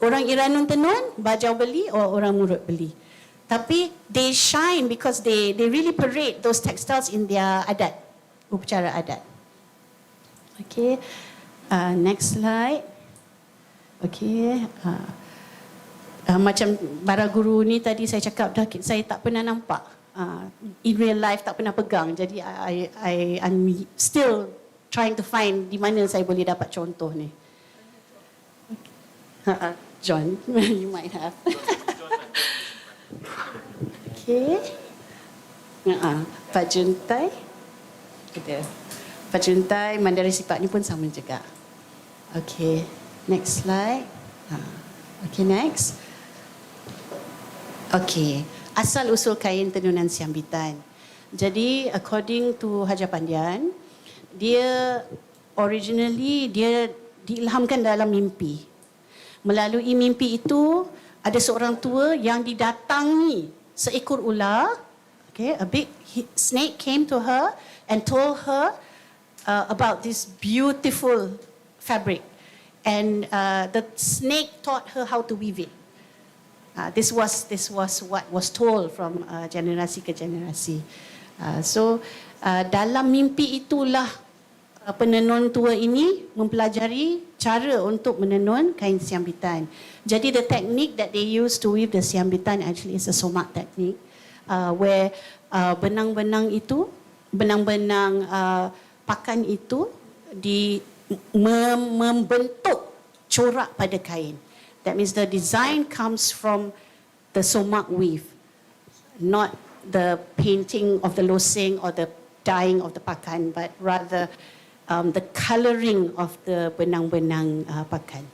Orang Iranun tenun, Bajau beli, orang Murut beli. Tapi they shine because they really parade those textiles in their adat, upacara adat. Okay, next slide. Okay, macam bara guru ni tadi saya cakap dah, saya tak pernah nampak. In real life tak pernah pegang. Jadi I'm still trying to find di mana saya boleh dapat contoh ni. Okay. John, you might have. Okay. Pak Juntai. Kita. Pak Juntai, Mandari Sipak ni pun sama juga. Okay. Next slide. Okay, next. Okay. Asal usul kain tenunan siambitan. Jadi, according to Hajar Pandian, dia originally dia diilhamkan dalam mimpi. Melalui mimpi itu, ada seorang tua yang didatangi seekor ular. Okay, a big snake came to her and told her about this beautiful fabric. And the snake taught her how to weave it. This was what was told from generasi ke generasi. So dalam mimpi itulah penenun tua ini mempelajari cara untuk menenun kain siambitan. Jadi the technique that they use to weave the siambitan actually is a somak technique, where benang-benang pakan itu membentuk corak pada kain. That means the design comes from the somak weave, not the painting of the losing or the dyeing of the pakan, but rather the colouring of the benang-benang pakan.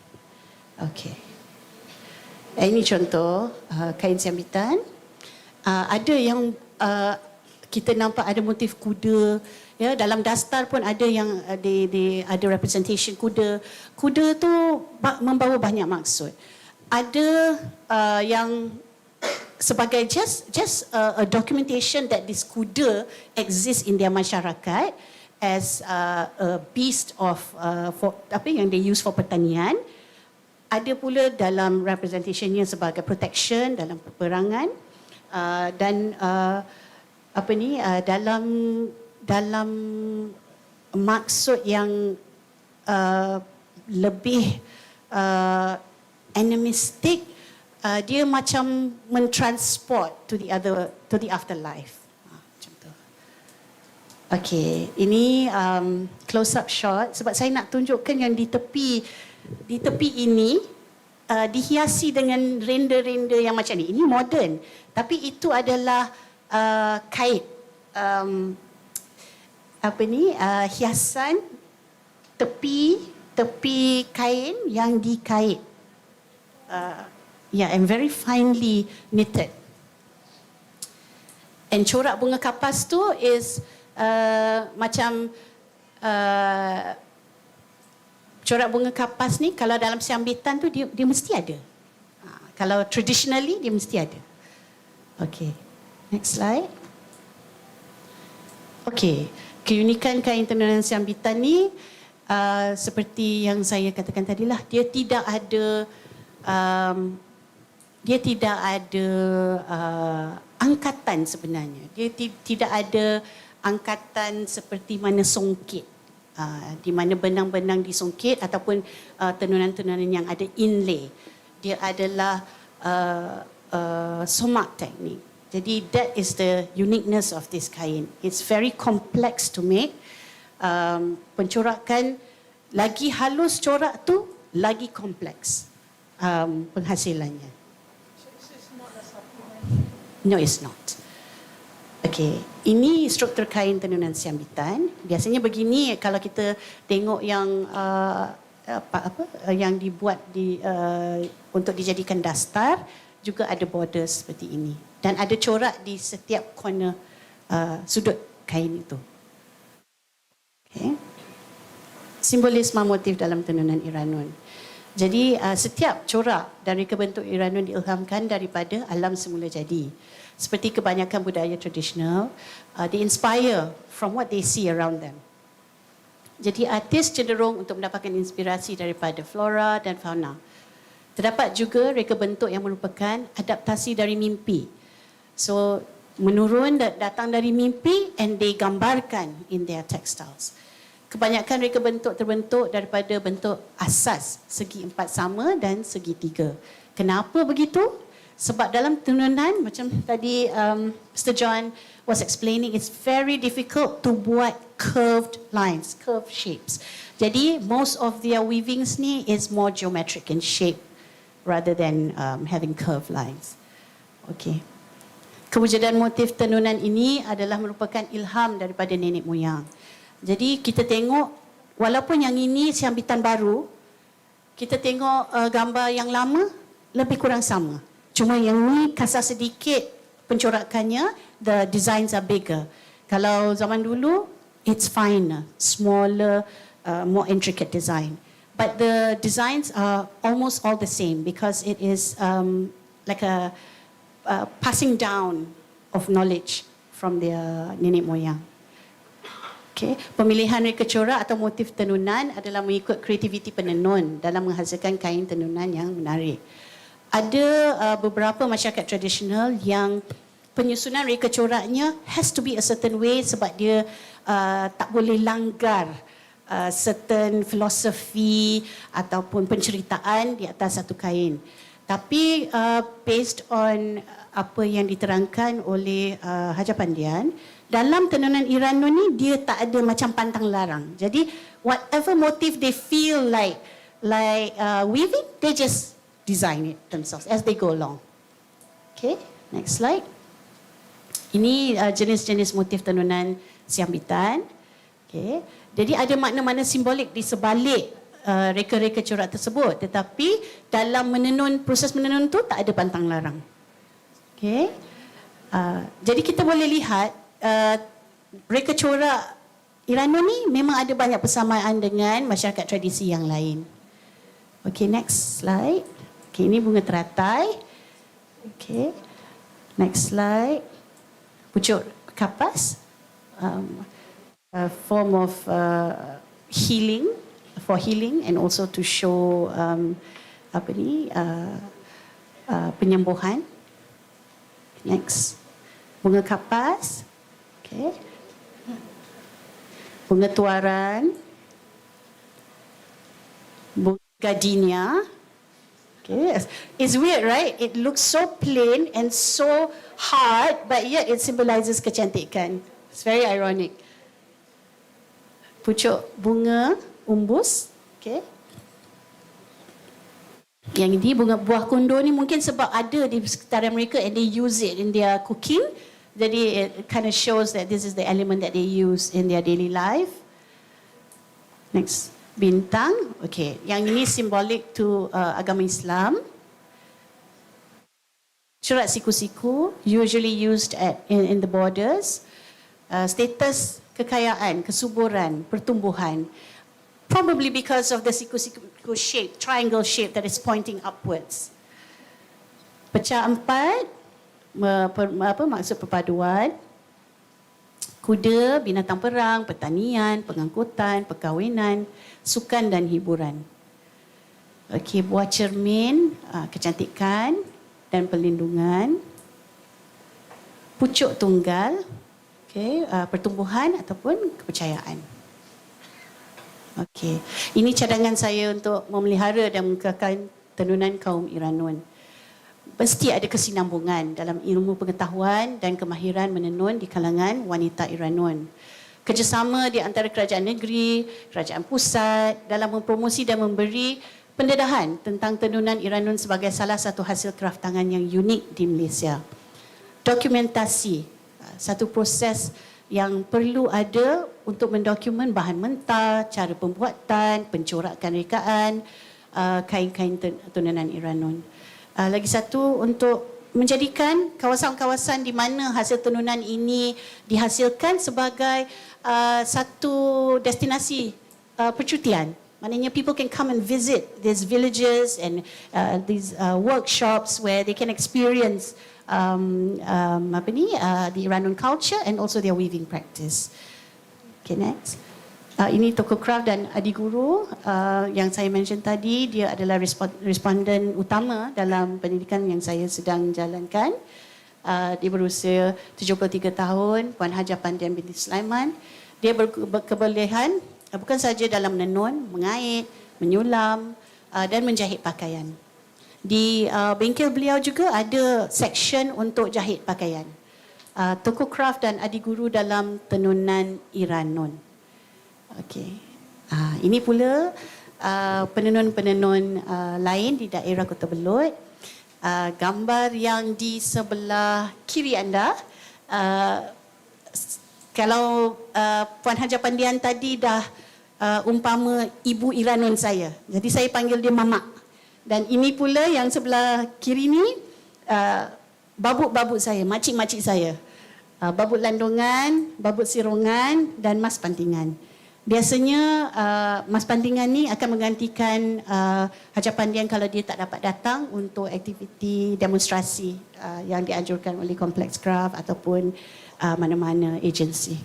Okay. Ini contoh kain siambitan. Ada yang kita nampak ada motif kuda. Ya, dalam dastar pun ada yang ada representation kuda. Kuda tu membawa banyak maksud. Ada yang sebagai just a documentation that this kuda exists in their masyarakat as a beast of yang they use for pertanian. Ada pula dalam representationnya sebagai protection dalam peperangan, dan dalam maksud yang lebih animistic, dia macam mentransport to the afterlife. Macam tu. Okay, ini close up shot sebab saya nak tunjukkan yang di tepi ini dihiasi dengan renda-renda yang macam ni. Ini modern, tapi itu adalah kait hiasan tepi kain yang dikait, and very finely knitted. And corak bunga kapas tu is macam corak bunga kapas ni kalau dalam siambitan tu dia mesti ada. Kalau traditionally dia mesti ada. Okay, next slide. Okay, keunikan kain tenunan siambitan ni seperti yang saya katakan tadilah, dia tidak ada angkatan sebenarnya. Dia tidak ada angkatan seperti mana songkit, di mana benang-benang disongkit ataupun tenunan-tenunan yang ada inlay. Dia adalah somak teknik. Jadi that is the uniqueness of this kain. It's very complex to make. Pencorakan lagi halus corak tu, lagi kompleks penghasilannya. No, it's not. Okay, ini struktur kain tenunan siambitan. Biasanya begini kalau kita tengok yang yang dibuat untuk dijadikan dastar, juga ada border seperti ini dan ada corak di setiap corner sudut kain itu. Okay. Simbolisme motif dalam tenunan Iranun. Jadi setiap corak dan reka bentuk Iranun diilhamkan daripada alam semula jadi. Seperti kebanyakan budaya tradisional, they inspire from what they see around them. Jadi artis cenderung untuk mendapatkan inspirasi daripada flora dan fauna. Terdapat juga reka bentuk yang merupakan adaptasi dari mimpi. So menurun datang dari mimpi and they gambarkan in their textiles. Kebanyakan reka bentuk terbentuk daripada bentuk asas segi 4 sama dan segi 3. Kenapa begitu? Sebab dalam tenunan macam tadi Mr. John was explaining, it's very difficult to buat curved lines, curved shapes. Jadi most of their weavings ni is more geometric in shape rather than having curved lines. Okay. Kewujudan motif tenunan ini adalah merupakan ilham daripada nenek moyang. Jadi kita tengok walaupun yang ini siambitan baru, kita tengok gambar yang lama lebih kurang sama. Cuma yang ni kasar sedikit pencorakannya, the designs are bigger. Kalau zaman dulu, it's finer, smaller, more intricate design. But the designs are almost all the same because it is like a passing down of knowledge from their nenek moyang. Okay. Pemilihan reka corak atau motif tenunan adalah mengikut kreativiti penenun dalam menghasilkan kain tenunan yang menarik. Ada beberapa masyarakat tradisional yang penyusunan reka coraknya has to be a certain way sebab dia tak boleh langgar certain philosophy ataupun penceritaan di atas satu kain. Tapi based on apa yang diterangkan oleh Hajar Pandian, dalam tenunan Iranun ni dia tak ada macam pantang larang. Jadi whatever motif they feel like weaving, they just design it themselves as they go along. Okay, next slide. Ini jenis-jenis motif tenunan siambitan. Okay, jadi ada makna-makna simbolik di sebalik reka-reka corak tersebut, tetapi dalam menenun, proses menenun tu tak ada pantang larang. Okay, jadi kita boleh lihat reka corak Iranun ni memang ada banyak persamaan dengan masyarakat tradisi yang lain. Okay, next slide. Okay, ini bunga teratai. Okay, next slide. Pucuk kapas, a form of healing, for healing and also to show penyembuhan. Next, bunga kapas. Okay. Bunga tuaran, bunga gardenia. Okay. It's weird, right? It looks so plain and so hard, but yet it symbolizes kecantikan. It's very ironic. Pucuk bunga umbus. Okay. Yang ini bunga buah kundur ni mungkin sebab ada di sekitaran mereka and they use it in their cooking. Jadi it kind of shows that this is the element that they use in their daily life. Next, bintang. Okay, yang ini simbolik to agama Islam. Corak siku-siku usually used in the borders. Status kekayaan, kesuburan, pertumbuhan. Probably because of the siku-siku shape, triangle shape that is pointing upwards. Pecah 4. Maksud perpaduan, kuda, binatang perang, pertanian, pengangkutan, perkahwinan, sukan dan hiburan. Okey, buah cermin, kecantikan dan perlindungan. Pucuk tunggal, okey, pertumbuhan ataupun kepercayaan. Okey, ini cadangan saya untuk memelihara dan mengekalkan tenunan kaum Iranun. mesti ada kesinambungan dalam ilmu pengetahuan dan kemahiran menenun di kalangan wanita Iranun. Kerjasama di antara kerajaan negeri, kerajaan pusat dalam mempromosi dan memberi pendedahan tentang tenunan Iranun sebagai salah satu hasil kraf tangan yang unik di Malaysia. Dokumentasi, satu proses yang perlu ada untuk mendokumen bahan mentah, cara pembuatan, pencorakan rekaan kain-kain tenunan Iranun. Lagi satu, untuk menjadikan kawasan-kawasan di mana hasil tenunan ini dihasilkan sebagai satu destinasi percutian. Maknanya people can come and visit these villages and these workshops where they can experience the Iranun culture and also their weaving practice. Okay, next. Ini tokoh kraf dan adik guru yang saya mention tadi. Dia adalah responden utama dalam pendidikan yang saya sedang jalankan. Dia berusia 73 tahun, Puan Haja Pandian binti Sulaiman. Dia berkebolehan bukan saja dalam menenun, mengait, menyulam dan menjahit pakaian. Di bengkel beliau juga ada section untuk jahit pakaian. Tokoh kraf dan adik guru dalam tenunan Iranun. Okey. Ini pula penenun-penenun lain di daerah Kota Belud. Gambar yang di sebelah kiri anda, kalau Puan Haja Pandian tadi dah umpama ibu Iranun saya. Jadi saya panggil dia Mamak. Dan ini pula yang sebelah kiri ni babut-babut saya, makcik-makcik saya. Babut landungan, babut sirongan dan mas pantingan. Biasanya mas pantingan ni akan menggantikan Haja Pandian kalau dia tak dapat datang untuk aktiviti demonstrasi yang dianjurkan oleh Kompleks Kraf ataupun mana-mana agensi.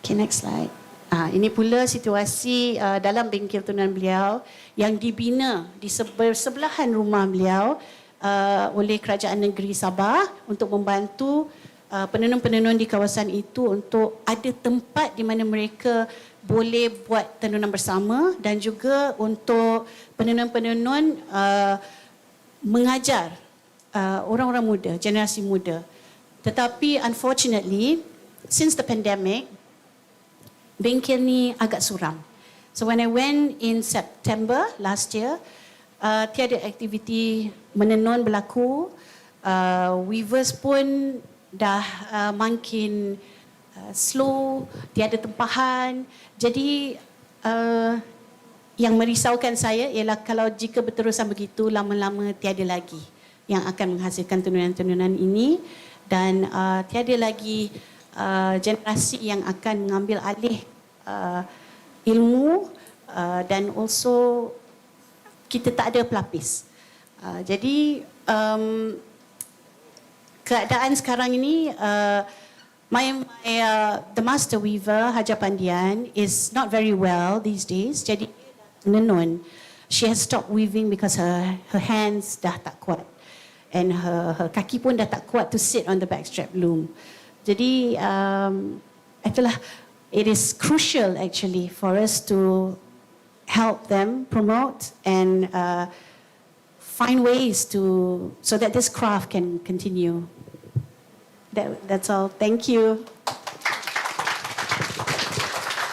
Okay, next slide. Ini pula situasi dalam bengkel tenunan beliau yang dibina di sebelahan rumah beliau oleh Kerajaan Negeri Sabah untuk membantu penenun-penenun di kawasan itu untuk ada tempat di mana mereka boleh buat tenunan bersama dan juga untuk penenun-penenun mengajar orang-orang muda, generasi muda. Tetapi unfortunately, since the pandemic, bengkel ni agak suram. So when I went in September last year, tiada aktiviti menenun berlaku. Weavers pun dah makin slow, tiada tempahan. Jadi yang merisaukan saya ialah kalau jika berterusan begitu, lama-lama tiada lagi yang akan menghasilkan tenunan-tenunan ini dan tiada lagi generasi yang akan mengambil alih ilmu dan also kita tak ada pelapis. Jadi keadaan sekarang ini the master weaver Haja Pandian is not very well these days. Jadi menenun, she has stopped weaving because her hands dah tak kuat and her kaki pun dah tak kuat to sit on the backstrap loom. Jadi itulah, it is crucial actually for us to help them promote and find ways so that this craft can continue. That's all. Thank you.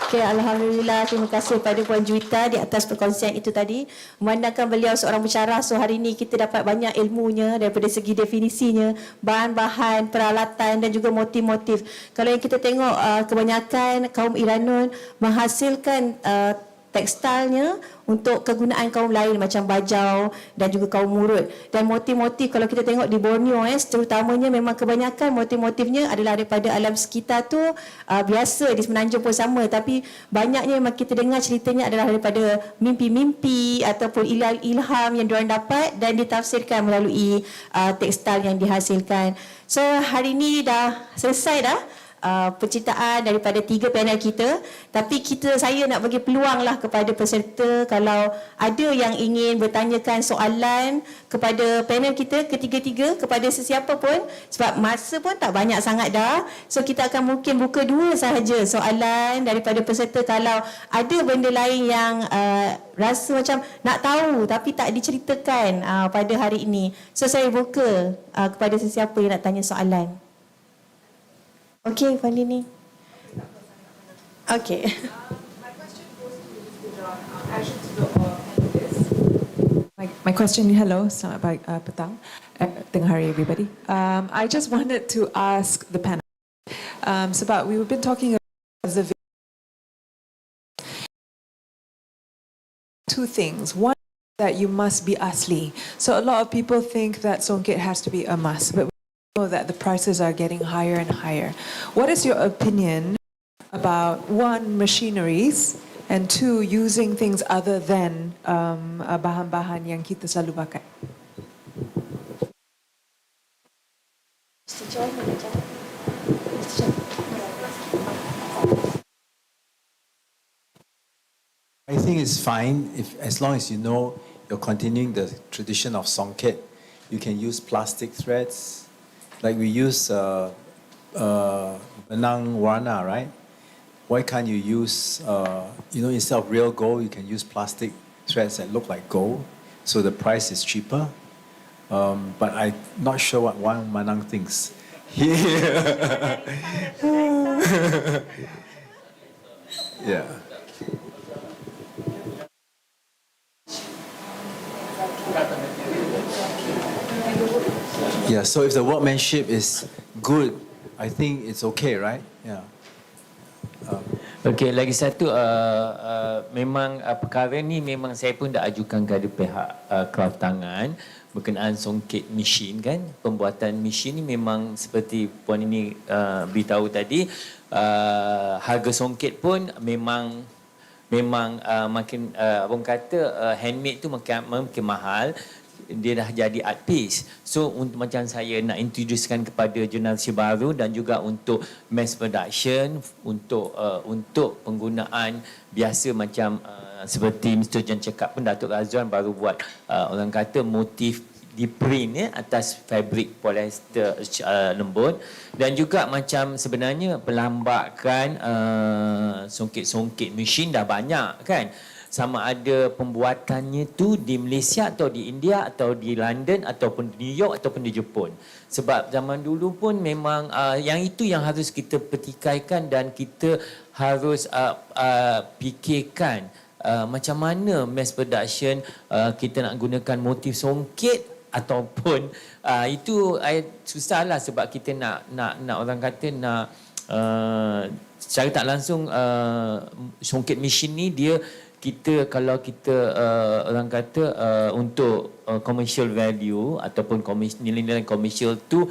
Okay, Alhamdulillah, terima kasih kepada Puan Juwita di atas perkongsian itu tadi. Memandangkan beliau seorang pensyarah, so hari ini kita dapat banyak ilmunya daripada segi definisinya, bahan-bahan, peralatan dan juga motif-motif. Kalau yang kita tengok kebanyakan kaum Iranun menghasilkan tekstilnya untuk kegunaan kaum lain macam bajau dan juga kaum murut. Dan motif-motif kalau kita tengok di Borneo terutamanya memang kebanyakan motif-motifnya adalah daripada alam sekitar tu, biasa di Semenanjung pun sama, tapi banyaknya memang kita dengar ceritanya adalah daripada mimpi-mimpi ataupun ilham yang diorang dapat dan ditafsirkan melalui tekstil yang dihasilkan. So hari ini dah selesai dah penciptaan daripada 3 panel kita, tapi saya nak bagi peluang lah kepada peserta kalau ada yang ingin bertanyakan soalan kepada panel kita ketiga-tiga, kepada sesiapa pun, sebab masa pun tak banyak sangat dah. So kita akan mungkin buka 2 sahaja soalan daripada peserta kalau ada benda lain yang rasa macam nak tahu tapi tak diceritakan pada hari ini. So saya buka kepada sesiapa yang nak tanya soalan. Okey, Fandini. Okey. My question, hello, selamat petang, tengah hari everybody. I just wanted to ask the panel, sebab we've been talking about the 2 things. One, that you must be asli. So a lot of people think that songket has to be a must, but we know that the prices are getting higher and higher. What is your opinion about 1, machineries, and 2, using things other than bahan-bahan yang kita selalu pakai? I think it's fine as long as you know you're continuing the tradition of songket. You can use plastic threads, like we use benang warna, right? Why can't you use, instead of real gold, you can use plastic threads that look like gold, so the price is cheaper. But I'm not sure what Wan Manang thinks. Yeah. Yeah, so if the workmanship is good, I think it's okay, right? Yeah. Okey, lagi satu, memang perkara ni memang saya pun dah ajukan kepada pihak Kraf Tangan berkenaan songket mesin kan. Pembuatan mesin ni memang seperti puan ini beritahu tadi, harga songket pun memang makin orang kata handmade tu makin mahal. Dia dah jadi art piece. So untuk macam saya nak introducekan kepada generasi baru dan juga untuk mass production, untuk penggunaan biasa macam seperti Mr. Jan cakap pun, Datuk Razwan baru buat orang kata motif di print atas fabrik polyester lembut, dan juga macam sebenarnya pelambakan songket-songket mesin dah banyak kan. Sama ada pembuatannya tu di Malaysia atau di India atau di London ataupun di New York ataupun di Jepun. Sebab zaman dulu pun memang yang itu yang harus kita petikaikan dan kita harus fikirkan macam mana mass production kita nak gunakan motif songket ataupun itu susahlah sebab kita nak orang kata nak secara tak langsung songket mesin ni dia kalau kita orang kata untuk commercial value ataupun nilai-nilai komersial tu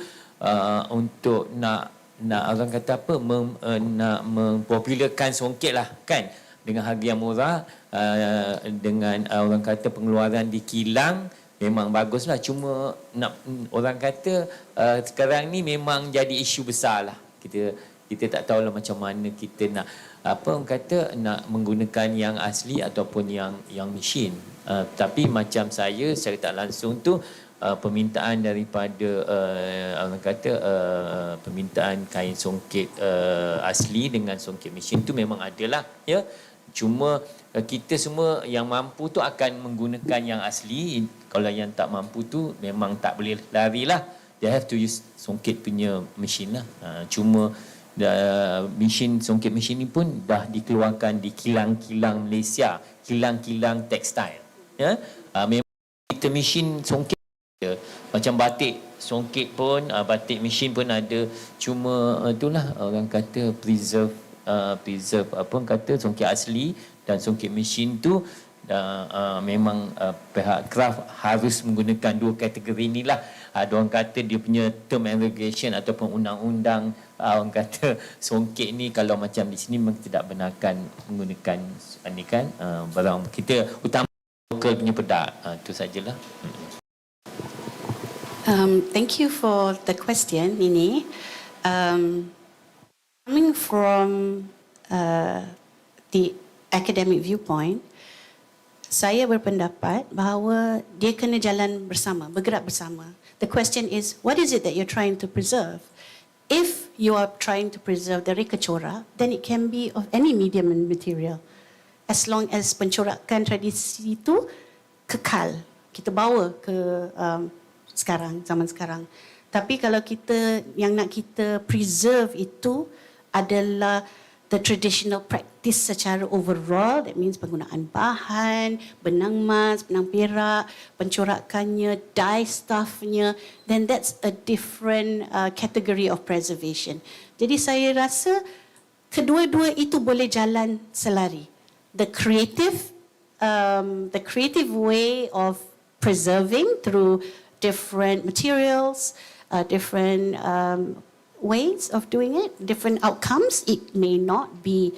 untuk nak orang kata apa nak mempopularkan songket lah kan dengan harga yang murah, dengan orang kata pengeluaran di kilang memang baguslah, cuma nak orang kata sekarang ni memang jadi isu besar lah. Kita tak tahulah macam mana kita nak orang kata nak menggunakan yang asli ataupun yang mesin. Tapi macam saya secara tak langsung tu permintaan daripada orang kata permintaan kain songket asli dengan songket mesin tu memang adalah ya. Cuma kita semua yang mampu tu akan menggunakan yang asli. Kalau yang tak mampu tu memang tak boleh larilah. They have to use songket punya mesin lah. Cuma mesin songket mesin ni pun dah dikeluarkan di kilang-kilang Malaysia, kilang-kilang tekstil. Ya, memang kita mesin songket macam batik songket pun, batik mesin pun ada. Cuma itulah orang kata preserve apa orang kata songket asli dan songket mesin tu memang pihak Kraf harus menggunakan 2 kategori inilah. Orang kata dia punya term and regulation ataupun undang-undang orang kata songket ni kalau macam di sini memang tidak benarkan menggunakan ni kan barang kita utama lokal punya produk. Itu sajalah. Thank you for the question, Nini. Coming from the academic viewpoint, saya berpendapat bahawa dia kena jalan bersama, bergerak bersama. The question is, what is it that you're trying to preserve? If you are trying to preserve the reka corak, then it can be of any medium and material. As long as pencorakan tradisi itu kekal, kita bawa ke sekarang, zaman sekarang. Tapi kalau kita, yang nak kita preserve itu adalah the traditional practice secara overall, that means penggunaan bahan, benang emas, benang perak, pencorakannya, dye stuffnya, then that's a different category of preservation. Jadi saya rasa kedua-dua itu boleh jalan selari. The creative way of preserving through different materials, different ways of doing it, different outcomes. It may not be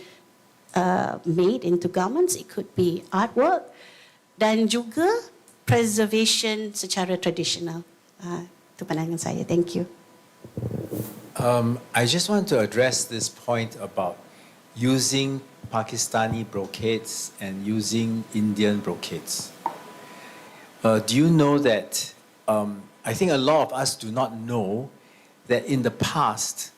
made into garments, it could be artwork, dan juga preservation secara tradisional. Itu pandangan saya. Thank you. I just want to address this point about using Pakistani brocades and using Indian brocades. Do you know that I think a lot of us do not know that in the past,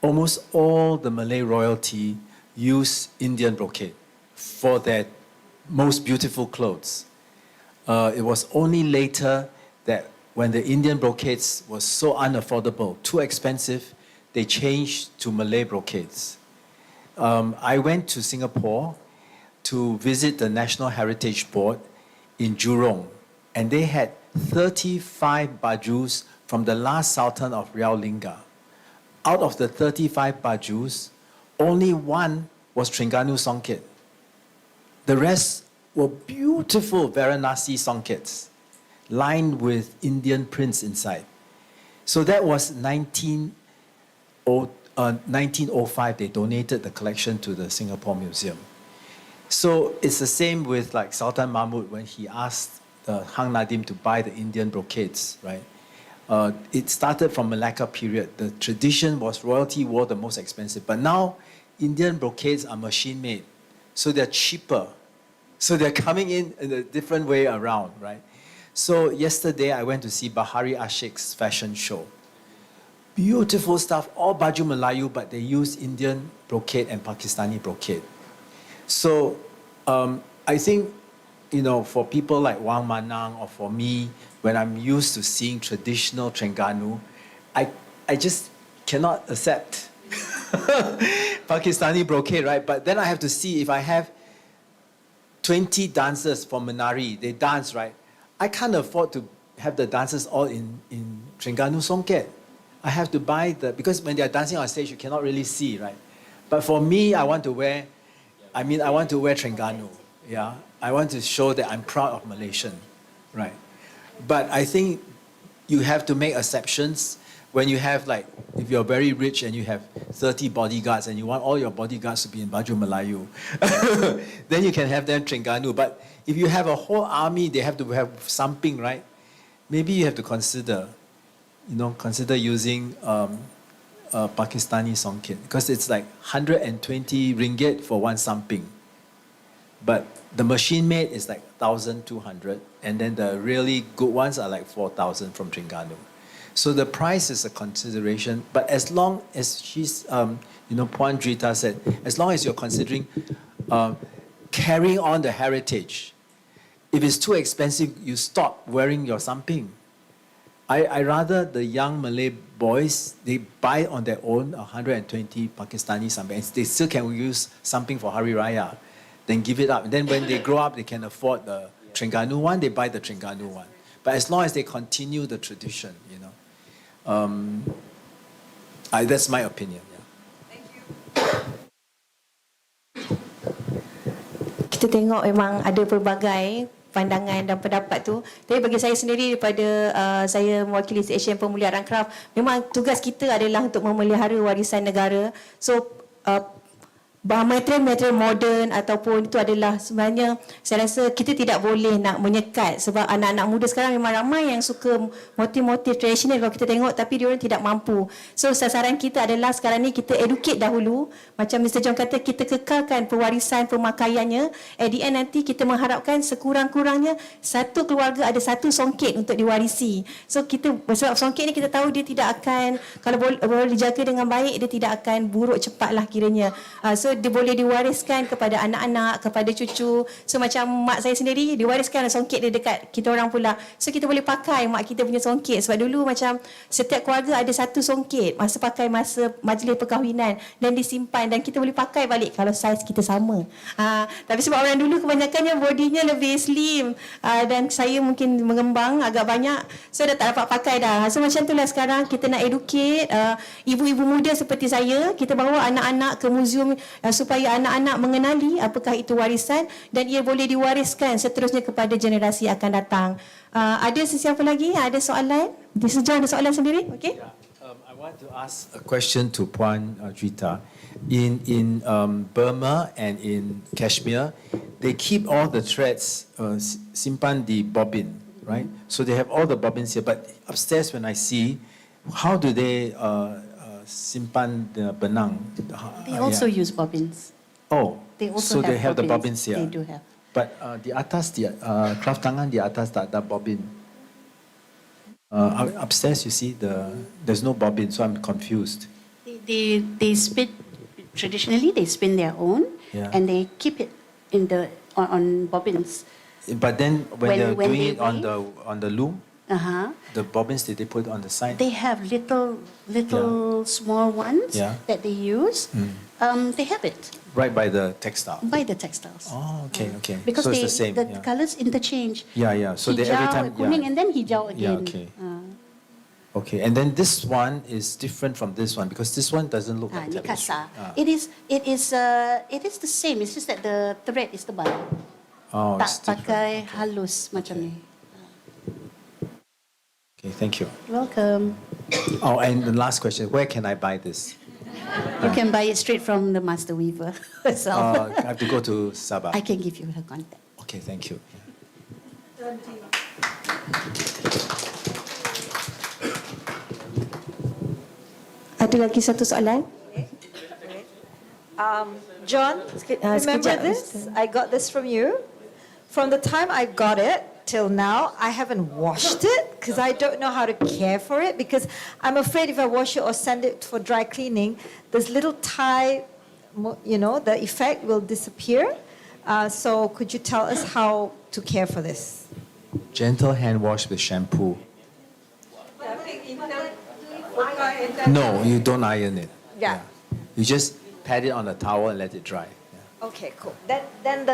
almost all the Malay royalty used Indian brocade for their most beautiful clothes. It was only later that when the Indian brocades was so unaffordable, too expensive, they changed to Malay brocades. I went to Singapore to visit the National Heritage Board in Jurong, and they had 35 bajus from the last Sultan of Riau Lingga. Out of the 35 bajus, only one was Terengganu songket. The rest were beautiful Varanasi songkets, lined with Indian prints inside. So that was 1905, they donated the collection to the Singapore Museum. So it's the same with like Sultan Mahmud when he asked Hang Nadim to buy the Indian brocades, right? It started from Malacca period. The tradition was royalty wore the most expensive. But now, Indian brocades are machine-made. So they're cheaper. So they're coming in a different way around, right? So yesterday, I went to see Bahari Ashik's fashion show. Beautiful stuff, all baju Melayu, but they use Indian brocade and Pakistani brocade. So I think, you know, for people like Wang Manang or for me, when I'm used to seeing traditional Terengganu, I just cannot accept Pakistani brocade, right? But then I have to see if I have 20 dancers for Menari, they dance, right? I can't afford to have the dancers all in Terengganu songket. I have to buy because when they're dancing on stage, you cannot really see, right? But for me, I want to wear Terengganu, yeah? I want to show that I'm proud of Malaysian, right? But I think you have to make exceptions when you have like, if you're very rich and you have 30 bodyguards and you want all your bodyguards to be in baju Melayu, then you can have them Terengganu. But if you have a whole army, they have to have something, right? Maybe you have to consider using Pakistani songket because it's like 120 ringgit for one samping. But the machine made is like 1,200, and then the really good ones are like 4,000 from Terengganu. So the price is a consideration, but as long as she's, Puan Drita said, as long as you're considering carrying on the heritage, if it's too expensive, you stop wearing your samping. I rather the young Malay boys, they buy on their own 120 Pakistani samping, and they still can use something for Hari Raya. Then give it up. And then when they grow up, they can afford the Terengganu one, they buy the Terengganu one. But as long as they continue the tradition, that's my opinion. Yeah. Kita tengok memang ada pelbagai pandangan dan pendapat tu. Tapi bagi saya sendiri, daripada saya mewakili Asian Pemuliharaan Kraf, memang tugas kita adalah untuk memelihara warisan negara. So material moden ataupun itu adalah sebenarnya saya rasa kita tidak boleh nak menyekat sebab anak-anak muda sekarang memang ramai yang suka motif-motif tradisional kalau kita tengok tapi diorang tidak mampu. So sasaran kita adalah sekarang ni kita educate dahulu macam Mr. John kata kita kekalkan pewarisan pemakaiannya. At the end nanti kita mengharapkan sekurang-kurangnya satu keluarga ada satu songket untuk diwarisi. So kita sebab songket ni kita tahu dia tidak akan kalau boleh dijaga dengan baik dia tidak akan buruk cepatlah kiranya. So dia boleh diwariskan kepada anak-anak, kepada cucu. So macam mak saya sendiri diwariskan songket dia dekat kita orang pula. So kita boleh pakai mak kita punya songket sebab dulu macam setiap keluarga ada satu songket masa pakai masa majlis perkahwinan dan disimpan dan kita boleh pakai balik kalau saiz kita sama. Tapi sebab orang dulu kebanyakannya bodinya lebih slim dan saya mungkin mengembang agak banyak so dah tak dapat pakai dah. So macam itulah sekarang kita nak educate ibu-ibu muda seperti saya, kita bawa anak-anak ke muzium supaya anak-anak mengenali apakah itu warisan dan ia boleh diwariskan seterusnya kepada generasi akan datang. Ada sesiapa lagi? Ada soalan? Sejauh ada soalan sendiri? Okey. I want to ask a question to Puan Juita. In Burma and in Kashmir, they keep all the threads simpan di bobbin, right? So they have all the bobbins here. But upstairs, when I see, how do they simpan the benang? They also use bobbins. Oh, They also so they have the bobbins here. They do have. But di atas, Kraf tangan di atas tak ada bobbin. Upstairs, you see, there's no bobbin, so I'm confused. They spin, traditionally they spin their own, Yeah. and they keep it in on bobbins. But then when they're When doing they it on weave- the loom, Uh-huh. the bobbins did they put on the side? They have little small ones Yeah. that they use. They have it Right by the textile. by the textiles. Oh, okay, okay. Because so it's the same. the yeah. colors interchange. Yeah. So they every time. kuning and then hijau again. okay. Okay, and then this one is different from this one because this one doesn't look like Ni tapestry. kasar. It is the same. It's just that the thread is tebal. Oh, Tak it's different. pakai halus macam ni. Okay, thank you. You're welcome. Oh, and the last question: where can I buy this? You can buy it straight from the master weaver herself. I have to go to Sabah. I can give you her contact. Okay, thank you. Ada lagi satu soalan? John, remember sekejap, this? I got this from you. From the time I got it till now, I haven't washed it because I don't know how to care for it because I'm afraid if I wash it or send it for dry cleaning, this little tie, the effect will disappear. So could you tell us how to care for this? Gentle hand wash with shampoo. No, you don't iron it. Yeah. You just pat it on a towel and let it dry. Yeah. Okay, cool. Then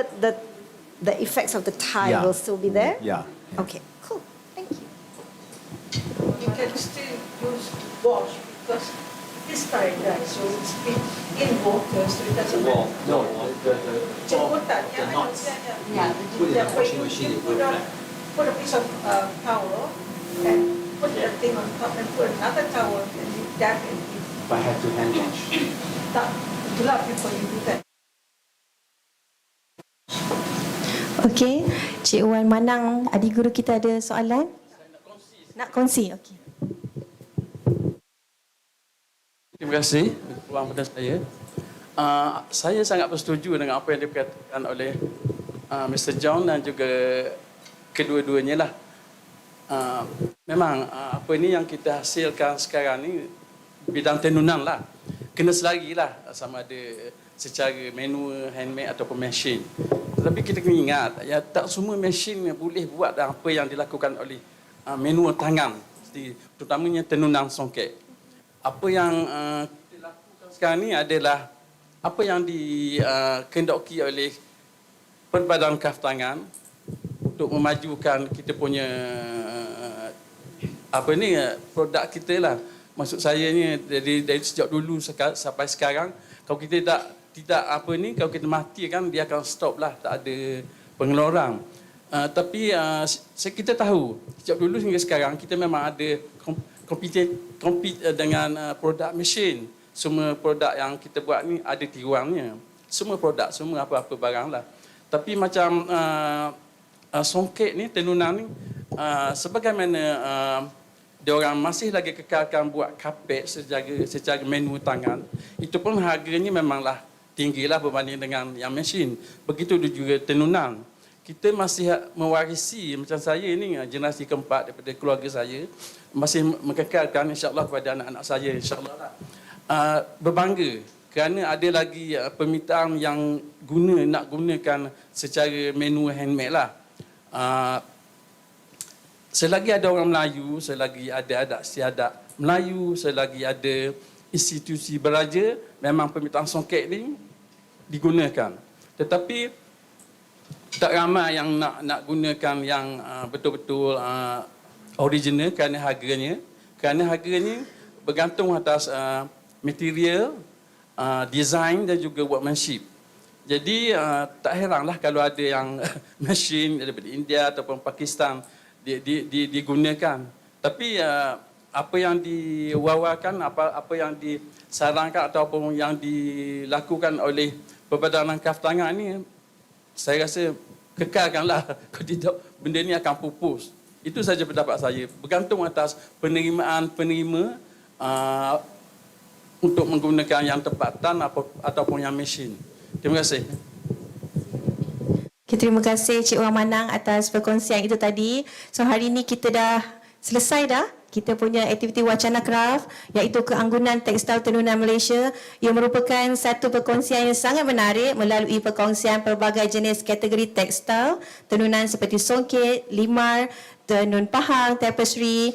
the effects of the tie Yeah. will still be there? Yeah. Okay, cool. Thank you. You can still use wash because this tie dry, so it's been in water, so it doesn't matter. No, Jemputan, yeah, washing machine. Put a piece of towel and put that thing on top and put another towel and you dab it. If I have to hand wash. A lot of people you do that. Okey, Cik Wan Manang, adik guru kita ada soalan? Nak kongsi? Okey. Terima kasih peluang pada saya. Saya sangat bersetuju dengan apa yang diperkatakan oleh Mr. John dan juga kedua-duanya lah. Memang apa ini yang kita hasilkan sekarang ni bidang tenunan lah. Kena selari lah sama ada secara manual, handmade ataupun mesin. Tetapi kita kena ingat, ya, tak semua mesin boleh buat apa yang dilakukan oleh manual tangan. Terutamanya tenunan songket. Apa yang kita lakukan sekarang ni adalah apa yang dikehendaki oleh Pelbadan Kraf Tangan untuk memajukan kita punya produk kita lah. Maksud saya ni dari sejak dulu sampai sekarang, kalau kita kalau kita mati kan dia akan stop lah, tak ada pengeluaran. Tapi kita tahu sejak dulu hingga sekarang kita memang ada compete dengan produk mesin. Semua produk yang kita buat ni ada tiruannya. semua produk, semua apa-apa barang lah. Tapi macam songket ni, tenunan ni, sebagaimana dia orang masih lagi kekalkan buat kapet secara menu tangan, itu pun harganya memanglah tinggilah berbanding dengan yang mesin. Begitu juga tenunan. Kita masih mewarisi, macam saya ni, generasi keempat daripada keluarga saya, masih mengekalkan insya-Allah kepada anak-anak saya, insya-Allah lah. Berbangga kerana ada lagi permintaan yang nak gunakan secara menu handmade lah. Selagi ada orang Melayu, selagi ada adat istiadat Melayu, selagi ada institusi beraja, memang permintaan songket ni digunakan. Tetapi tak ramai yang nak gunakan yang betul-betul original kerana harganya bergantung atas material, design dan juga workmanship. Jadi tak heranlah kalau ada yang mesin daripada India ataupun Pakistan digunakan. Tapi apa yang diwawakan, apa yang disarankan ataupun yang dilakukan oleh Perbadanan Kraf Tangan ni, saya rasa kekalkanlah. Kalau tidak, benda ni akan pupus. Itu saja pendapat saya. Bergantung atas penerima untuk menggunakan yang tempatan ataupun yang mesin. Terima kasih. Okay, terima kasih Cik Wan Manang atas perkongsian itu tadi. So hari ini kita dah selesai dah. Kita punya aktiviti Wacana Kraf, iaitu Keanggunan Tekstil Tenunan Malaysia. Ia merupakan satu perkongsian yang sangat menarik melalui perkongsian pelbagai jenis kategori tekstil tenunan seperti songket, limar, tenun pahang, tapestry,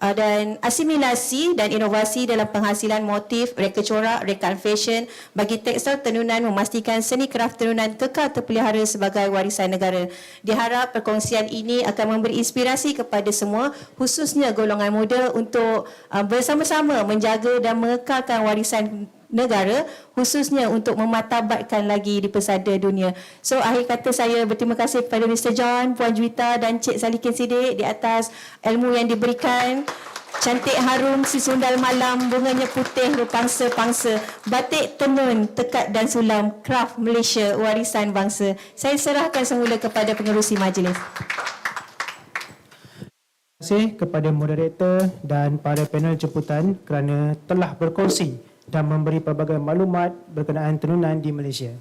dan asimilasi dan inovasi dalam penghasilan motif, reka corak, rekaan fashion bagi tekstil tenunan, memastikan seni kraf tenunan kekal terpelihara sebagai warisan negara. Diharap perkongsian ini akan memberi inspirasi kepada semua, khususnya golongan muda, untuk bersama-sama menjaga dan mengekalkan warisan negara, khususnya untuk mematabatkan lagi di pesada dunia. So akhir kata saya berterima kasih kepada Mr. John, Puan Juwita dan Cik Salikin Siddiq di atas ilmu yang diberikan. Cantik harum si sundal malam, bunganya putih berpangsa-pangsa, batik tenun, tekad dan sulam, Kraf Malaysia, warisan bangsa. Saya serahkan semula kepada pengerusi majlis. Terima kasih kepada moderator dan para panel jemputan kerana telah berkongsi dan memberi pelbagai maklumat berkenaan tenunan di Malaysia.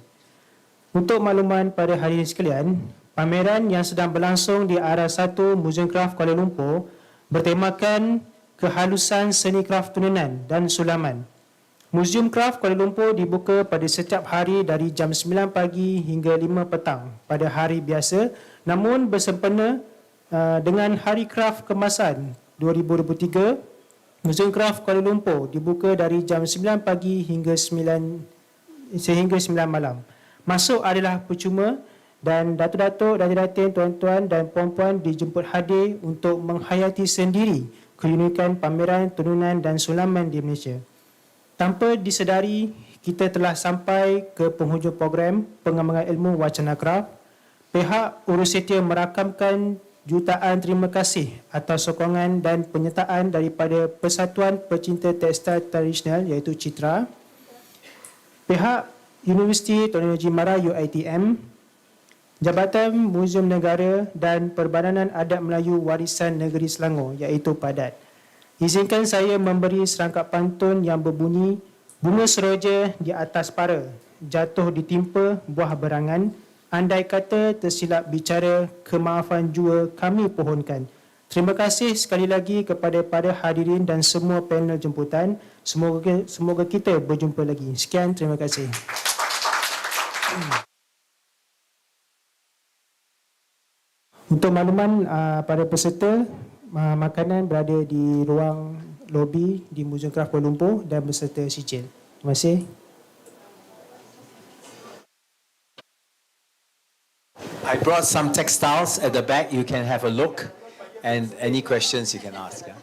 Untuk makluman pada hari ini sekalian, pameran yang sedang berlangsung di Area 1 Museum Kraf Kuala Lumpur bertemakan kehalusan seni kraf tenunan dan sulaman. Museum Kraf Kuala Lumpur dibuka pada setiap hari dari jam 9 pagi hingga 5 petang pada hari biasa, namun bersempena dengan Hari Kraf Kemasan 2023, Museum Kraf Kuala Lumpur dibuka dari jam 9 pagi hingga 9 malam. Masuk adalah percuma dan datuk-datuk, datin-datin, tuan-tuan dan puan-puan dijemput hadir untuk menghayati sendiri keunikan pameran tenunan dan sulaman di Malaysia. Tanpa disedari, kita telah sampai ke penghujung program Pengembangan Ilmu Wacana Kraf. Pihak urus setia merakamkan jutaan terima kasih atas sokongan dan penyertaan daripada Persatuan Pecinta Tekstil Tradisional iaitu Citra, pihak Universiti Teknologi Mara UiTM, Jabatan Muzium Negara dan Perbadanan Adat Melayu Warisan Negeri Selangor iaitu PADAT. Izinkan saya memberi serangkap pantun yang berbunyi, bunga seroja di atas para, jatuh ditimpa buah berangan, andai kata tersilap bicara, kemaafan jua kami pohonkan. Terima kasih sekali lagi kepada para hadirin dan semua panel jemputan. Semoga kita berjumpa lagi. Sekian, terima kasih. Untuk makluman para peserta, makanan berada di ruang lobi di Museum Kraf Kuala Lumpur dan beserta sijil. Terima kasih. I brought some textiles at the back. You can have a look, and any questions you can ask. Yeah?